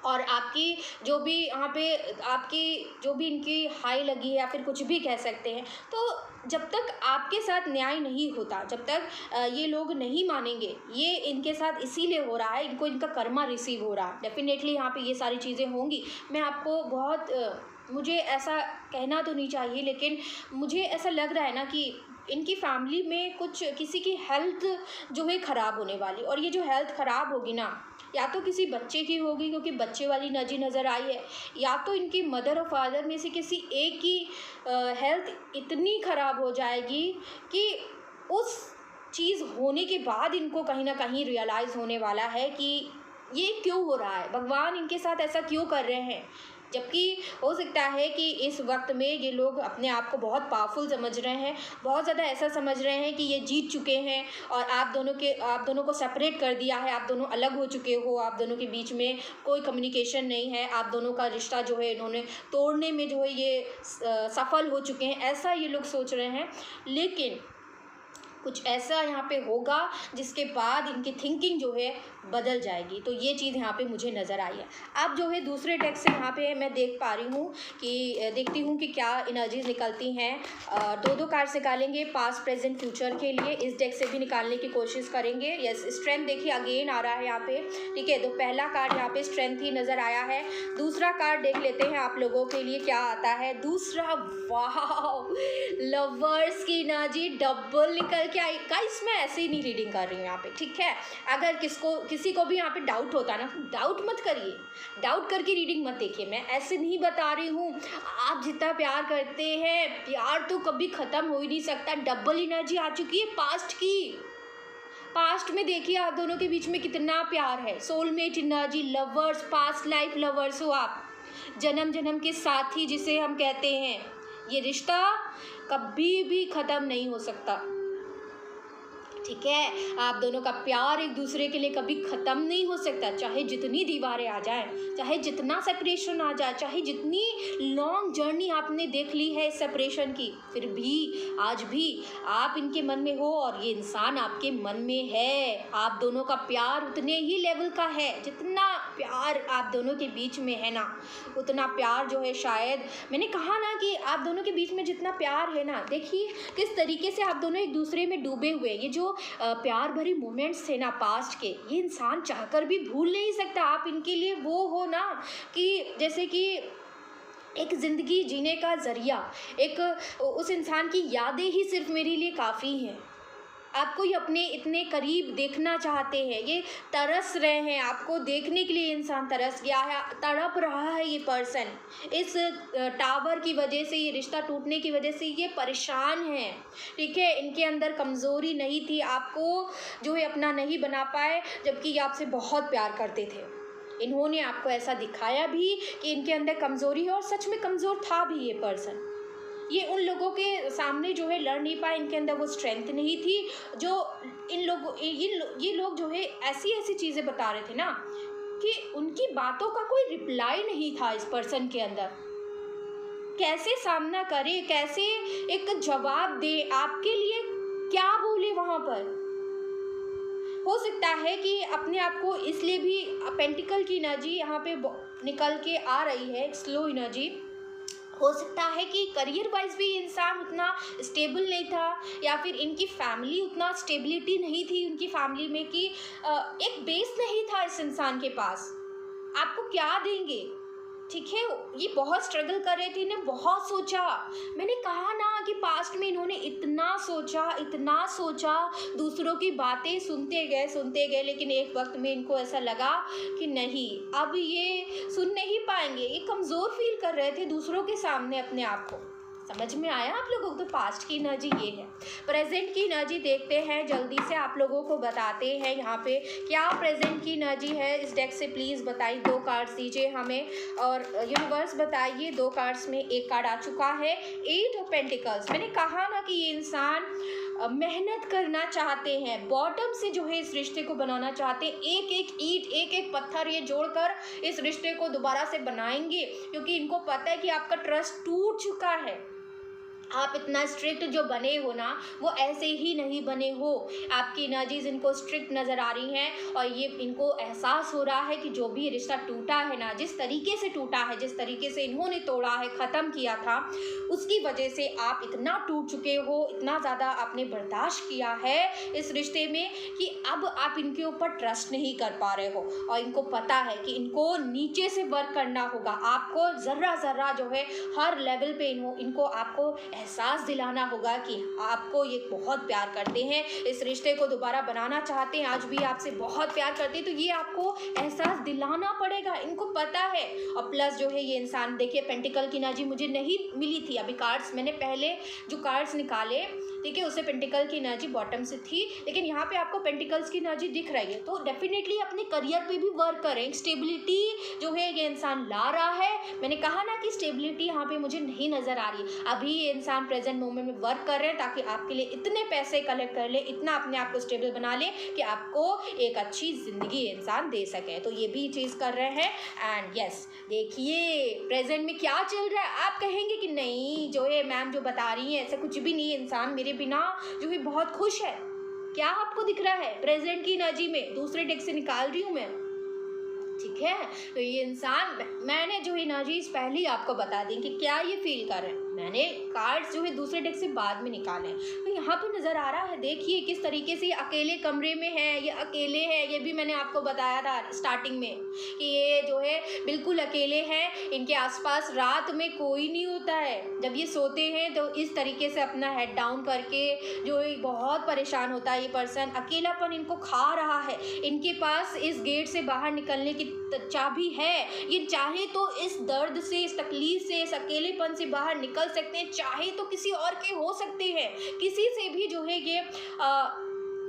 [SPEAKER 1] और आपकी जो भी यहाँ पे आपकी जो भी इनकी हाई लगी है या फिर कुछ भी कह सकते हैं, तो जब तक आपके साथ न्याय नहीं होता, जब तक ये लोग नहीं मानेंगे ये इनके साथ इसीलिए हो रहा है, इनको इनका कर्मा रिसीव हो रहा है, डेफिनेटली यहाँ पे ये सारी चीज़ें होंगी। मैं आपको बहुत मुझे ऐसा कहना तो नहीं चाहिए, लेकिन मुझे ऐसा लग रहा है ना कि इनकी फैमिली में कुछ किसी की हेल्थ जो है ख़राब होने वाली, और ये जो हेल्थ ख़राब होगी ना, या तो किसी बच्चे की होगी क्योंकि बच्चे वाली एनर्जी नज़र आई है, या तो इनकी मदर और फादर में से किसी एक की हेल्थ इतनी ख़राब हो जाएगी कि उस चीज़ होने के बाद इनको कहीं ना कहीं रियलाइज़ होने वाला है कि ये क्यों हो रहा है, भगवान इनके साथ ऐसा क्यों कर रहे हैं। जबकि हो सकता है कि इस वक्त में ये लोग अपने आप को बहुत पावरफुल समझ रहे हैं, बहुत ज़्यादा ऐसा समझ रहे हैं कि ये जीत चुके हैं, और आप दोनों को सेपरेट कर दिया है, आप दोनों अलग हो चुके हो, आप दोनों के बीच में कोई कम्युनिकेशन नहीं है, आप दोनों का रिश्ता जो है इन्होंने तोड़ने में जो है ये सफल हो चुके हैं, ऐसा ये लोग सोच रहे हैं। लेकिन कुछ ऐसा यहाँ पे होगा जिसके बाद इनकी थिंकिंग जो है बदल जाएगी, तो ये चीज़ यहाँ पे मुझे नज़र आई है। अब जो है दूसरे डेक से यहाँ पे मैं देख पा रही हूँ कि देखती हूँ कि क्या एनर्जीज निकलती हैं। दो कार्ड्स निकालेंगे पास्ट प्रेजेंट फ्यूचर के लिए, इस डेक से भी निकालने की कोशिश करेंगे। यस, स्ट्रेंथ देखिए अगेन आ रहा है यहाँ पे, ठीक है। तो पहला कार्ड यहाँ पे स्ट्रेंथ ही नज़र आया है। दूसरा कार्ड देख लेते हैं आप लोगों के लिए क्या आता है। दूसरा, वाह, लवर्स की एनर्जी डबल निकल के आई। गाइस मैं ऐसे ही नहीं रीडिंग कर रही हूँ यहाँ पे, ठीक है। अगर किसी को भी यहाँ पे डाउट होता ना, डाउट मत करिए, डाउट करके रीडिंग मत देखिए। मैं ऐसे नहीं बता रही हूँ, आप जितना प्यार करते हैं, प्यार तो कभी ख़त्म हो ही नहीं सकता। डबल एनर्जी आ चुकी है पास्ट की। पास्ट में देखिए आप दोनों के बीच में कितना प्यार है, soulmate energy, lovers, past life lovers हो आप, जन्म जन्म के साथी जिसे हम कहते हैं। ये रिश्ता कभी भी ख़त्म नहीं हो सकता, ठीक है। आप दोनों का प्यार एक दूसरे के लिए कभी ख़त्म नहीं हो सकता, चाहे जितनी दीवारें आ जाएं, चाहे जितना सेपरेशन आ जाए, चाहे जितनी लॉन्ग जर्नी आपने देख ली है इस सेपरेशन की, फिर भी आज भी आप इनके मन में हो और ये इंसान आपके मन में है। आप दोनों का प्यार उतने ही लेवल का है, जितना प्यार आप दोनों के बीच में है ना, उतना प्यार जो है, शायद मैंने कहा ना कि आप दोनों के बीच में जितना प्यार है ना, देखिए किस तरीके से आप दोनों एक दूसरे में डूबे हुए। ये जो प्यार भरी मोमेंट्स थे ना पास्ट के, ये इंसान चाहकर भी भूल नहीं सकता। आप इनके लिए वो हो ना कि जैसे कि एक ज़िंदगी जीने का ज़रिया, एक उस इंसान की यादें ही सिर्फ मेरे लिए काफ़ी हैं। आपको ये अपने इतने करीब देखना चाहते हैं, ये तरस रहे हैं आपको देखने के लिए। इंसान तरस गया है, तड़प रहा है ये पर्सन। इस टावर की वजह से, ये रिश्ता टूटने की वजह से ये परेशान है, ठीक है। इनके अंदर कमज़ोरी नहीं थी, आपको जो है अपना नहीं बना पाए, जबकि ये आपसे बहुत प्यार करते थे। इन्होंने आपको ऐसा दिखाया भी कि इनके अंदर कमज़ोरी है, और सच में कमज़ोर था भी ये पर्सन। ये उन लोगों के सामने जो है लड़ नहीं पाए, इनके अंदर वो स्ट्रेंथ नहीं थी जो ये लोग जो है ऐसी चीज़ें बता रहे थे ना कि उनकी बातों का कोई रिप्लाई नहीं था इस पर्सन के अंदर। कैसे सामना करे, कैसे एक जवाब दे, आपके लिए क्या बोले वहाँ पर। हो सकता है कि अपने आप को इसलिए भी पेंटिकल की एनर्जी यहाँ पे निकल के आ रही है, स्लो एनर्जी। हो सकता है कि करियर वाइज भी इंसान उतना स्टेबल नहीं था, या फिर इनकी फैमिली उतना स्टेबिलिटी नहीं थी उनकी फैमिली में कि एक बेस नहीं था इस इंसान के पास। आपको क्या देंगे, ठीक है। ये बहुत स्ट्रगल कर रहे थे, इन्हें बहुत सोचा। मैंने कहा ना कि पास्ट में इन्होंने इतना सोचा, दूसरों की बातें सुनते गए, लेकिन एक वक्त में इनको ऐसा लगा कि नहीं, अब ये सुन नहीं पाएंगे। ये कमज़ोर फील कर रहे थे दूसरों के सामने अपने आप को। समझ में आया आप लोगों को? तो पास्ट की एनर्जी ये है। प्रेजेंट की एनर्जी देखते हैं, जल्दी से आप लोगों को बताते हैं यहाँ पे क्या प्रेजेंट की एनर्जी है। इस डेक से प्लीज़ बताइए, 2 कार्ड्स दीजिए हमें, और यूनिवर्स बताइए। 2 कार्ड्स में एक कार्ड आ चुका है, 8 ऑफ पेंटिकल्स। मैंने कहा ना कि ये इंसान मेहनत करना चाहते हैं, बॉटम से जो है इस रिश्ते को बनाना चाहते हैं। एक एक ईंट, एक एक पत्थर ये जोड़कर इस रिश्ते को दोबारा से बनाएंगे, क्योंकि इनको पता है कि आपका ट्रस्ट टूट चुका है। आप इतना स्ट्रिक्ट जो बने हो ना, वो ऐसे ही नहीं बने हो। आपकी एनर्जीज इनको स्ट्रिक्ट नज़र आ रही हैं, और ये इनको एहसास हो रहा है कि जो भी रिश्ता टूटा है ना, जिस तरीके से टूटा है, जिस तरीके से इन्होंने तोड़ा है, ख़त्म किया था, उसकी वजह से आप इतना टूट चुके हो, इतना ज़्यादा आपने बर्दाश्त किया है इस रिश्ते में कि अब आप इनके ऊपर ट्रस्ट नहीं कर पा रहे हो। और इनको पता है कि इनको नीचे से वर्क करना होगा। आपको ज़र्रा ज़र्रा जो है हर लेवल पे इनको आपको एहसास दिलाना होगा कि आपको ये बहुत प्यार करते हैं, इस रिश्ते को दोबारा बनाना चाहते हैं, आज भी आपसे बहुत प्यार करते हैं। तो ये आपको एहसास दिलाना पड़ेगा, इनको पता है। और प्लस जो है ये इंसान, देखिए पेंटिकल की एनर्जी मुझे नहीं मिली थी अभी। कार्ड्स मैंने पहले जो कार्ड्स निकाले, ठीक है, उससे पेंटिकल की एनर्जी बॉटम से थी, लेकिन यहाँ पे आपको पेंटिकल्स की एनर्जी दिख रही है। तो डेफिनेटली अपने करियर पे भी वर्क करें। स्टेबिलिटी जो है ये इंसान ला रहा है। मैंने कहा ना कि स्टेबिलिटी यहाँ पे मुझे नहीं नज़र आ रही। अभी ये इंसान प्रेजेंट मोमेंट में वर्क कर रहे हैं ताकि आपके लिए इतने पैसे कलेक्ट कर ले, इतना अपने आप को स्टेबल बना ले कि आपको एक अच्छी ज़िंदगी इंसान दे सके। तो ये भी चीज़ कर रहे हैं। एंड यस, देखिए प्रेजेंट में क्या चल रहा है। आप कहेंगे कि नहीं, जो है मैम जो बता रही हैं ऐसा कुछ भी नहीं है, इंसान मेरे बिना जो है बहुत खुश है। क्या आपको दिख रहा है प्रेजेंट की एनर्जी में? दूसरे डेक से निकाल रही हूँ मैं, ठीक है। तो ये इंसान, मैंने जो एनर्जीज पहले ही आपको बता दी कि क्या ये फील कर रहे हैं। मैंने कार्ड्स जो है दूसरे डेक से बाद में निकाले हैं। तो यहाँ पे नज़र आ रहा है, देखिए किस तरीके से ये अकेले कमरे में है, ये अकेले है। ये भी मैंने आपको बताया था स्टार्टिंग में कि ये जो है बिल्कुल अकेले हैं। इनके आसपास रात में कोई नहीं होता है। जब ये सोते हैं तो इस तरीके से अपना हेड डाउन करके जो है बहुत परेशान होता है ये पर्सन। अकेलापन इनको खा रहा है। इनके पास इस गेट से बाहर निकलने की चाबी है। ये चाहे तो इस दर्द से, इस तकलीफ से, इस अकेलेपन से बाहर निकल सकते हैं, चाहे तो किसी और के हो सकते हैं, किसी से भी जो है ये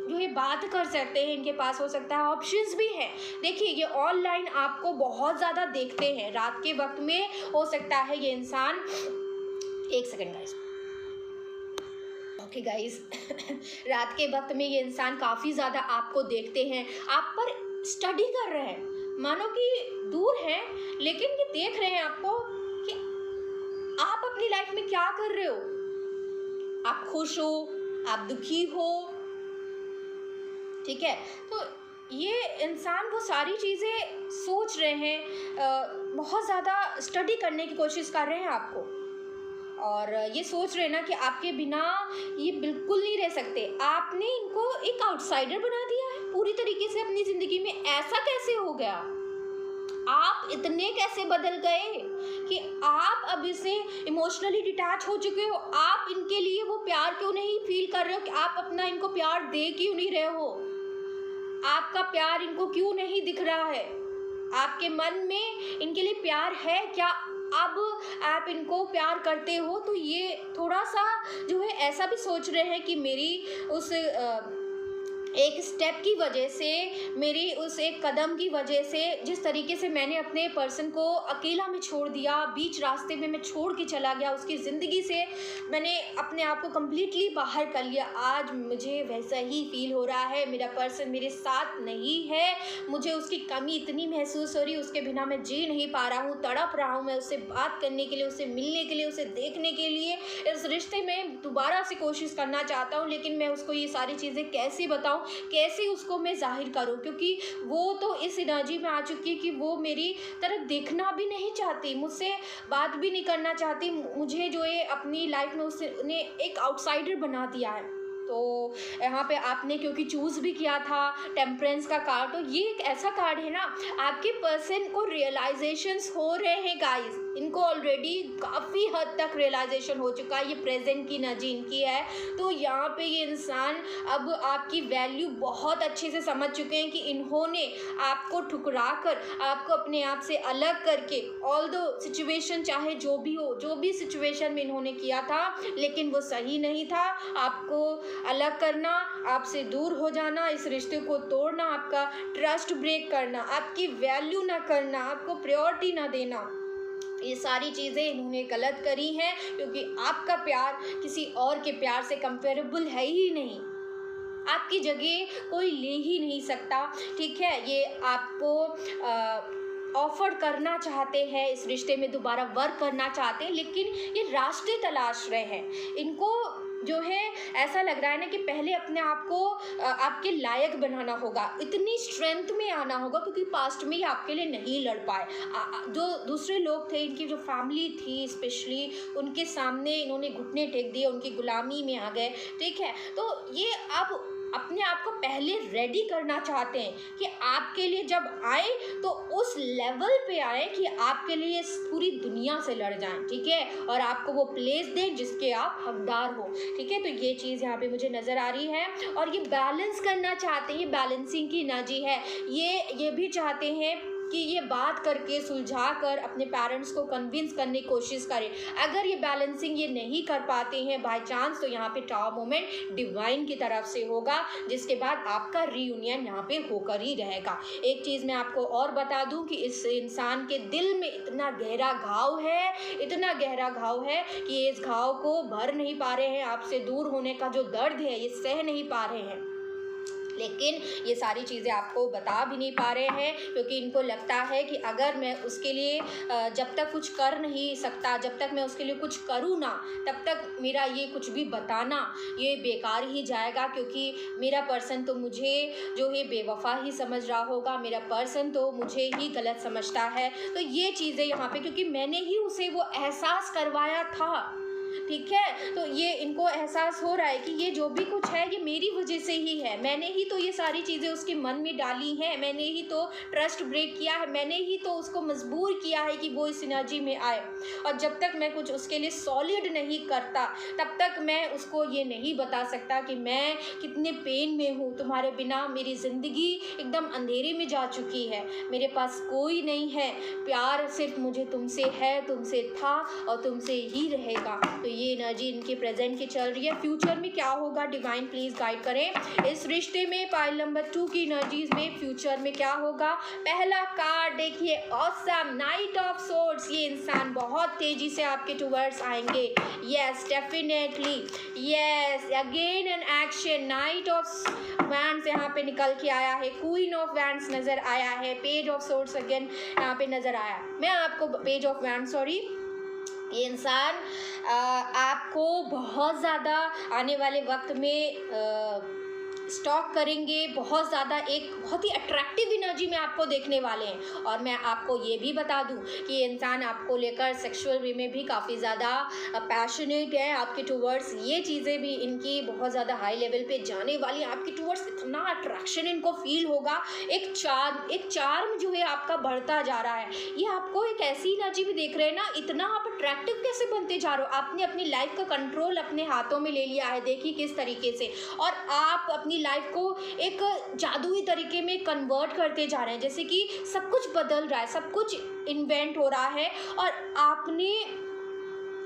[SPEAKER 1] जो है बात कर सकते हैं। इनके पास हो सकता है ऑप्शंस भी हैं। देखिए ये ऑनलाइन आपको बहुत ज़्यादा देखते हैं। रात के वक्त में हो सकता है ये इंसान, एक सेकंड गाइस, ओके गाइस रात के वक्त में ये इंसान काफ़ी ज़्यादा आपको देखते हैं, आप पर स्टडी कर रहे हैं। मानो कि दूर हैं, लेकिन ये देख रहे हैं आपको कि आप अपनी लाइफ में क्या कर रहे हो। आप खुश हो, आप दुखी हो, ठीक है। तो ये इंसान वो सारी चीज़ें सोच रहे हैं, बहुत ज़्यादा स्टडी करने की कोशिश कर रहे हैं आपको, और ये सोच रहे हैं ना कि आपके बिना ये बिल्कुल नहीं रह सकते। आपने इनको एक आउटसाइडर बना दिया है पूरी तरीके से अपनी ज़िंदगी में। ऐसा कैसे हो गया? आप इतने कैसे बदल गए कि आप अब इससे इमोशनली डिटैच हो चुके हो? आप इनके लिए वो प्यार क्यों नहीं फील कर रहे हो? कि आप अपना इनको प्यार दे क्यों नहीं रहे हो? आपका प्यार इनको क्यों नहीं दिख रहा है? आपके मन में इनके लिए प्यार है क्या? अब आप इनको प्यार करते हो तो ये थोड़ा सा जो है ऐसा भी सोच रहे हैं कि मेरी उस एक स्टेप की वजह से, मेरी उस एक कदम की वजह से, जिस तरीके से मैंने अपने पर्सन को अकेला में छोड़ दिया, बीच रास्ते में मैं छोड़ के चला गया, उसकी ज़िंदगी से मैंने अपने आप को कम्प्लीटली बाहर कर लिया, आज मुझे वैसा ही फील हो रहा है। मेरा पर्सन मेरे साथ नहीं है, मुझे उसकी कमी इतनी महसूस हो रही है, उसके बिना मैं जी नहीं पा रहा हूँ, तड़प रहा हूँ मैं उससे बात करने के लिए, उससे मिलने के लिए, उसे देखने के लिए। इस रिश्ते में दोबारा से कोशिश करना चाहता हूँ, लेकिन मैं उसको ये सारी चीज़ें कैसे बताऊँ, कैसे उसको मैं जाहिर करूं, क्योंकि वो तो इस एनर्जी में आ चुकी है कि वो मेरी तरफ देखना भी नहीं चाहती, मुझसे बात भी नहीं करना चाहती। मुझे जो है अपनी लाइफ में उसने एक आउटसाइडर बना दिया है। तो यहाँ पे आपने क्योंकि चूज़ भी किया था टेम्परेंस का कार्ड, तो ये एक ऐसा कार्ड है ना, आपके पर्सन को रियलाइजेशंस हो रहे हैं गाइस, इनको ऑलरेडी काफ़ी हद तक रियलाइजेशन हो चुका है, ये प्रेजेंट की एनर्जी इनकी है। तो यहाँ पे ये इंसान अब आपकी वैल्यू बहुत अच्छे से समझ चुके हैं कि इन्होंने आपको ठुकरा कर, आपको अपने आप से अलग करके, ऑल दो सिचुएशन चाहे जो भी हो, जो भी सिचुएशन में इन्होंने किया था लेकिन वो सही नहीं था, आपको अलग करना, आपसे दूर हो जाना, इस रिश्ते को तोड़ना, आपका ट्रस्ट ब्रेक करना, आपकी वैल्यू ना करना, आपको प्रायोरिटी ना देना, ये सारी चीज़ें इन्होंने गलत करी हैं, क्योंकि आपका प्यार किसी और के प्यार से कंपेरेबल है ही नहीं, आपकी जगह कोई ले ही नहीं सकता। ठीक है, ये आपको ऑफर करना चाहते हैं, इस रिश्ते में दोबारा वर्क करना चाहते हैं, लेकिन ये रास्ते तलाश रहे हैं। इनको जो है ऐसा लग रहा है ना कि पहले अपने आप को आपके लायक बनाना होगा, इतनी स्ट्रेंथ में आना होगा, क्योंकि पास्ट में ये आपके लिए नहीं लड़ पाए। जो दूसरे लोग थे, इनकी जो फैमिली थी स्पेशली, उनके सामने इन्होंने घुटने टेक दिए, उनकी गुलामी में आ गए। ठीक है, तो ये आप अपने आप को पहले रेडी करना चाहते हैं कि आपके लिए जब आए तो उस लेवल पे आए कि आपके लिए पूरी दुनिया से लड़ जाएं। ठीक है, और आपको वो प्लेस दें जिसके आप हकदार हो। ठीक है, तो ये चीज़ यहाँ पे मुझे नज़र आ रही है, और ये बैलेंस करना चाहते हैं, ये बैलेंसिंग की एनर्जी है। ये भी चाहते हैं कि ये बात करके, सुलझा कर अपने पेरेंट्स को कन्विंस करने की कोशिश करें। अगर ये बैलेंसिंग ये नहीं कर पाते हैं बाय चांस, तो यहाँ पे टावर मोमेंट डिवाइन की तरफ से होगा, जिसके बाद आपका रीयूनियन यहाँ पे होकर ही रहेगा। एक चीज़ मैं आपको और बता दूं कि इस इंसान के दिल में इतना गहरा घाव है, इतना गहरा घाव है कि ये इस घाव को भर नहीं पा रहे हैं। आपसे दूर होने का जो दर्द है ये सह नहीं पा रहे हैं, लेकिन ये सारी चीज़ें आपको बता भी नहीं पा रहे हैं, क्योंकि इनको लगता है कि अगर मैं उसके लिए जब तक कुछ कर नहीं सकता, जब तक मैं उसके लिए कुछ करूँ ना, तब तक मेरा ये कुछ भी बताना ये बेकार ही जाएगा, क्योंकि मेरा पर्सन तो मुझे जो है बेवफा ही समझ रहा होगा, मेरा पर्सन तो मुझे ही गलत समझता है। तो ये चीज़ें यहाँ पे, क्योंकि मैंने ही उसे वो एहसास करवाया था। ठीक है, तो ये इनको एहसास हो रहा है कि ये जो भी कुछ है ये मेरी वजह से ही है, मैंने ही तो ये सारी चीज़ें उसके मन में डाली हैं, मैंने ही तो ट्रस्ट ब्रेक किया है, मैंने ही तो उसको मजबूर किया है कि वो इस एनर्जी में आए। और जब तक मैं कुछ उसके लिए सॉलिड नहीं करता, तब तक मैं उसको ये नहीं बता सकता कि मैं कितने पेन में हूँ, तुम्हारे बिना मेरी ज़िंदगी एकदम अंधेरे में जा चुकी है, मेरे पास कोई नहीं है, प्यार सिर्फ मुझे तुमसे है, तुमसे था और तुमसे ही रहेगा। तो ये एनर्जी इनके प्रेजेंट की चल रही है। फ्यूचर में क्या होगा, डिवाइन प्लीज गाइड करें इस रिश्ते में। पाइल नंबर 2 की एनर्जीज में फ्यूचर में क्या होगा। पहला कार्ड देखिए, ऑसम, नाइट ऑफ सोर्ड्स। ये इंसान बहुत तेजी से आपके टुवर्ड्स आएंगे। Yes, definitely, yes, again an action. Night of wands यहाँ पे निकल के आया है, क्वीन ऑफ वैंड्स नजर आया है, पेज ऑफ सोर्ड्स अगेन यहाँ पे नजर आया। मैं आपको पेज ऑफ वैंड्स, सॉरी, ये इंसान आपको बहुत ज़्यादा आने वाले वक्त में स्टॉक करेंगे, बहुत ज़्यादा एक बहुत ही अट्रैक्टिव एनर्जी में आपको देखने वाले हैं। और मैं आपको ये भी बता दूं कि ये इंसान आपको लेकर सेक्सुअल वे में भी काफ़ी ज़्यादा पैशनेट है आपके टुवर्ड्स। ये चीज़ें भी इनकी बहुत ज़्यादा हाई लेवल पे जाने वाली हैं आपके टुवर्ड्स। इतना अट्रैक्शन इनको फील होगा, एक चार्म जो है आपका बढ़ता जा रहा है। ये आपको एक ऐसी एनर्जी भी देख रहे हैं ना, इतना आप अट्रैक्टिव कैसे बनते जा रहे हो। आपने अपनी लाइफ का कंट्रोल अपने हाथों में ले लिया है, देखिए किस तरीके से, और आप अपनी लाइफ को एक जादुई तरीके में कन्वर्ट करते जा रहे हैं, जैसे कि सब कुछ बदल रहा है, सब कुछ इन्वेंट हो रहा है, और आपने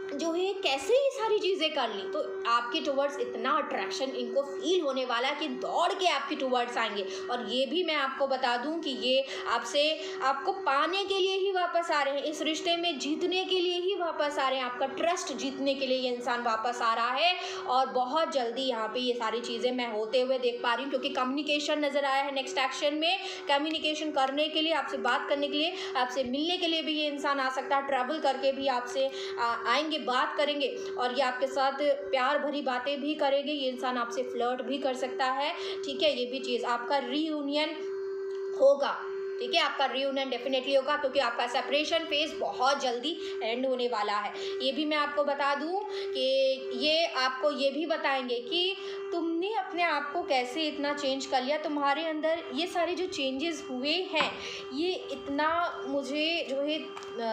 [SPEAKER 1] जो है कैसे ये सारी चीज़ें कर ली। तो आपके टुवर्ड्स इतना अट्रैक्शन इनको फील होने वाला है कि दौड़ के आपके टुवर्ड्स आएंगे। और ये भी मैं आपको बता दूं कि ये आपको पाने के लिए ही वापस आ रहे हैं, इस रिश्ते में जीतने के लिए ही वापस आ रहे हैं, आपका ट्रस्ट जीतने के लिए ये इंसान वापस आ रहा है। और बहुत जल्दी यहाँ पे ये सारी चीज़ें मैं होते हुए देख पा रही हूँ, क्योंकि कम्युनिकेशन नज़र आया है नेक्स्ट एक्शन में। कम्युनिकेशन करने के लिए, आपसे बात करने के लिए, आपसे मिलने के लिए भी ये इंसान आ सकता है, ट्रैवल करके भी आपसे आएंगे, बात करेंगे, और ये आपके साथ प्यार भरी बातें भी करेंगे। ये इंसान आपसे फ्लर्ट भी कर सकता है। ठीक है, ये भी चीज़, आपका रीयूनियन होगा। ठीक है, आपका रीयूनियन डेफिनेटली होगा, क्योंकि आपका सेपरेशन फेज बहुत जल्दी एंड होने वाला है। ये भी मैं आपको बता दूं कि ये आपको ये भी बताएंगे कि तुमने अपने आप को कैसे इतना चेंज कर लिया, तुम्हारे अंदर ये सारे जो चेंजेस हुए हैं ये इतना मुझे जो है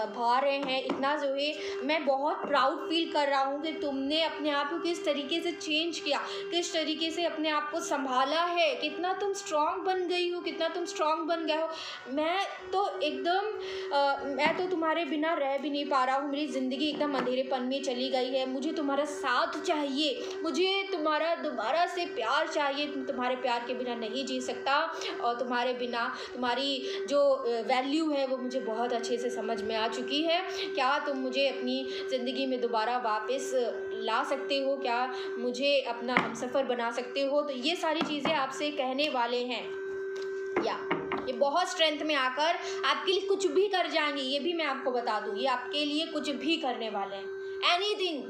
[SPEAKER 1] भा रहे हैं, इतना जो है मैं बहुत प्राउड फील कर रहा हूँ कि तुमने अपने आप को किस तरीके से चेंज किया, किस तरीके से अपने आप को संभाला है, कितना तुम स्ट्रांग बन गई हो, कितना तुम स्ट्रांग बन गए हो। मैं तो तुम्हारे बिना रह भी नहीं पा रहा हूँ, मेरी ज़िंदगी एकदम अंधेरेपन में चली गई है, मुझे तुम्हारा साथ चाहिए, मुझे तुम्हारा दोबारा से प्यार चाहिए, तुम्हारे प्यार के बिना नहीं जी सकता, और तुम्हारे बिना तुम्हारी जो वैल्यू है वो मुझे बहुत अच्छे से समझ में आ चुकी है। क्या तुम मुझे अपनी ज़िंदगी में दोबारा वापस ला सकते हो, क्या मुझे अपना हमसफ़र बना सकते हो। तो ये सारी चीज़ें आपसे कहने वाले हैं, या ये बहुत स्ट्रेंथ में आकर आपके लिए कुछ भी कर जाएंगे, ये भी मैं आपको बता दूँ, ये आपके लिए कुछ भी करने वाले हैं, एनीथिंग,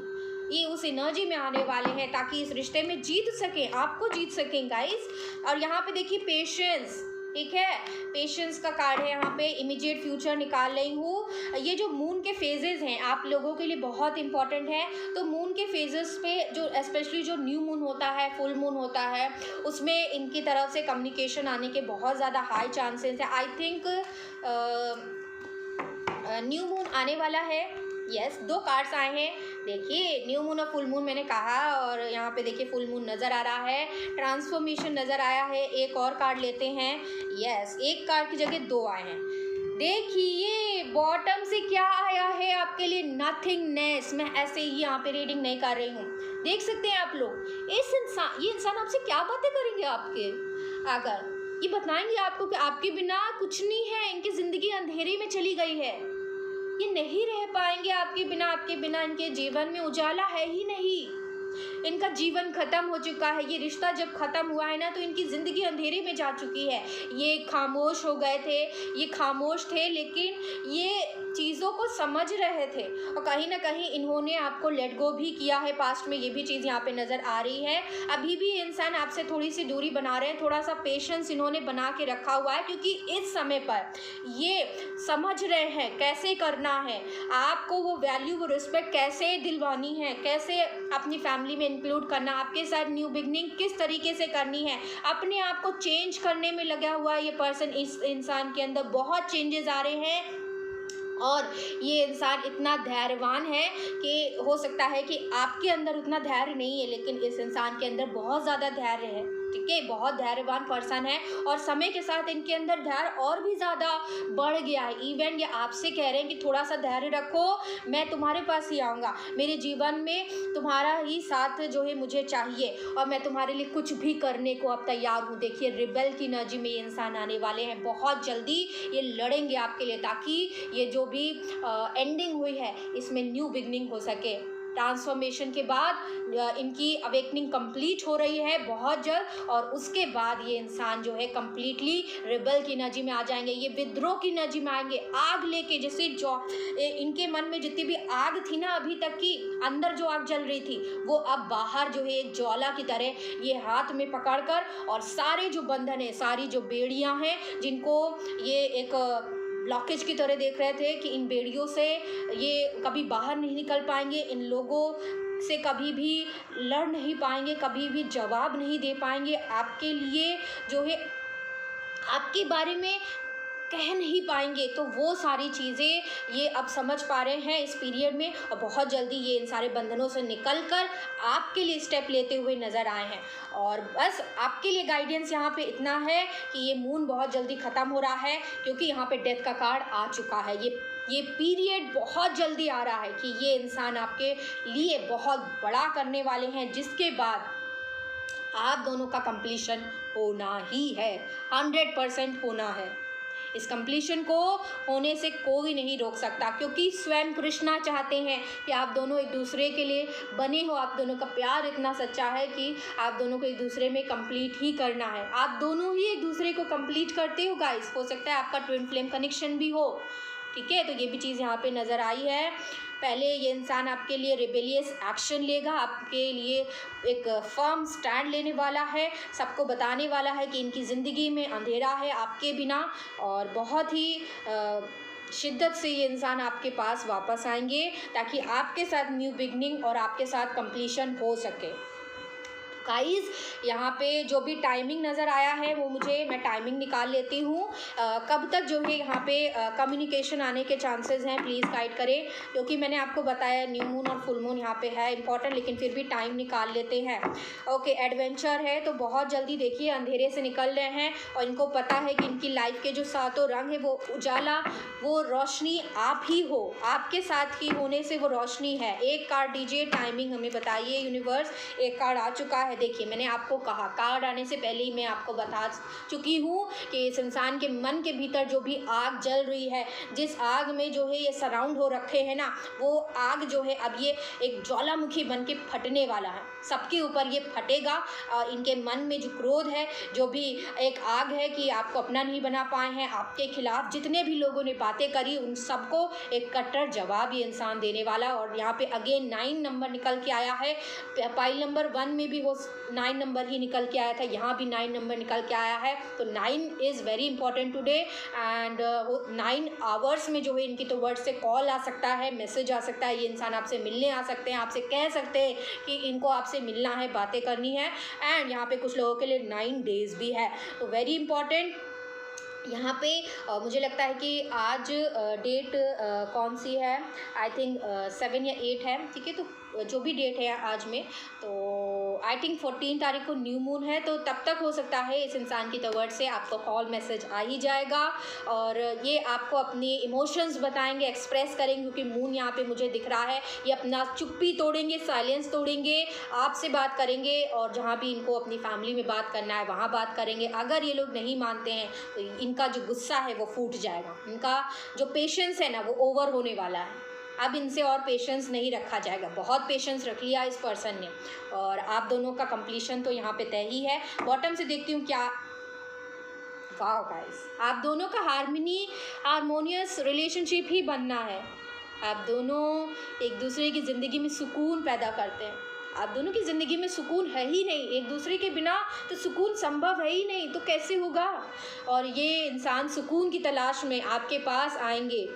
[SPEAKER 1] ये उस एनर्जी में आने वाले हैं ताकि इस रिश्ते में जीत सकें, आपको जीत सकें गाइस। और यहाँ पे देखिए पेशेंस, ठीक है, पेशेंस का कार्ड है यहाँ पे, इमीडिएट फ्यूचर निकाल रही हूँ। ये जो मून के फेजेस हैं आप लोगों के लिए बहुत इंपॉर्टेंट है। तो मून के फेजेस पे जो स्पेशली जो न्यू मून होता है, फुल मून होता है, उसमें इनकी तरफ से कम्युनिकेशन आने के बहुत ज़्यादा हाई चांसेस है। आई थिंक न्यू मून आने वाला है। यस, दो कार्ड्स आए हैं, देखिए न्यू मून और फुल मून मैंने कहा, और यहाँ पे देखिए फुल मून नज़र आ रहा है, ट्रांसफॉर्मेशन नज़र आया है। एक और कार्ड लेते हैं। यस, एक कार्ड की जगह दो आए हैं। देखिए बॉटम से क्या आया है आपके लिए, नथिंगनेस। मैं ऐसे ही यहाँ पे रीडिंग नहीं कर रही हूँ, देख सकते हैं आप लोग। ये इंसान आपसे क्या बातें करेंगे आपके आकर, ये बताएंगे आपको कि आपके बिना कुछ नहीं है, इनकी ज़िंदगी अंधेरे में चली गई है, ये नहीं रह पाएंगे आपके बिना, आपके बिना इनके जीवन में उजाला है ही नहीं, इनका जीवन खत्म हो चुका है। ये रिश्ता जब खत्म हुआ है ना तो इनकी ज़िंदगी अंधेरे में जा चुकी है। ये खामोश हो गए थे, ये खामोश थे, लेकिन ये चीज़ों को समझ रहे थे और कहीं ना कहीं इन्होंने आपको लेट गो भी किया है पास्ट में, ये भी चीज़ यहाँ पे नज़र आ रही है। अभी भी इंसान आपसे थोड़ी सी दूरी बना रहे हैं, थोड़ा सा पेशेंस इन्होंने बना के रखा हुआ है, क्योंकि इस समय पर ये समझ रहे हैं कैसे करना है, आपको वो वैल्यू, वो रिस्पेक्ट कैसे दिलवानी है, कैसे अपनी फैमिली में इंक्लूड करना, आपके साथ न्यू बिगनिंग किस तरीके से करनी है। अपने आप को चेंज करने में लगा हुआ है ये पर्सन, इस इंसान के अंदर बहुत चेंजेस आ रहे हैं। और ये इंसान इतना धैर्यवान है कि हो सकता है कि आपके अंदर उतना धैर्य नहीं है, लेकिन इस इंसान के अंदर बहुत ज़्यादा धैर्य है, ठीक है, बहुत धैर्यवान पर्सन है। और समय के साथ इनके अंदर धैर्य और भी ज़्यादा बढ़ गया है। इवन ये आपसे कह रहे हैं कि थोड़ा सा धैर्य रखो, मैं तुम्हारे पास ही आऊँगा, मेरे जीवन में तुम्हारा ही साथ जो है मुझे चाहिए, और मैं तुम्हारे लिए कुछ भी करने को अब तैयार हूँ। देखिए रिबेल की एनर्जी में ये इंसान आने वाले हैं, बहुत जल्दी ये लड़ेंगे आपके लिए, ताकि ये जो भी एंडिंग हुई है इसमें न्यू बिगनिंग हो सके। ट्रांसफॉर्मेशन के बाद इनकी अवेकनिंग कंप्लीट हो रही है बहुत जल्द, और उसके बाद ये इंसान जो है कंप्लीटली रिबेल की एनर्जी में आ जाएंगे, ये विद्रोह की एनर्जी में आएंगे, आग लेके, जैसे जो इनके मन में जितनी भी आग थी ना अभी तक की, अंदर जो आग जल रही थी, वो अब बाहर जो है एक ज्वाला की तरह ये हाथ में पकड़कर, और सारे जो बंधन है, सारी जो बेड़ियां हैं, जिनको ये एक ब्लॉकेज की तरह देख रहे थे कि इन बेड़ियों से ये कभी बाहर नहीं निकल पाएंगे, इन लोगों से कभी भी लड़ नहीं पाएंगे, कभी भी जवाब नहीं दे पाएंगे, आपके लिए जो है आपके बारे में कह नहीं पाएंगे। तो वो सारी चीज़ें ये अब समझ पा रहे हैं इस पीरियड में, और बहुत जल्दी ये इन सारे बंधनों से निकलकर आपके लिए स्टेप लेते हुए नज़र आए हैं। और बस आपके लिए गाइडेंस यहाँ पे इतना है कि ये मून बहुत जल्दी ख़त्म हो रहा है, क्योंकि यहाँ पे डेथ का कार्ड आ चुका है। ये पीरियड बहुत जल्दी आ रहा है कि ये इंसान आपके लिए बहुत बड़ा करने वाले हैं, जिसके बाद आप दोनों का कंप्लीशन होना ही है, 100% होना है। इस कंप्लीशन को होने से कोई नहीं रोक सकता, क्योंकि स्वयं कृष्णा चाहते हैं कि आप दोनों एक दूसरे के लिए बने हो, आप दोनों का प्यार इतना सच्चा है कि आप दोनों को एक दूसरे में कंप्लीट ही करना है, आप दोनों ही एक दूसरे को कंप्लीट करते हो गाइस। हो सकता है आपका ट्विन फ्लेम कनेक्शन भी हो, ठीक है, तो ये भी चीज़ यहाँ पे नज़र आई है। पहले ये इंसान आपके लिए रिबेलियस एक्शन लेगा, आपके लिए एक फर्म स्टैंड लेने वाला है, सबको बताने वाला है कि इनकी ज़िंदगी में अंधेरा है आपके बिना, और बहुत ही शिद्दत से ये इंसान आपके पास वापस आएंगे ताकि आपके साथ न्यू बिगनिंग और आपके साथ कंप्लीशन हो सके। गाइस यहाँ पे जो भी टाइमिंग नज़र आया है वो मैं टाइमिंग निकाल लेती हूँ। कब तक जो है यहाँ पे कम्युनिकेशन आने के चांसेस हैं, प्लीज़ गाइड करें, क्योंकि मैंने आपको बताया न्यू मून और फुल मून यहाँ पे है इंपॉर्टेंट, लेकिन फिर भी टाइम निकाल लेते हैं। ओके, एडवेंचर है तो बहुत जल्दी देखिए अंधेरे से निकल रहे हैं और इनको पता है कि इनकी लाइफ के जो सातों रंग है वो उजाला, वो रोशनी आप ही हो, आपके साथ ही होने से वो रोशनी है। एक कार्ड दीजिए, टाइमिंग हमें बताइए यूनिवर्स। एक कार्ड आ चुका है। देखिए मैंने आपको कहा, कार्ड आने से पहले ही मैं आपको बता चुकी हूँ कि इस इंसान के मन के भीतर जो भी आग जल रही है, जिस आग में जो है ये सराउंड हो रखे हैं ना, वो आग जो है अब ये एक ज्वालामुखी बन के फटने वाला है, सबके ऊपर ये फटेगा। और इनके मन में जो क्रोध है, जो भी एक आग है कि आपको अपना नहीं बना पाए हैं, आपके खिलाफ जितने भी लोगों ने बातें करी उन सबको एक कट्टर जवाब ये इंसान देने वाला। और यहाँ पे अगेन 9 नंबर निकल के आया है। पाइल नंबर 1 में भी वो 9 नंबर ही निकल के आया था, यहाँ भी 9 नंबर निकल के आया है। तो 9 is very important today and 9 hours में जो है इनकी तो वर्ड से कॉल आ सकता है, मैसेज आ सकता है, ये इंसान आपसे मिलने आ सकते हैं, आपसे कह सकते हैं कि इनको आपसे मिलना है, बातें करनी है। एंड यहाँ पे कुछ लोगों के लिए 9 डेज़ भी है, तो वेरी इंपॉर्टेंट। यहाँ पे मुझे लगता है कि आज डेट कौन सी है, आई थिंक 7 या 8 है, ठीक है। तो जो भी डेट है आज में, तो आई थिंक 14 तारीख को न्यू मून है, तो तब तक हो सकता है इस इंसान की वर्ड से आपको कॉल मैसेज आ ही जाएगा और ये आपको अपनी इमोशंस बताएंगे, एक्सप्रेस करेंगे, क्योंकि मून यहाँ पे मुझे दिख रहा है ये अपना चुप्पी तोड़ेंगे, साइलेंस तोड़ेंगे, आपसे बात करेंगे और जहाँ भी इनको अपनी फैमिली में बात करना है वहाँ बात करेंगे। अगर ये लोग नहीं मानते हैं तो इनका जो गुस्सा है वो फूट जाएगा, इनका जो पेशेंस है ना वो ओवर होने वाला है। अब इनसे और पेशेंस नहीं रखा जाएगा, बहुत पेशेंस रख लिया इस पर्सन ने और आप दोनों का कंप्लीशन तो यहाँ पे तय ही है। बॉटम से देखती हूँ क्या, वाह गाइस, आप दोनों का हारमोनियस रिलेशनशिप ही बनना है। आप दोनों एक दूसरे की ज़िंदगी में सुकून पैदा करते हैं। आप दोनों की ज़िंदगी में सुकून है ही नहीं, एक दूसरे के बिना तो सुकून संभव है ही नहीं, तो कैसे होगा। और ये इंसान सुकून की तलाश में आपके पास आएंगे।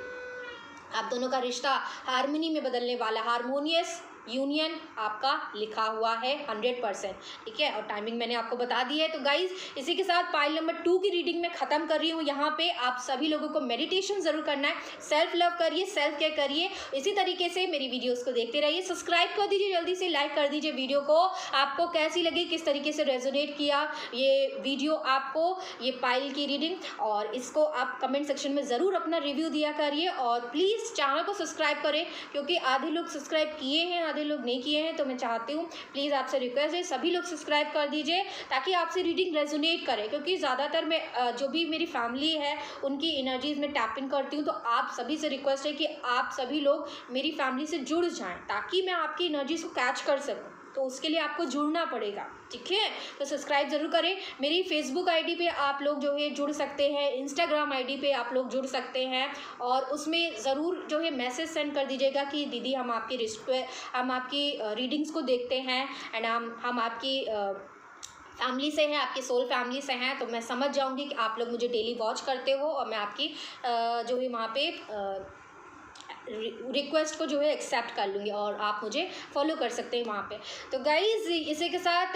[SPEAKER 1] आप दोनों का रिश्ता हारमोनी में बदलने वाला, हारमोनियस यूनियन आपका लिखा हुआ है 100%, ठीक है। और टाइमिंग मैंने आपको बता दी है। तो गाइज इसी के साथ पाइल नंबर 2 की रीडिंग मैं ख़त्म कर रही हूँ। यहाँ पे आप सभी लोगों को मेडिटेशन ज़रूर करना है, सेल्फ लव करिए, सेल्फ केयर करिए। इसी तरीके से मेरी वीडियोस को देखते रहिए, सब्सक्राइब कर दीजिए, जल्दी से लाइक कर दीजिए वीडियो को। आपको कैसी लगी, किस तरीके से रेजोनेट किया ये वीडियो आपको, ये पाइल की रीडिंग, और इसको आप कमेंट सेक्शन में ज़रूर अपना रिव्यू दिया करिए। और प्लीज़ चैनल को सब्सक्राइब करें, क्योंकि आधे लोग सब्सक्राइब किए हैं, आधे लोग नहीं किए हैं। तो मैं चाहती हूँ प्लीज़ आपसे रिक्वेस्ट है सभी लोग सब्सक्राइब कर दीजिए, ताकि आपसे रीडिंग रेजोनेट करे। क्योंकि ज़्यादातर मैं जो भी मेरी फैमिली है उनकी एनर्जीज़ में टैप इन करती हूँ। तो आप सभी से रिक्वेस्ट है कि आप सभी लोग मेरी फैमिली से जुड़ जाएं, ताकि मैं आपकी एनर्जीज़ को कैच कर सकूँ। तो उसके लिए आपको जुड़ना पड़ेगा, ठीक है। तो सब्सक्राइब ज़रूर करें। मेरी फेसबुक आईडी पे आप लोग जो है जुड़ सकते हैं, इंस्टाग्राम आईडी पे आप लोग जुड़ सकते हैं, और उसमें ज़रूर जो है मैसेज सेंड कर दीजिएगा कि दीदी हम आपकी रीडिंग्स को देखते हैं एंड हम आपकी फैमिली से हैं, आपकी सोल फैमिली से हैं। तो मैं समझ जाऊंगी कि आप लोग मुझे डेली वॉच करते हो और मैं आपकी जो है वहाँ पे रिक्वेस्ट को जो है एक्सेप्ट कर लूँगी और आप मुझे फॉलो कर सकते हैं वहाँ पे। तो गाइज़ इसी के साथ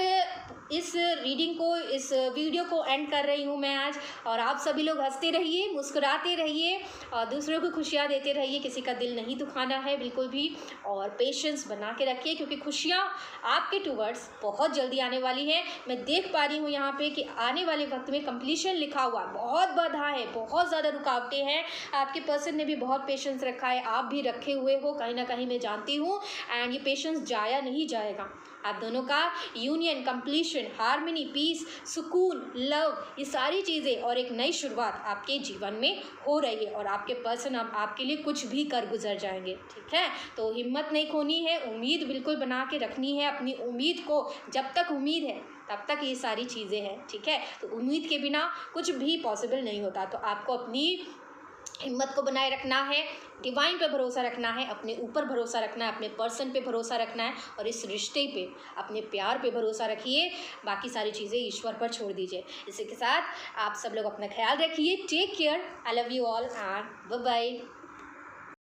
[SPEAKER 1] इस रीडिंग को, इस वीडियो को एंड कर रही हूँ मैं आज। और आप सभी लोग हंसते रहिए, मुस्कुराते रहिए और दूसरों को खुशियाँ देते रहिए, किसी का दिल नहीं दुखाना है बिल्कुल भी। और पेशेंस बना के रखिए, क्योंकि खुशियाँ आपके टूवर्ड्स बहुत जल्दी आने वाली हैं। मैं देख पा रही हूँ यहाँ पे कि आने वाले वक्त में कंप्लीशन लिखा हुआ, बहुत बाधा है, बहुत ज़्यादा रुकावटें हैं। आपके पर्सन ने भी बहुत पेशेंस रखा है, आप भी रखे हुए हो कहीं ना कहीं, मैं जानती हूँ। एंड ये पेशेंस जाया नहीं जाएगा। आप दोनों का यूनियन, कंप्लीशन, हार्मनी, पीस, सुकून, लव, ये सारी चीज़ें और एक नई शुरुआत आपके जीवन में हो रही है। और आपके पर्सन अब आपके लिए कुछ भी कर गुजर जाएंगे, ठीक है। तो हिम्मत नहीं खोनी है, उम्मीद बिल्कुल बना के रखनी है। अपनी उम्मीद को, जब तक उम्मीद है तब तक ये सारी चीज़ें हैं, ठीक है। तो उम्मीद के बिना कुछ भी पॉसिबल नहीं होता। तो आपको अपनी हिम्मत को बनाए रखना है, डिवाइन पे भरोसा रखना है, अपने ऊपर भरोसा रखना है, अपने पर्सन पे भरोसा रखना है, और इस रिश्ते पे, अपने प्यार पे भरोसा रखिए। बाकी सारी चीज़ें ईश्वर पर छोड़ दीजिए। इसी के साथ आप सब लोग अपना ख्याल रखिए। Take care, I love you all and bye bye.